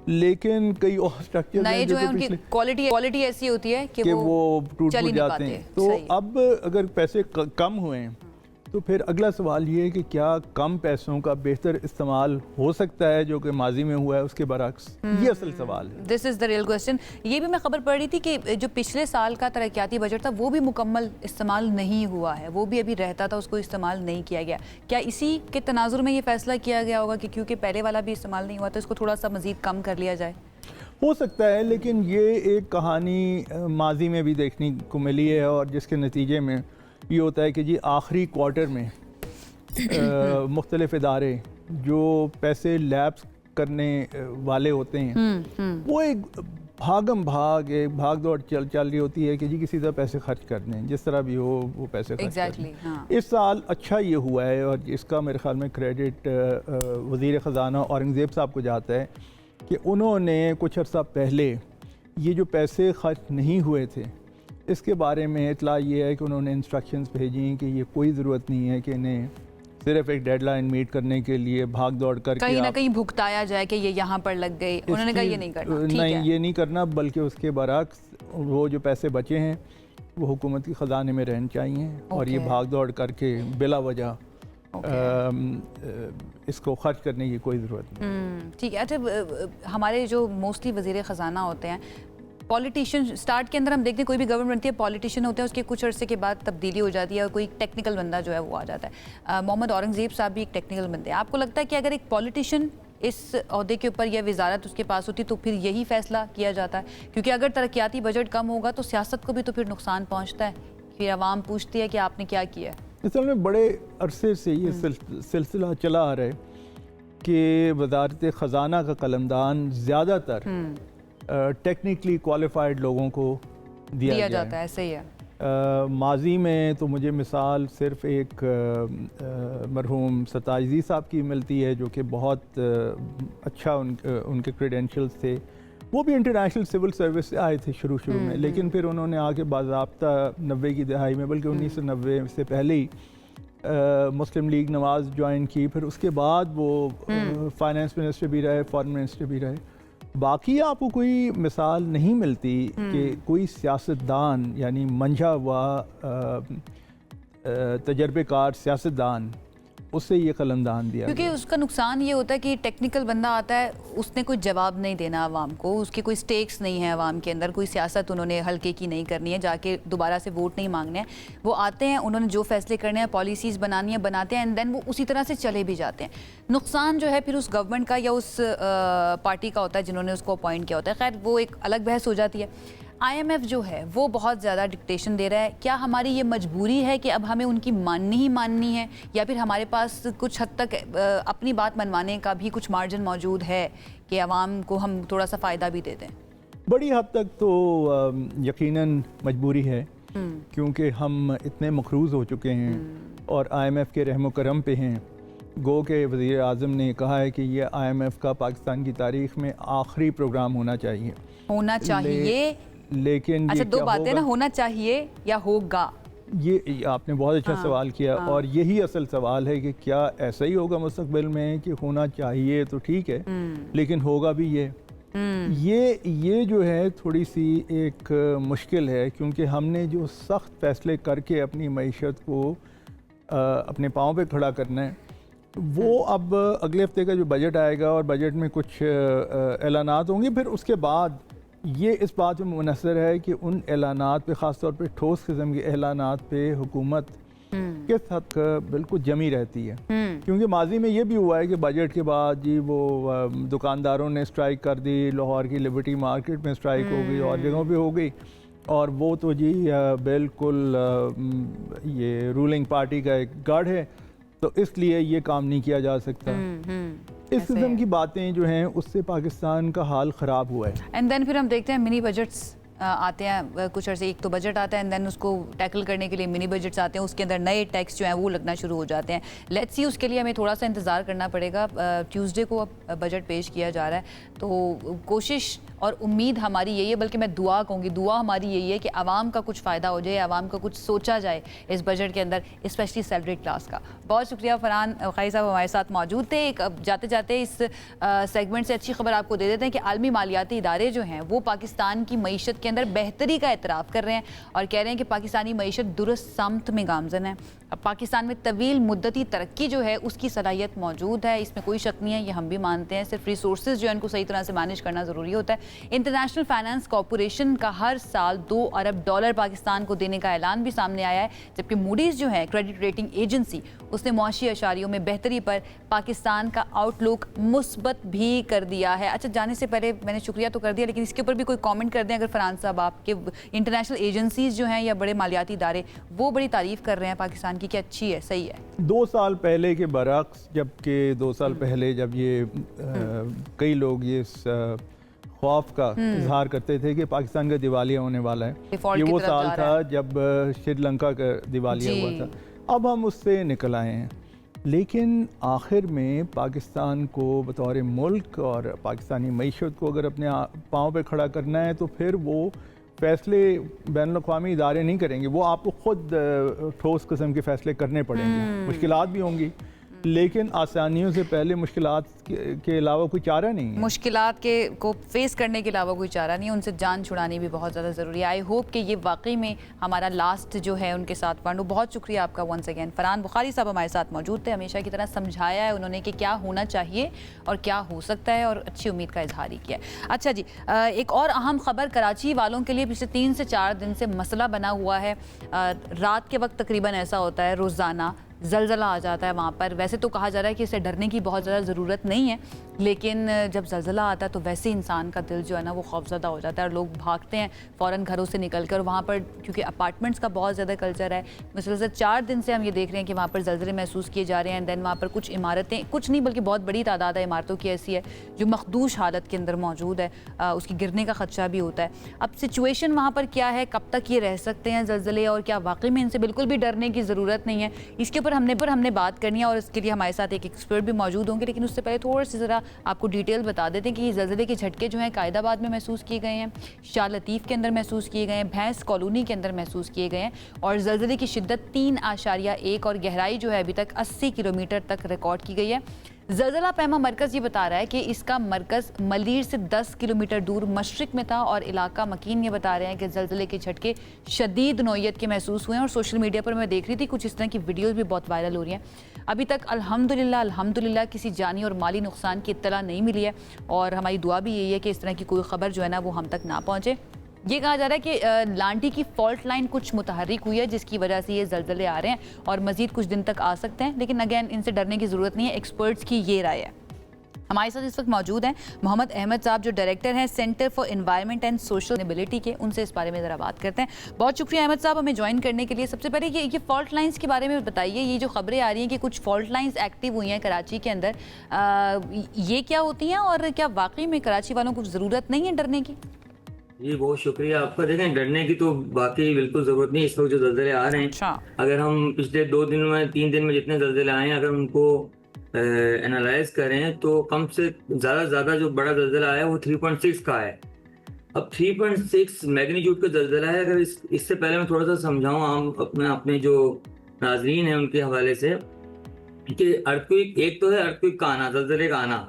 लेकिन कई और स्ट्रक्चर नए जो है उनकी क्वालिटी ऐसी होती है कि वो टूट जाते हैं। तो अब अगर पैसे कम हुए हैं तो फिर अगला सवाल ये है कि क्या कम पैसों का बेहतर इस्तेमाल हो सकता है जो कि माजी में हुआ है उसके बरक्स? ये असल सवाल है। This is the real question. ये भी मैं खबर पढ़ रही थी कि जो पिछले साल का तरक्याती बजट था वो भी मुकम्मल इस्तेमाल नहीं हुआ है, वो भी अभी रहता था, उसको इस्तेमाल नहीं किया गया। क्या इसी के तनाजुर में ये फैसला किया गया होगा कि क्योंकि पहले वाला भी इस्तेमाल नहीं हुआ तो इसको थोड़ा सा मज़ीद कम कर लिया जाए? हो सकता है, लेकिन ये एक कहानी माजी में भी देखने को मिली है और जिसके नतीजे में ये होता है कि जी आखिरी क्वार्टर में मुख्तलिफ इदारे जो पैसे लैप्स करने वाले होते हैं वो एक भाग दौड़ चल रही होती है कि जी किसी तरह पैसे खर्च कर दें, जिस तरह भी हो वो पैसे खर्च कर दें। हाँ। इस साल अच्छा ये हुआ है और इसका मेरे ख्याल में क्रेडिट वज़ीर ख़जाना औरंगज़ेब साहब को जाता है कि उन्होंने कुछ अर्सा पहले ये जो पैसे खर्च नहीं हुए थे इसके बारे में इतला ये है कि उन्होंने इंस्ट्रक्शंस भेजी कि ये कोई ज़रूरत नहीं है कि इन्हें सिर्फ एक डेडलाइन मीट करने के लिए भाग दौड़ करके कहीं ना कहीं भुगताया जाए कि ये यहाँ पर लग गई। उन्होंने कहा ये नहीं करना। नहीं, ये नहीं करना, बल्कि उसके बरक्स वो जो पैसे बचे हैं वो हुकूमत के ख़जाने में रहने चाहिए और ये भाग दौड़ करके बिला वजह इसको खर्च करने की कोई ज़रूरत नहीं। ठीक है। अच्छा, हमारे जो मोस्टली वज़ीर ख़जाना होते हैं, पॉलिटिशियन स्टार्ट के अंदर हम देखते हैं कोई भी गवर्नमेंट बनती है, पॉलिटिशियन होते हैं, उसके कुछ अरसे के बाद तब्दीली हो जाती है और कोई टेक्निकल बंदा जो है वो आ जाता है। मोहम्मद औरंगज़ेब साहब भी एक टेक्निकल बंदे हैं। आपको लगता है कि अगर एक पॉलिटिशियन इस ओहदे के ऊपर या वजारत उसके पास होती तो फिर यही फैसला किया जाता है? क्योंकि अगर तरक्याती बजट कम होगा तो सियासत को भी तो फिर नुकसान पहुँचता है, फिर आवाम पूछती है कि आपने क्या किया। असल में बड़े अरसे से ये सिलसिला चला आ रहा है कि वजारत ख़जाना का कलमदान ज़्यादातर टेक्निकली क्वालिफाइड लोगों को दिया जाता है। सही है। माजी में तो मुझे मिसाल सिर्फ एक मरहूम सताइजी साहब की मिलती है जो कि बहुत अच्छा उनके क्रेडेंशियल्स थे। वो भी इंटरनेशनल सिविल सर्विस से आए थे शुरू में, लेकिन फिर उन्होंने आके बाज़ाब्ता 90 की दहाई में, बल्कि 1990 से पहले ही मुस्लिम लीग नवाज़ ज्वाइन की, फिर उसके बाद वो फाइनेंस मिनिस्टर भी रहे, फॉरेन मिनिस्टर भी रहे। बाकी आपको कोई मिसाल नहीं मिलती कि कोई सियासतदान यानी मंझा हुआ तजर्बेकार सियासतदान उससे ये कलमदान दिया क्योंकि गया। उसका नुकसान ये होता है कि टेक्निकल बंदा आता है, उसने कोई जवाब नहीं देना आवाम को, उसके कोई स्टेक्स नहीं है आवाम के अंदर, कोई सियासत उन्होंने हल्के की नहीं करनी है, जाके दोबारा से वोट नहीं मांगने हैं। वो आते हैं, उन्होंने जो फैसले करने हैं, पॉलिसीज़ बनानी है, बनाते हैं, एंड देन वो उसी तरह से चले भी जाते हैं। नुकसान जो है फिर उस गवर्नमेंट का या उस पार्टी का होता है जिन्होंने उसको अपॉइंट किया होता है। खैर वो एक अलग बहस हो जाती है। IMF जो है वो बहुत ज़्यादा डिक्टेशन दे रहा है। क्या हमारी ये मजबूरी है कि अब हमें उनकी माननी ही माननी है, या फिर हमारे पास कुछ हद तक अपनी बात मनवाने का भी कुछ मार्जिन मौजूद है कि आवाम को हम थोड़ा सा फ़ायदा भी दे दें? बड़ी हद तक तो यकीनन मजबूरी है, क्योंकि हम इतने मखरूज़ हो चुके हैं और IMF के रहमो करम पे हैं। गो के वज़ीर आज़म ने कहा है कि ये IMF का पाकिस्तान की तारीख़ में आखिरी प्रोग्राम होना चाहिए। होना चाहिए लेकिन अच्छा, ये दो क्या बातें ना, होगा? होना चाहिए या होगा। ये आपने बहुत अच्छा सवाल किया, और यही असल सवाल है कि क्या ऐसा ही होगा मुस्तकबिल में कि होना चाहिए तो ठीक है, लेकिन होगा भी ये जो है थोड़ी सी एक मुश्किल है, क्योंकि हमने जो सख्त फैसले करके अपनी मईशत को अपने पाँव पे खड़ा करना है, वो अब अगले हफ्ते का जो बजट आएगा और बजट में कुछ ऐलानात होंगे, फिर उसके बाद ये इस बात पे मुनहसर है कि उन ऐलानात पे, ख़ास तौर पे ठोस किस्म के ऐलानात पे हुकूमत किस हद तक बिल्कुल जमी रहती है। क्योंकि माजी में ये भी हुआ है कि बजट के बाद जी वो दुकानदारों ने स्ट्राइक कर दी, लाहौर की लिबर्टी मार्केट में स्ट्राइक हो गई और जगहों पे हो गई, और वो तो जी बिल्कुल ये रूलिंग पार्टी का एक गढ़ है, तो इसलिए ये काम नहीं किया जा सकता। इस किस्म की बातें जो हैं उससे पाकिस्तान का हाल ख़राब हुआ है। एंड देन फिर हम देखते हैं मिनी बजट्स आते हैं कुछ अर्से, एक तो बजट आता है एंड देन उसको टैकल करने के लिए मिनी बजट्स आते हैं, उसके अंदर नए टैक्स जो हैं वो लगना शुरू हो जाते हैं। लेट्स सी, उसके लिए हमें थोड़ा सा इंतज़ार करना पड़ेगा। ट्यूसडे को अब बजट पेश किया जा रहा है, तो कोशिश और उम्मीद हमारी यही है, बल्कि मैं दुआ कहूँगी, दुआ हमारी यही है कि आवाम का कुछ फ़ायदा हो जाए, आवाम का कुछ सोचा जाए इस बजट के अंदर, स्पेशली सैलरी क्लास का। बहुत शुक्रिया फरहान ख़ाई साहब हमारे साथ मौजूद थे। एक जाते जाते इस सेगमेंट से अच्छी खबर आपको दे देते हैं कि आलमी मालियाती इदारे जो हैं वो पाकिस्तान की मईशत के अंदर बेहतरी का एतराफ़ कर रहे हैं और कह रहे हैं कि पाकिस्तानी मईशत दुरुस्त सामत में गामजन है। अब पाकिस्तान में तवील मुद्दती तरक्की जो है उसकी सलाहियत मौजूद है, इसमें कोई शक नहीं है, ये हम भी मानते हैं। सिर्फ रिसोर्सेज जो है उनको सही तरह से मैनेज करना ज़रूरी होता है। इंटरनेशनल फाइनेंस कॉरपोरेशन का हर साल $2 अरब पाकिस्तान को देने का ऐलान भी सामने आया है, जबकि मूडीज़ जो है क्रेडिट रेटिंग एजेंसी, उसने मुआशी अशारियों में बेहतरी पर पाकिस्तान का आउटलुक मुस्बत भी कर दिया है। अच्छा, जाने से पहले मैंने शुक्रिया तो कर दिया, लेकिन इसके ऊपर भी कोई कॉमेंट कर दें अगर फरहान साहब, आपके इंटरनेशनल एजेंसीज जो हैं या बड़े मालियाती इदारे वो बड़ी तारीफ़ कर रहे हैं पाकिस्तान की कि अच्छी है, सही है। 2 साल पहले के बरक्स, जबकि 2 साल पहले जब ये कई लोग ये खौफ का इजहार करते थे कि पाकिस्तान का दिवालिया होने वाला है, ये वो साल था जब श्रीलंका का दिवालिया हुआ था। अब हम उससे निकल आए हैं, लेकिन आखिर में पाकिस्तान को बतौर मुल्क और पाकिस्तानी मईशत को अगर अपने पाँव पे खड़ा करना है, तो फिर वो फैसले बैनुल-अक़वामी इदारे नहीं करेंगे, वो आपको खुद ठोस किस्म के फैसले करने पड़ेंगे। मुश्किलात भी होंगी, लेकिन आसानियों से पहले मुश्किलात के अलावा कोई चारा नहीं है। मुश्किलात के को फेस करने के अलावा कोई चारा नहीं है, उनसे जान छुड़ानी भी बहुत ज़्यादा ज़रूरी है। आई होप कि ये वाकई में हमारा लास्ट जो है उनके साथ पढ़। बहुत शुक्रिया आपका वंस अगेन। फरहान बुखारी साहब हमारे साथ मौजूद थे, हमेशा की तरह समझाया है उन्होंने कि क्या होना चाहिए और क्या हो सकता है, और अच्छी उम्मीद का इजहार ही किया है। अच्छा जी, एक और अहम खबर कराची वालों के लिए पिछले 3 से 4 दिन से मसला बना हुआ है। रात के वक्त तकरीबन ऐसा होता है, रोज़ाना ज़लज़ला आ जाता है वहाँ पर। वैसे तो कहा जा रहा है कि इससे डरने की बहुत ज़्यादा ज़रूरत नहीं है, लेकिन जब ज़लज़ला आता है तो वैसे इंसान का दिल जो है ना वो खौफज़दा हो जाता है और लोग भागते हैं फ़ौरन घरों से निकल कर। वहाँ पर क्योंकि अपार्टमेंट्स का बहुत ज़्यादा कल्चर है, मुसलसल 4 दिन से हम ये देख रहे हैं कि वहाँ पर ज़लज़ले महसूस किए जा रहे हैं। दैन वहाँ पर कुछ इमारतें, कुछ नहीं बल्कि बहुत बड़ी तादाद है इमारतों की ऐसी है जो मखदूश हालत के अंदर मौजूद है, उसकी गिरने का ख़दशा भी होता है। अब सिचुएशन वहाँ पर क्या है, कब तक ये रह सकते हैं ज़लज़ले, और क्या वाकई में इनसे बिल्कुल भी डरने की ज़रूरत नहीं है, इसके ऊपर हमने बात करनी है। और इसके लिए हमारे साथ एक एक्सपर्ट भी मौजूद होंगे, लेकिन उससे पहले थोड़ा सा ज़रा आपको डिटेल बता देते हैं कि ये ज़लज़ले के झटके जो हैं कायदाबाद में महसूस किए गए हैं, शाह लतीफ़ के अंदर महसूस किए गए हैं, भैंस कॉलोनी के अंदर महसूस किए गए हैं, और ज़लज़ले की शिद्दत 3.1 और गहराई जो है अभी तक 80 किलोमीटर तक रिकॉर्ड की गई है। जलजला पैमा मरकज़ ये बता रहा है कि इसका मरकज़ मलीर से 10 किलोमीटर दूर मशरिक में था और इलाका मकीन ये बता रहे हैं कि जलजले के झटके शदीद नौइयत के महसूस हुए हैं। और सोशल मीडिया पर मैं देख रही थी कुछ इस तरह की वीडियोज़ भी बहुत वायरल हो रही हैं। अभी तक अल्हम्दुलिल्लाह किसी जानी और माली नुकसान की इत्तला नहीं मिली है और हमारी दुआ भी यही है कि इस तरह की कोई खबर जो है ना वो हम तक ना पहुँचे। ये कहा जा रहा है कि लांटी की फॉल्ट लाइन कुछ मुतहर्रिक हुई है जिसकी वजह से ये जलजले आ रहे हैं और मजीद कुछ दिन तक आ सकते हैं, लेकिन अगेन इनसे डरने की ज़रूरत नहीं है। एक्सपर्ट्स की ये राय है। हमारे साथ इस वक्त मौजूद हैं मोहम्मद अहमद साहब जो डायरेक्टर हैं centre for environment and social के। उनसे इस बारे में ज़रा बात करते हैं। बहुत शुक्रिया अहमद साहब हमें ज्वाइन करने के लिए। सबसे पहले ये फॉल्ट लाइंस के बारे में बताइए। ये जो खबरें आ रही हैं कि कुछ फॉल्ट लाइंस एक्टिव हुई हैं कराची के अंदर, ये क्या होती हैं और क्या वाकई में कराची वालों को ज़रूरत नहीं है डरने की? जी बहुत शुक्रिया आपका। देखें, डरने की तो बाकी बिल्कुल जरूरत नहीं। इस वक्त जो जल्जले आ रहे हैं, अगर हम पिछले 2 दिन में 3 दिन में जितने जल्जले आए हैं अगर उनको एनालाइज करें तो कम से ज़्यादा जो बड़ा जल्जला आया वो 3.6 का है। अब 3.6 मैग्नीट्यूड का जल्जला है। अगर इससे पहले मैं थोड़ा सा समझाऊँ आम अपने जो नाजरीन हैं उनके हवाले से कि अर्थक्वेक एक तो है अर्थक्वेक का आना, जल्जले का आना।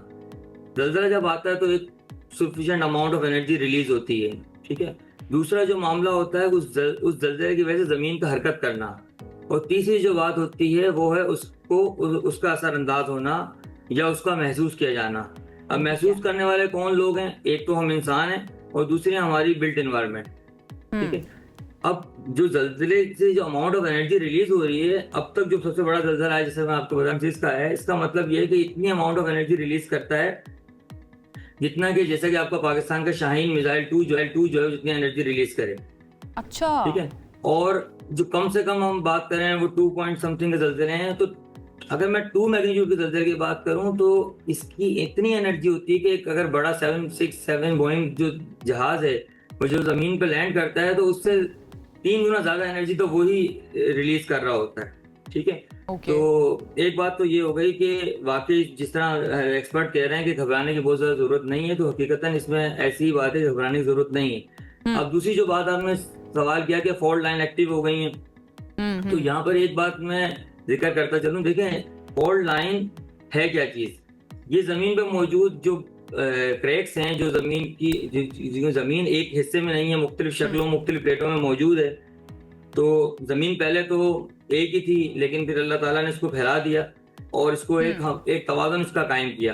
जल्जला जब आता है तो एक sufficient amount of energy release होती है, ठीक है। दूसरा जो मामला होता है उस जल्जले की वजह से ज़मीन का हरकत करना, और तीसरी जो बात होती है वो है उसका असरअंदाज होना या उसका महसूस किया जाना। अब महसूस करने वाले कौन लोग हैं? एक तो हम इंसान हैं और दूसरी हमारी बिल्ट एनवायरनमेंट, ठीक है। अब जो जल्जले से जो अमाउंट ऑफ एनर्जी रिलीज हो रही है, अब तक जो सबसे बड़ा जल्जला है जैसे मैं आपको बताऊं जिसका है, इसका मतलब ये है कि इतनी अमाउंट ऑफ एनर्जी रिलीज करता है जितना कि जैसा कि आपका पाकिस्तान का शाहीन मिसाइल 2 जो है जितनी एनर्जी रिलीज करे। अच्छा, ठीक है। और जो कम से कम हम बात करें वो 2 पॉइंट समथिंग के जल्जले हैं। तो अगर मैं 2 मैग्नीट्यूड के जल्जले की बात करूं तो इसकी इतनी एनर्जी होती है कि अगर बड़ा 767 बोइंग जो जहाज है वो जो जमीन पे लैंड करता है तो उससे 3 गुना ज्यादा एनर्जी तो वही रिलीज कर रहा होता है, ठीक है। तो एक बात तो ये हो गई कि वाकई जिस तरह एक्सपर्ट कह रहे हैं कि घबराने की बहुत ज्यादा जरूरत नहीं है, तो हकीकतन इसमें ऐसी ही बात है, घबराने की जरूरत नहीं है। अब दूसरी जो बात आपने सवाल किया कि फॉल्ट लाइन एक्टिव हो गई है, तो यहाँ पर एक बात मैं जिक्र करता चलूं। देखें, फॉल्ट लाइन है क्या चीज? ये जमीन पे मौजूद जो क्रैक्स हैं, जो जमीन की जो जमीन एक हिस्से में नहीं है, मुख्तलिफ शक्लों मुख्तलिफ प्लेटों में मौजूद है। तो जमीन पहले तो एक ही थी, लेकिन फिर अल्लाह ताला ने इसको फैला दिया और इसको एक तवाज़ुन इसका कायम किया।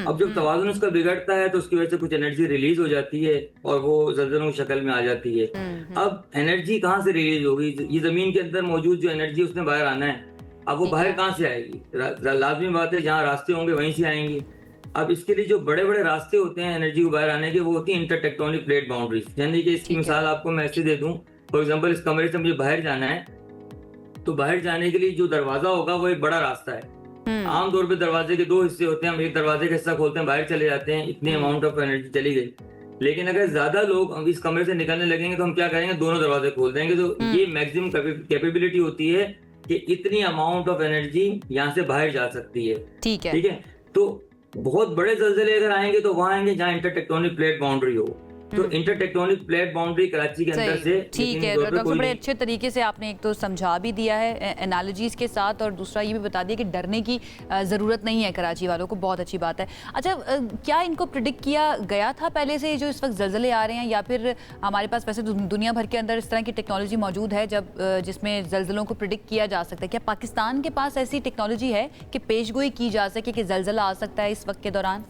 अब जब तवाज़ुन उसका बिगड़ता है तो उसकी वजह से कुछ एनर्जी रिलीज हो जाती है और वो जल्जलों की शक्ल में आ जाती है। अब एनर्जी कहाँ से रिलीज होगी? ये जमीन के अंदर मौजूद जो एनर्जी उसने बाहर आना है। अब वो बाहर कहाँ से आएगी? लाजमी बात है जहाँ रास्ते होंगे वहीं से आएंगी। अब इसके लिए जो बड़े बड़े रास्ते होते हैं एनर्जी को बाहर आने के, वो होती है इंटरटेक्टोनिक प्लेट बाउंड्रीज। यानी कि इसकी मिसाल आपको मैं ऐसे दे दूं, फॉर एग्जांपल इस कमरे से मुझे बाहर जाना है, तो बाहर जाने के लिए जो दरवाजा होगा वो एक बड़ा रास्ता है। आमतौर पे दरवाजे के 2 हिस्से होते हैं, हम एक दरवाजे का हिस्सा खोलते हैं, बाहर चले जाते हैं, इतनी अमाउंट ऑफ एनर्जी चली गई। लेकिन अगर ज्यादा लोग इस कमरे से निकलने लगेंगे तो हम क्या करेंगे? दोनों दरवाजे खोल देंगे। तो ये मैक्सिमम कैपेबिलिटी होती है कि इतनी अमाउंट ऑफ एनर्जी यहाँ से बाहर जा सकती है, ठीक है। तो बहुत बड़े जल्जले अगर आएंगे तो वहां आएंगे जहाँ इंटरटेक्टोनिक प्लेट बाउंड्री हो। तो इंटरटेक्टोनिक प्लेट बाउंड्री कराची के अंदर से, ठीक है। डॉक्टर बड़े अच्छे तरीके से आपने एक तो समझा भी दिया है एनालॉजीज के साथ, और दूसरा ये भी बता दिया कि डरने की ज़रूरत नहीं है कराची वालों को। बहुत अच्छी बात है। अच्छा, क्या इनको प्रिडिक्ट किया गया था पहले से जो इस वक्त जल्जले आ रहे हैं, या फिर हमारे पास वैसे दुनिया भर के अंदर इस तरह की टेक्नोलॉजी मौजूद है जिसमें जल्जलों को प्रिडिक्ट किया जा सकता है? क्या पाकिस्तान के पास ऐसी टेक्नोलॉजी है कि पेशगोई की जा सके कि जल्जला आ सकता है इस वक्त के दौरान?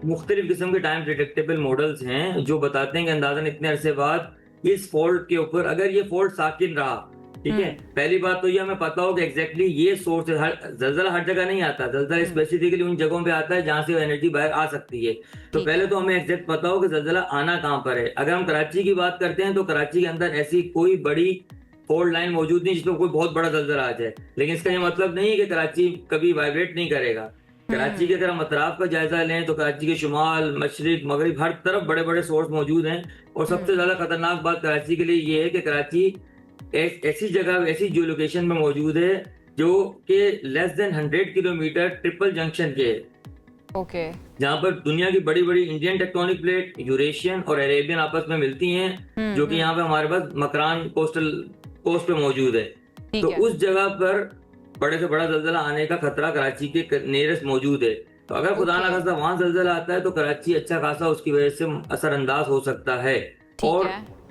मुख्तलिफ किस्म के टाइम प्रिडिक्टेबल मॉडल्स हैं जो बताते हैं कि अंदाजन इतने अरसे बाद इस फॉल्ट के ऊपर अगर ये फॉल्ट साकिन रहा, ठीक है। पहली बात तो ये हमें पता हो कि एग्जैक्टली ये सोर्स है। जल्जला हर जगह नहीं आता, जल्जला स्पेसिफिकली उन जगहों पे आता है जहां से एनर्जी बाहर आ सकती है। तो पहले तो हमें एग्जैक्ट पता हो कि जल्जला आना कहाँ पर है। अगर हम कराची की बात करते हैं तो कराची के अंदर ऐसी कोई बड़ी फॉल्ट लाइन मौजूद नहीं जिसमें कोई बहुत बड़ा जल्जला आ जाए, लेकिन इसका ये मतलब नहीं है कि कराची कभी वाइब्रेट नहीं करेगा। कराची के अगर हम अतराफ का जायजा लें तो कराची के शुमाल, मशरिक, मगरिब हर तरफ बड़े बड़े सोर्स मौजूद हैं। और सबसे ज्यादा खतरनाक बात कराची के लिए ये है कि कराची ऐसी जगह, ऐसी जो लोकेशन में मौजूद है जो कि less than 100 kilometre triple junction के, ओके, जहाँ पर दुनिया की बड़ी बड़ी इंडियन टेक्टोनिक प्लेट, यूरेशियन और अरेबियन आपस में मिलती हैं, जो कि यहाँ पे हमारे पास मकरान कोस्ट पे मौजूद है। तो उस जगह पर बड़े से बड़ा जल्जला आने का खतरा कराची के नियरेस्ट मौजूद है। तो अगर खुदा ना खास्ता वहां जल्जला आता है तो कराची अच्छा खासा उसकी वजह से असरअंदाज हो सकता है। और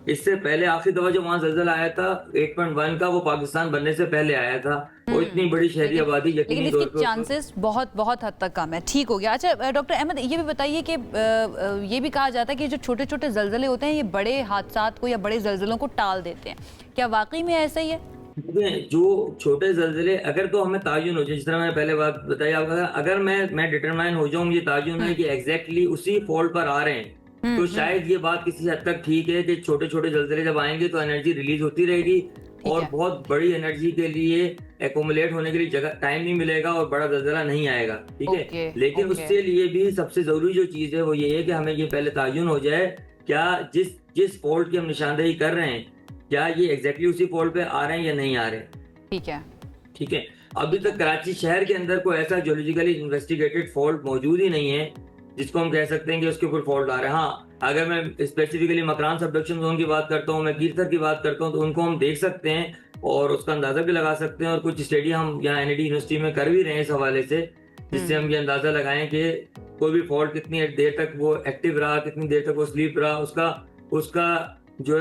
इससे पहले आखिरी दफा जो वहां जल्जला आया था 8.1 का, वो पाकिस्तान बनने से पहले आया था। वो इतनी बड़ी शहरी आबादी लेकिन इसके चांसेस बहुत बहुत हद तक कम है। ठीक हो गया। अच्छा डॉक्टर अहमद, ये भी बताइए कि ये भी कहा जाता है कि जो छोटे छोटे जल्जले होते हैं ये बड़े हादसात को या बड़े जल्जलों को टाल देते हैं, क्या वाकई में ऐसा ही है? जो छोटे जल्जले अगर तो हमें ताजुन हो जाए, जिस तरह मैंने पहले बात बताई आपको, अगर मैं डिटरमाइन हो जाऊं ये ताजुन है कि एग्जैक्टली उसी फॉल्ट पर आ रहे हैं, तो शायद ये बात किसी हद तक ठीक है कि छोटे छोटे जल्जले जब आएंगे तो एनर्जी रिलीज होती रहेगी और बहुत बड़ी एनर्जी के लिए एकोमुलेट होने के लिए जगह टाइम नहीं मिलेगा और बड़ा जल्जला नहीं आएगा। ठीक है, लेकिन उसके लिए भी सबसे जरूरी जो चीज है वो ये है कि हमें ये पहले ताजुन हो जाए क्या जिस फॉल्ट की हम निशानदेही कर रहे हैं क्या ये एग्जैक्टली उसी फॉल्ट पे आ रहे हैं या नहीं आ रहे। ठीक है, अभी तक कराची शहर के अंदर कोई ऐसा जियोलॉजिकली इन्वेस्टिगेटेड फॉल्ट मौजूद ही नहीं है जिसको हम कह सकते हैं कि उसके ऊपर फॉल्ट आ रहा है। हाँ, अगर मैं स्पेसिफिकली मकरान सबडक्शन जोन की बात करता हूँ, मैं कीरथर की बात करता हूँ, तो उनको हम देख सकते हैं और उसका अंदाजा भी लगा सकते हैं और कुछ स्टडी हम यहाँ एनआईडी यूनिवर्सिटी में कर भी रहे हैं इस हवाले से, जिससे हम ये अंदाजा लगाएं कि कोई भी फॉल्ट कितनी देर तक वो एक्टिव रहा, कितनी देर तक वो स्लीप रहा, उसका जो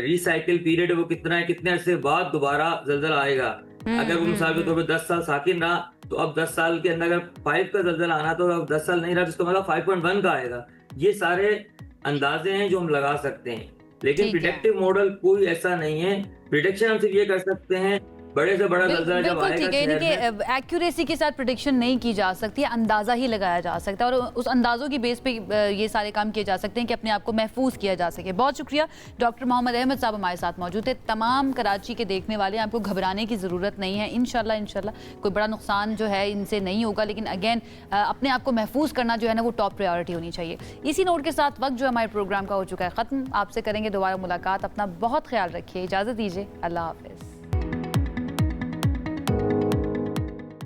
रिसाइकिल पीरियड है वो कितना है, कितने अरसे बाद दोबारा जल्जला आएगा। अगर वो मिसाल के तौर पर 10 साल साकिन रहा तो अब 10 साल के अंदर अगर 5 का जल्जला आना तो अब 10 साल नहीं रहा तो उसका मतलब 5.1 का आएगा। ये सारे अंदाजे हैं जो हम लगा सकते हैं, लेकिन प्रिडिक्टिव मॉडल कोई ऐसा नहीं है। प्रिडिक्शन हम सिर्फ ये कर सकते हैं बड़े से बड़ा जल्जला जब आएगा ठीक है, यानी कि एक्यूरेसी के साथ प्रेडिक्शन नहीं की जा सकती है, अंदाजा ही लगाया जा सकता है और उस अंदाजों की बेस पे ये सारे काम किए जा सकते हैं कि अपने आप को महफूज किया जा सके। बहुत शुक्रिया डॉक्टर मोहम्मद अहमद साहब हमारे साथ मौजूद थे। तमाम कराची के देखने वाले आपको घबराने की ज़रूरत नहीं है, इंशाल्लाह कोई बड़ा नुकसान जो है इनसे नहीं होगा, लेकिन अगेन अपने आप को महफूज करना जो है ना वो टॉप प्रायोरिटी होनी चाहिए। इसी नोट के साथ वक्त जो हमारे प्रोग्राम का हो चुका है ख़त्म। आपसे करेंगे दोबारा मुलाकात, अपना बहुत ख्याल रखिए, इजाज़त दीजिए, अल्लाह हाफ़िज़।